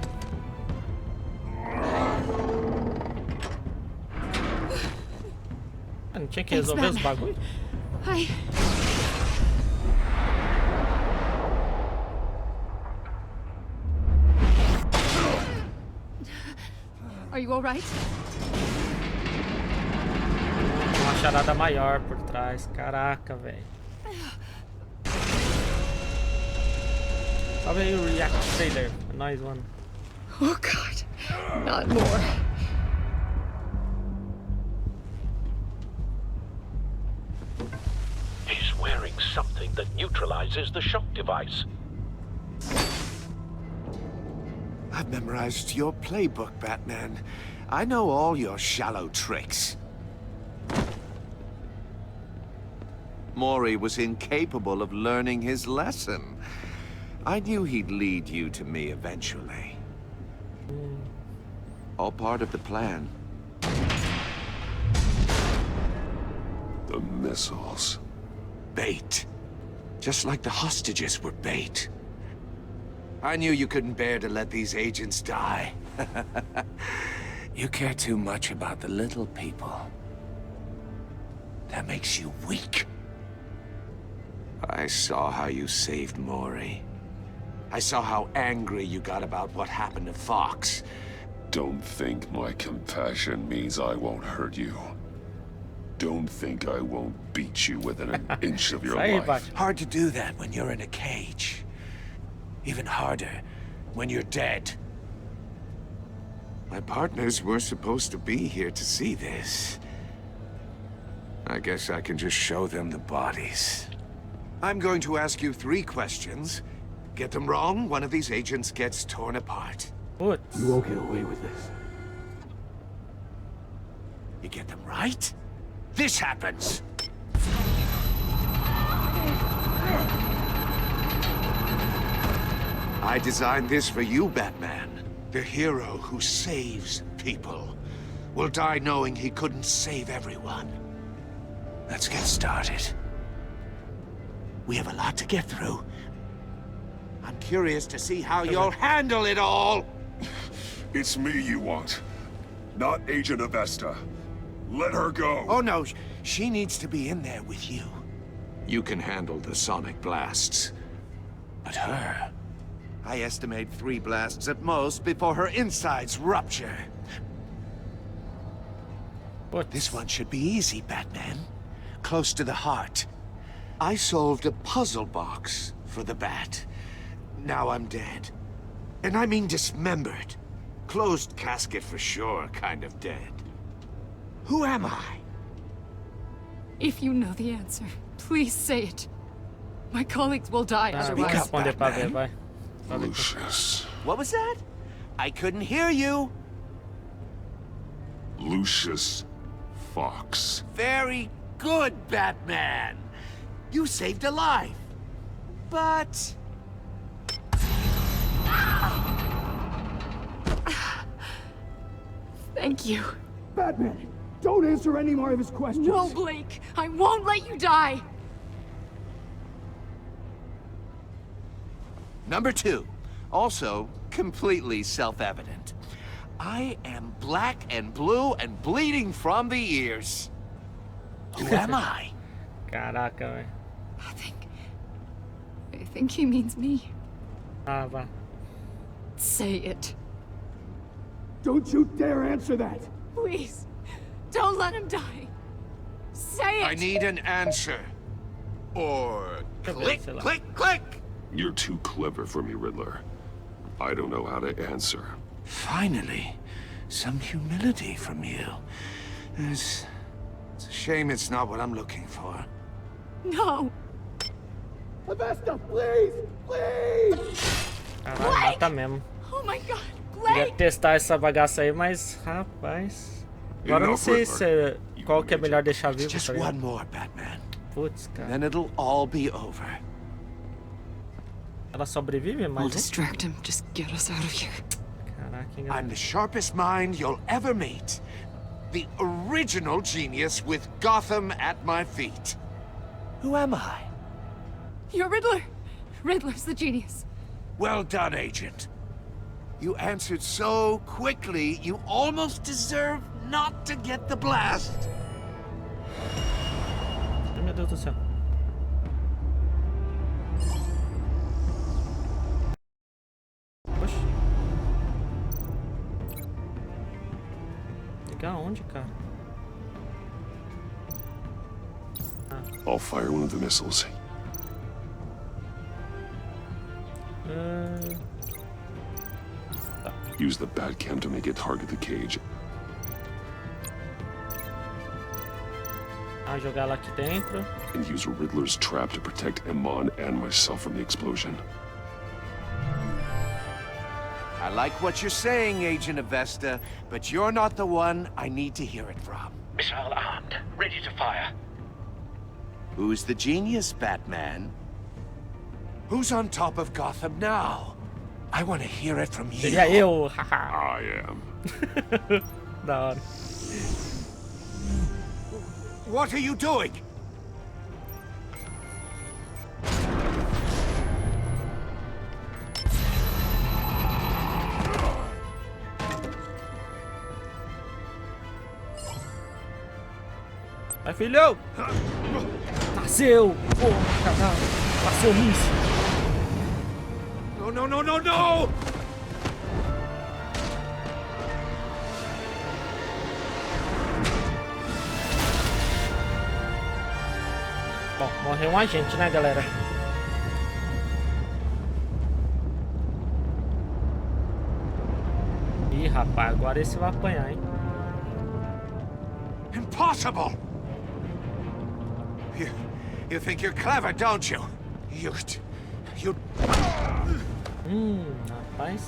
Ah, não tinha que resolver os bagulho? Hi. Are you all right? Uma charada maior por trás. Caraca, velho. Salve aí o React Trailer. Nice one. Oh God, not more. He's wearing something that neutralizes the shock device. I've memorized your playbook, Batman. I know all your shallow tricks. Mori was incapable of learning his lesson. I knew he'd lead you to me eventually. All part of the plan. The missiles. Bait. Just like the hostages were bait. I knew you couldn't bear to let these agents die. You care too much about the little people. That makes you weak. I saw how you saved Mori. I saw how angry you got about what happened to Fox. Don't think my compassion means I won't hurt you. Don't think I won't beat you within an inch of your life. Hard to do that when you're in a cage. Even harder when you're dead. My partners were supposed to be here to see this. I guess I can just show them the bodies. I'm going to ask you 3 questions. Get them wrong, one of these agents gets torn apart. What? You won't get away with this. You get them right, this happens. I designed this for you, Batman. The hero who saves people will die knowing he couldn't save everyone. Let's get started. We have a lot to get through. I'm curious to see how you'll handle it all. It's me you want, not Agent Avesta. Let her go. Oh no, she needs to be in there with you. You can handle the sonic blasts. But her... I estimate 3 blasts at most before her insides rupture. What? This one should be easy, Batman. Close to the heart. I solved a puzzle box for the Bat. Now I'm dead. And I mean dismembered. Closed casket for sure, kind of dead. Who am I? If you know the answer, please say it. My colleagues will die otherwise. Lucius. What was that? I couldn't hear you. Lucius Fox. Very good, Batman. You saved a life. But... Thank you. Batman, don't answer any more of his questions. No, Blake. I won't let you die. Number 2, also completely self-evident. I am black and blue and bleeding from the ears. Who am I? Caraca, velho. I think he means me. Ah, vá. Say it. Don't you dare answer that! Please, don't let him die. Say it! I need an answer. Or click, click, click! You're too clever for me, Riddler. I don't know how to answer. Finally, some humility from you. It's a shame it's not what I'm looking for. No! Avesta, please! Please! Caralho, mata mesmo. Oh my god, Queria Blake! testar essa bagaça aí, mas rapaz. Agora eu não sei se qual que é melhor deixar vivo. Just one more, Batman. Putz, cara. Then it'll all be over. Ela sobrevive, mas. I'll distract him. Just get us out of here. Caraca, I'm the sharpest mind you'll ever meet. The original genius with Gotham at my feet. Who am I? You're Riddler. Riddler's the genius. Well done, Agent. You answered so quickly, you almost deserve not to get the blast. Ai, meu Deus do céu. Oxi. Ligar onde, cara? I'll fire one of the missiles. Use the Batcam to make it target the cage. Ah, jogar ela aqui dentro. And use Riddler's trap to protect Iman and myself from the explosion. I like what you're saying, Agent Avesta, but you're not the one I need to hear it from. Missile armed, ready to fire. Who's the genius, Batman? Who's on top of Gotham now? I want to hear it from you. Seria eu, haha. I am. Da hora. What are you doing? Vai, filhão! Nasceu! Porra, caralho! Nasceu Início! No, no, no, no, no! Bom, morreu um agente, né, galera? Ih, rapaz, agora esse vai apanhar, hein? Impossible! You think you're clever, don't you? You... Rapaz.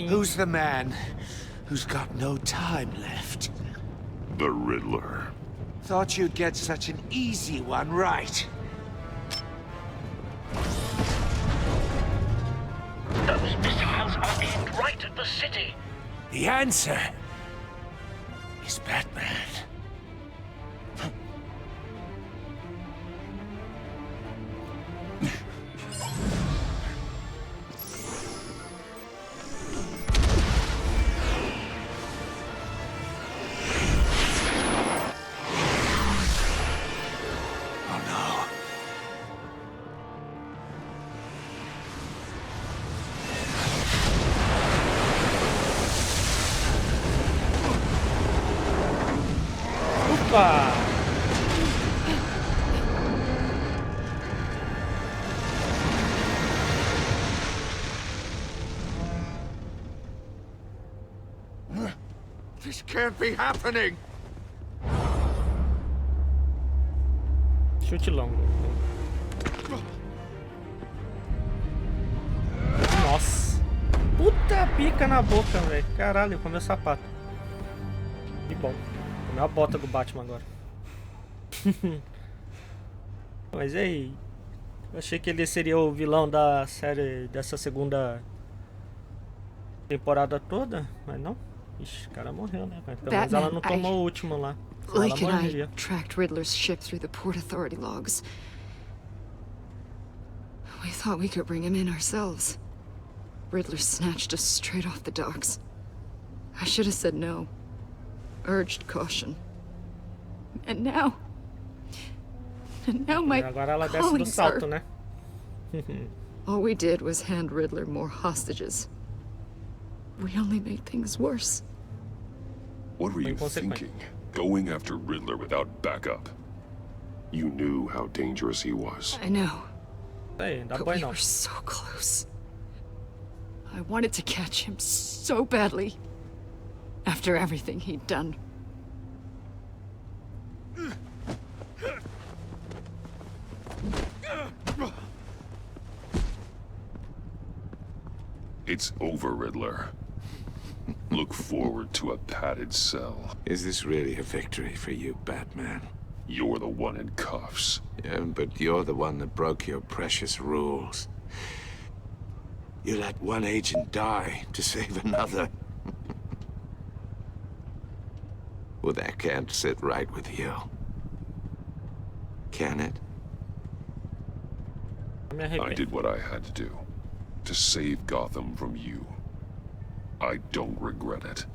Who's the man who's got no time left? The Riddler. Thought you'd get such an easy one right. Those missiles are aimed right at the city. The answer is Batman. Opa! This can't be happening. Chute longo. Nossa. Puta pica na boca, velho. Caralho, comeu sapato. Que bom. Comeu a bota do Batman agora. Mas e aí? Eu achei que ele seria o vilão da série dessa segunda temporada toda, mas não. Ixi, o cara morreu, né? Pelo menos ela não tomou o último lá. Lake and I tracked Riddler's ship through the Port Authority logs. We thought we could bring him in ourselves. Riddler snatched us straight off the docks. I should have said no. Urged caution. And now my agora ela desce do salto, né? All we did was hand Riddler more hostages. We only made things worse. What were you thinking? Going after Riddler without backup? You knew how dangerous he was. I know. Hey, but we were so close. I wanted to catch him so badly. After everything he'd done. It's over, Riddler. Look forward to a padded cell. Is this really a victory for you, Batman? You're the one in cuffs. Yeah, but you're the one that broke your precious rules. You let one agent die to save another. Well, that can't sit right with you. Can it? I did what I had to do. To save Gotham from you. I don't regret it.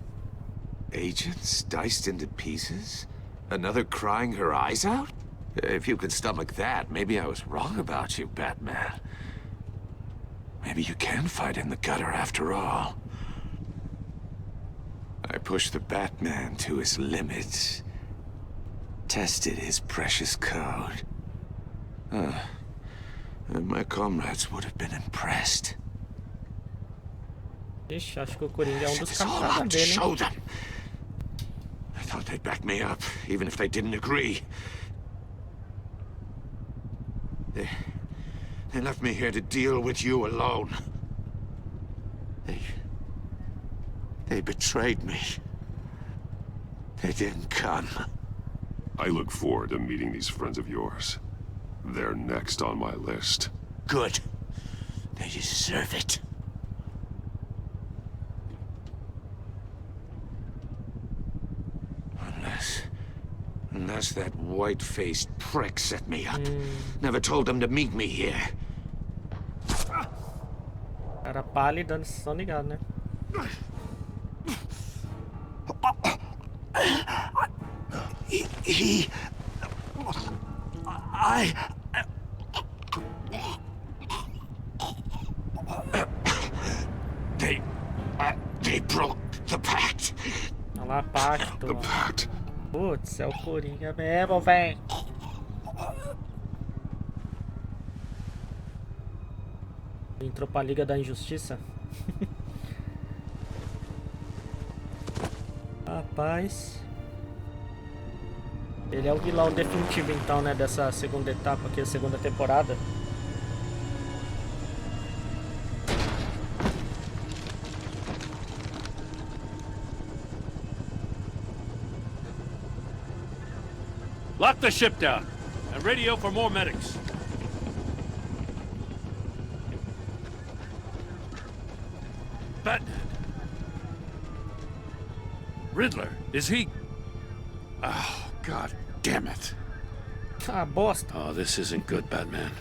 Agents diced into pieces? Another crying her eyes out? If you could stomach that, maybe I was wrong about you, Batman. Maybe you can fight in the gutter after all. I pushed the Batman to his limits. Tested his precious code. And my comrades would have been impressed. Ixi, acho que o Coringa é um dos This whole camaradas lot to dele, show hein? them. I thought they'd back me up, even if they didn't agree. They left me here to deal with you alone. They betrayed me. They didn't come. I look forward to meeting these friends of yours. They're next on my list. Good. They deserve it. Unless that white-faced prick set me up. Never told them to meet me here. Cara pálido, vocês estão ligados, né? They broke the pact. Olha lá, pacto. The pact. Putz, é o Coringa mesmo, véi. Entrou pra Liga da Injustiça. Rapaz. Ele é o vilão definitivo então, né, dessa segunda etapa aqui, a segunda temporada. Lock the ship down and radio for more medics. Batman. Riddler, is he? Oh, God damn it. Ah, bosta. Oh, this isn't good, Batman.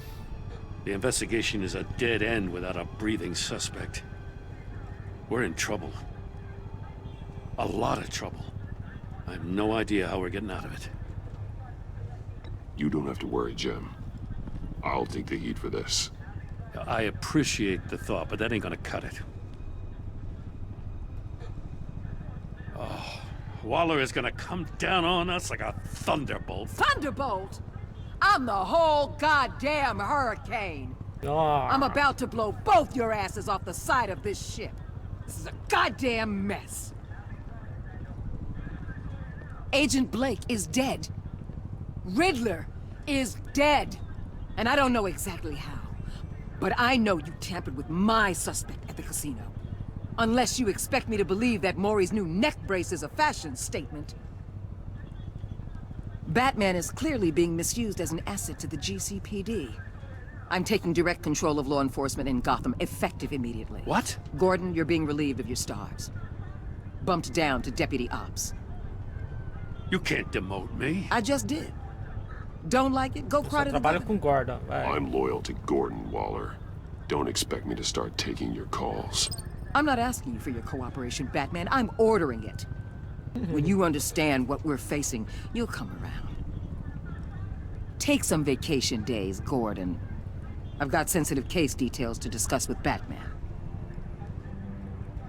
The investigation is a dead end without a breathing suspect. We're in trouble. A lot of trouble. I have no idea how we're getting out of it. You don't have to worry, Jim. I'll take the heat for this. I appreciate the thought, but that ain't gonna cut it. Oh, Waller is gonna come down on us like a thunderbolt. Thunderbolt? I'm the whole goddamn hurricane. I'm about to blow both your asses off the side of this ship. This is a goddamn mess. Agent Blake is dead. Riddler is dead. And I don't know exactly how. But I know you tampered with my suspect at the casino. Unless you expect me to believe that Maury's new neck brace is a fashion statement. Batman is clearly being misused as an asset to the GCPD. I'm taking direct control of law enforcement in Gotham, effective immediately. What? Gordon, you're being relieved of your stars. Bumped down to Deputy Ops. You can't demote me. I just did. Don't like it? Go cry to the governor. Com Gordon. I'm loyal to Gordon, Waller. Don't expect me to start taking your calls. I'm not asking you for your cooperation, Batman. I'm ordering it. When you understand what we're facing, you'll come around. Take some vacation days, Gordon. I've got sensitive case details to discuss with Batman.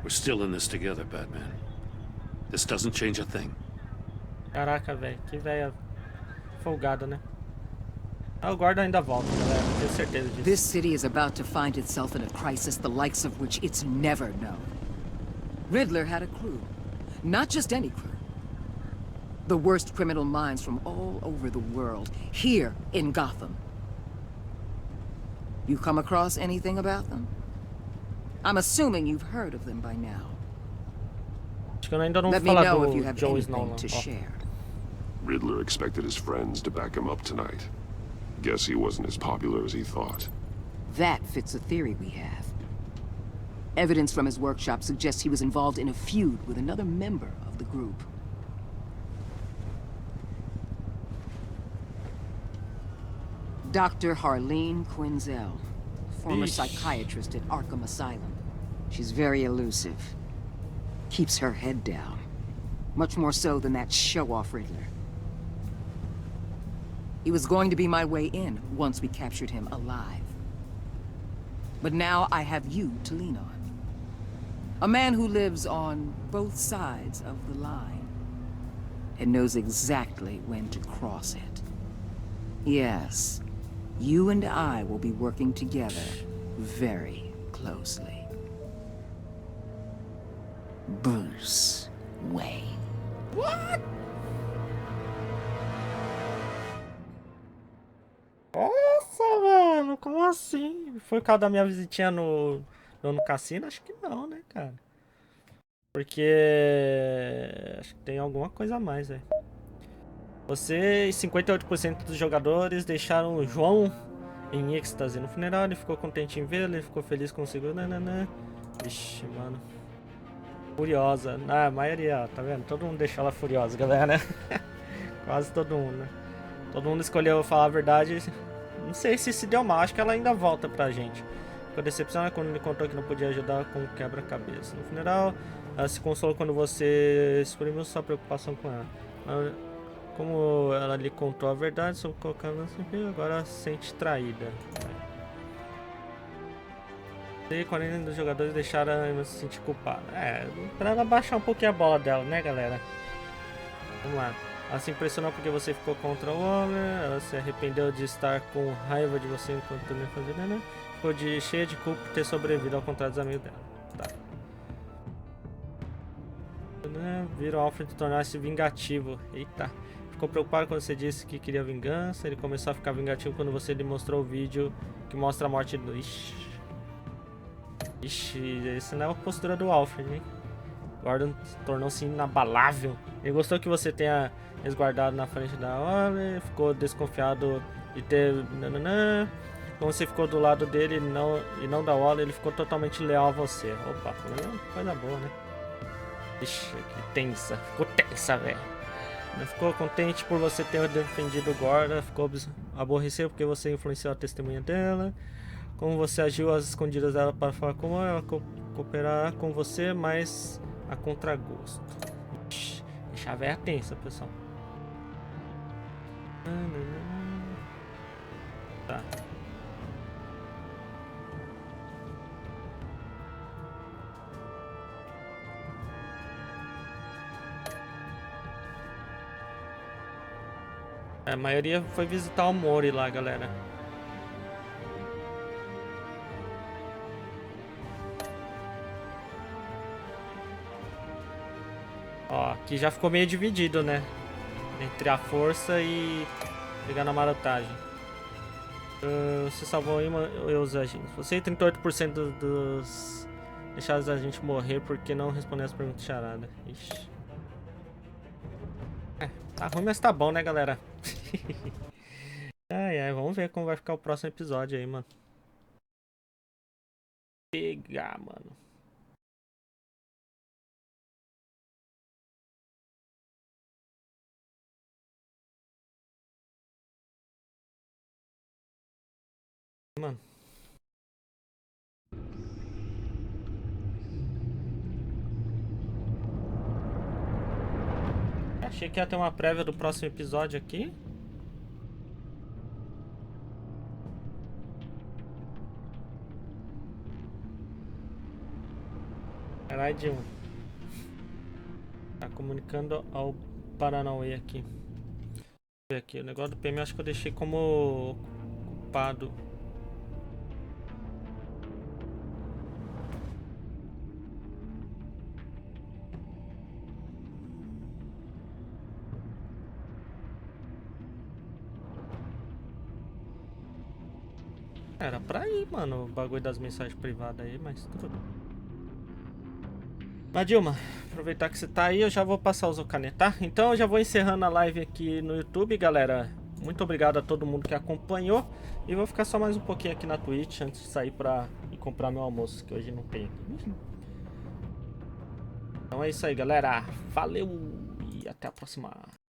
We're still in this together, Batman. This doesn't change a thing. Caraca, velho. Que velha folgada, né? Ah, o Gordon ainda volta, galera. Tenho certeza disso. This city is about to find itself in a crisis the likes of which it's never known. Riddler had a crew. Not just any crew. The worst criminal minds from all over the world, here in Gotham. You come across anything about them? I'm assuming you've heard of them by now. Acho que eu ainda não Let me falar know do if you have Joe anything Snow, to ó. share. Riddler expected his friends to back him up tonight. Guess he wasn't as popular as he thought. That fits a theory we have. Evidence from his workshop suggests he was involved in a feud with another member of the group. Dr. Harleen Quinzel, former psychiatrist at Arkham Asylum. She's very elusive. Keeps her head down. Much more so than that show-off Riddler. He was going to be my way in once we captured him alive. But now I have you to lean on. A man who lives on both sides of the line and knows exactly when to cross it. Yes, you and I will be working together very closely. Bruce Wayne. What? Nossa, mano, como assim? Foi por causa da minha visitinha no cassino? Acho que não, né, cara? Porque acho que tem alguma coisa a mais, velho. Você e 58% dos jogadores deixaram o João em êxtase no funeral. Ele ficou contente em vê-lo, ele ficou feliz consigo. Nananã. Vixe, mano. Furiosa. Ah, a maioria, ó, tá vendo? Todo mundo deixou ela furiosa, galera. Quase todo mundo, né? Todo mundo escolheu falar a verdade. Não sei se deu mal, acho que ela ainda volta pra gente. Ficou decepcionada quando ele contou que não podia ajudar com o quebra-cabeça. No funeral, ela se consolou quando você exprimiu sua preocupação com ela. Como ela lhe contou a verdade sobre colocar no seu agora ela se sente traída. E 40 dos jogadores deixaram ela se sentir culpada. É, pra ela baixar um pouquinho a bola dela, né, galera? Vamos lá. Ela se impressionou porque você ficou contra o homem. Ela se arrependeu de estar com raiva de você enquanto não fazia nada. Ficou cheia de culpa por ter sobrevivido ao contrário dos amigos dela. Tá. Viram Alfred tornar-se vingativo. Eita. Ficou preocupado quando você disse que queria vingança. Ele começou a ficar vingativo quando você lhe mostrou o vídeo que mostra a morte do... Ixi, essa não é a postura do Alfred, hein? Gordon tornou-se inabalável. Ele gostou que você tenha resguardado na frente da Wally. Ficou desconfiado de ter... Nananã. Como você ficou do lado dele e não da Wally, ele ficou totalmente leal a você. Opa, coisa boa, né? Ixi, que tensa. Ficou tensa, velho. Ficou contente por você ter defendido o Gordon. Ficou aborrecido porque você influenciou a testemunha dela. Como você agiu às escondidas dela para falar como ela cooperar com você, mas a contragosto. Deixa a velha tensa, pessoal. Tá. A maioria foi visitar o Mori lá, galera. Ó, aqui já ficou meio dividido, né? Entre a força e pegar na marotagem. Você salvou os agentes. Você e 38% dos deixaram os agentes morrer porque não respondeu as perguntas de charada. Ixi. Tá ruim, mas tá bom, né, galera? Ai, vamos ver como vai ficar o próximo episódio aí, mano. Pegar, mano. Mano. Achei que ia ter uma prévia do próximo episódio aqui. Caralho, Dilma. Tá comunicando ao Paranauê aqui. Deixa eu ver aqui. O negócio do PM eu acho que eu deixei como ocupado. Era pra ir, mano, o bagulho das mensagens privadas aí, mas tudo bem. Mas Dilma, aproveitar que você tá aí, eu já vou passar os caneta, tá? Então eu já vou encerrando a live aqui no YouTube, galera. Muito obrigado a todo mundo que acompanhou. E vou ficar só mais um pouquinho aqui na Twitch antes de sair pra ir comprar meu almoço, que hoje não tem aqui. Então é isso aí, galera. Valeu e até a próxima.